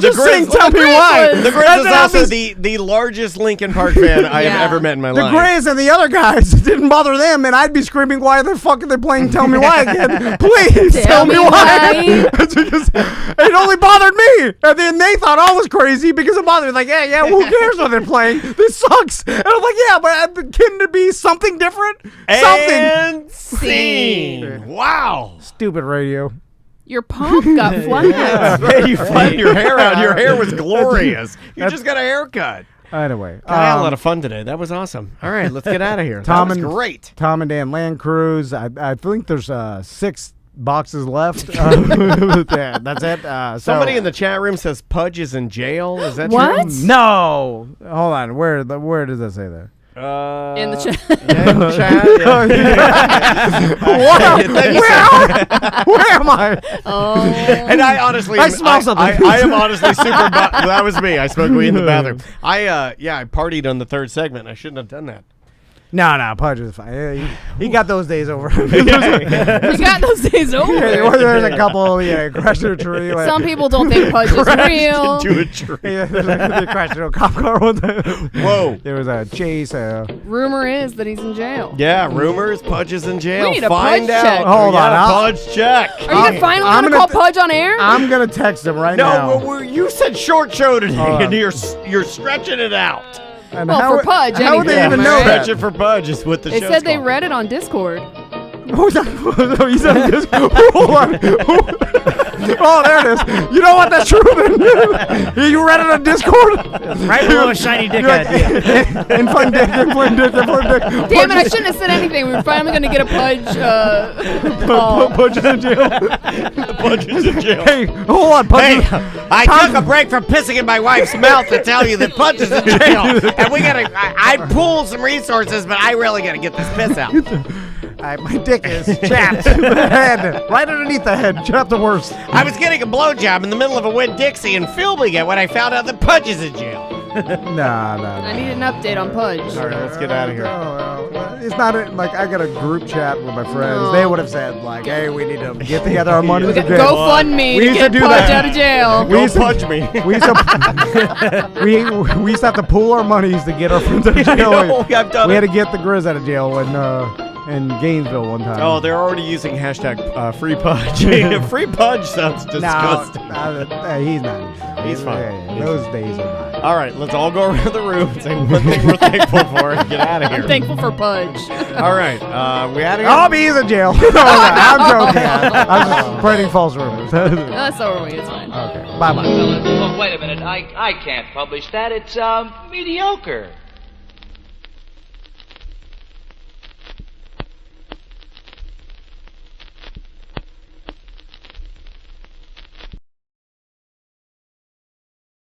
just saying, tell me why. The Grizz is also the largest Linkin Park fan I have ever met in my The life. Grizz and the other guys, it didn't bother them, and I'd be screaming, why the fuck are they playing Tell Me Why again? Please, tell me why. It's because it only bothered me. And then they thought I was crazy because it bothered me. Like, yeah, who cares what they're playing? This sucks. And I'm like, yeah, but couldn't it be something different? And scene. Wow. Stupid radio. Your pump got flat. Hey, you flattened your hair out. Your hair was glorious. You just got a haircut. Anyway, I had a lot of fun today. That was awesome. All right, let's get out of here. Tom that was and great. Tom and Dan Land Cruise. I think there's 6 boxes left. Yeah, that's it. Somebody in the chat room says Pudge is in jail. Is that What? true? No. Hold on. Where does that say there? In the chat. Yeah, in the chat. Where am I? Oh. And I honestly, I smell something. I am honestly super. That was me. I smoked weed in the bathroom. I partied on the third segment. I shouldn't have done that. No, Pudge is fine. Yeah, he got those days over. You got those days over. Yeah, there's a couple, crashed into a tree. Some people don't think Pudge is real. Into a tree. They crashed into a cop car one time. Whoa. There was a chase. Rumor is that he's in jail. Yeah, rumors. Pudge is in jail. We need a Find Pudge out. check. Hold on, Pudge check. Are you gonna finally gonna call Pudge on air? I'm going to text him right now. No, you said short show today, and you're stretching it out. And Well, for Pudge, how would they anything, even right? know that? Stretching for Pudge is what the They show's said they called. read it on Discord. He's on Discord. Hold on. Oh, there it is. You know what? That's true. You read it on Discord? Right below a shiny dick head. Inflamed dick. Damn it, I shouldn't have said anything. We were finally going to get a Pudge call. Pudge is in jail. Pudge is in jail. Hey, hold on, Pudge. Hey, I took a break from pissing in my wife's mouth to tell you that Pudge is in jail. And we gotta, I pooled some resources, but I really gotta get this piss out. My dick is chapped. The head. Right underneath the head. Chapped the worst. I was getting a blowjob in the middle of a wet Dixie and filming it when I found out that Pudge is in jail. Nah. I need an update on Pudge. All right, let's get out of here. It's not like I got a group chat with my friends. They would have said like, "Hey, we need to get together our money." Go fund me. We used to do Pudge that. out of jail. Go Pudge me. We used to have to pool our monies to get our friends out of jail. I've done we it. had to get the Grizz out of jail in Gainesville one time. Oh, they're already using hashtag free Pudge. Free Pudge sounds disgusting. No, he's not. He's fine. Those days are not. All right, let's all go around the room and say one thing we're thankful for and get out of here. I'm thankful for Pudge. All right, we out of here? I'll be in jail. No, I'm joking. I'm just spreading false rumors. That's over with. It's fine. Okay. Bye-bye. Look, wait a minute. I can't publish that. It's mediocre.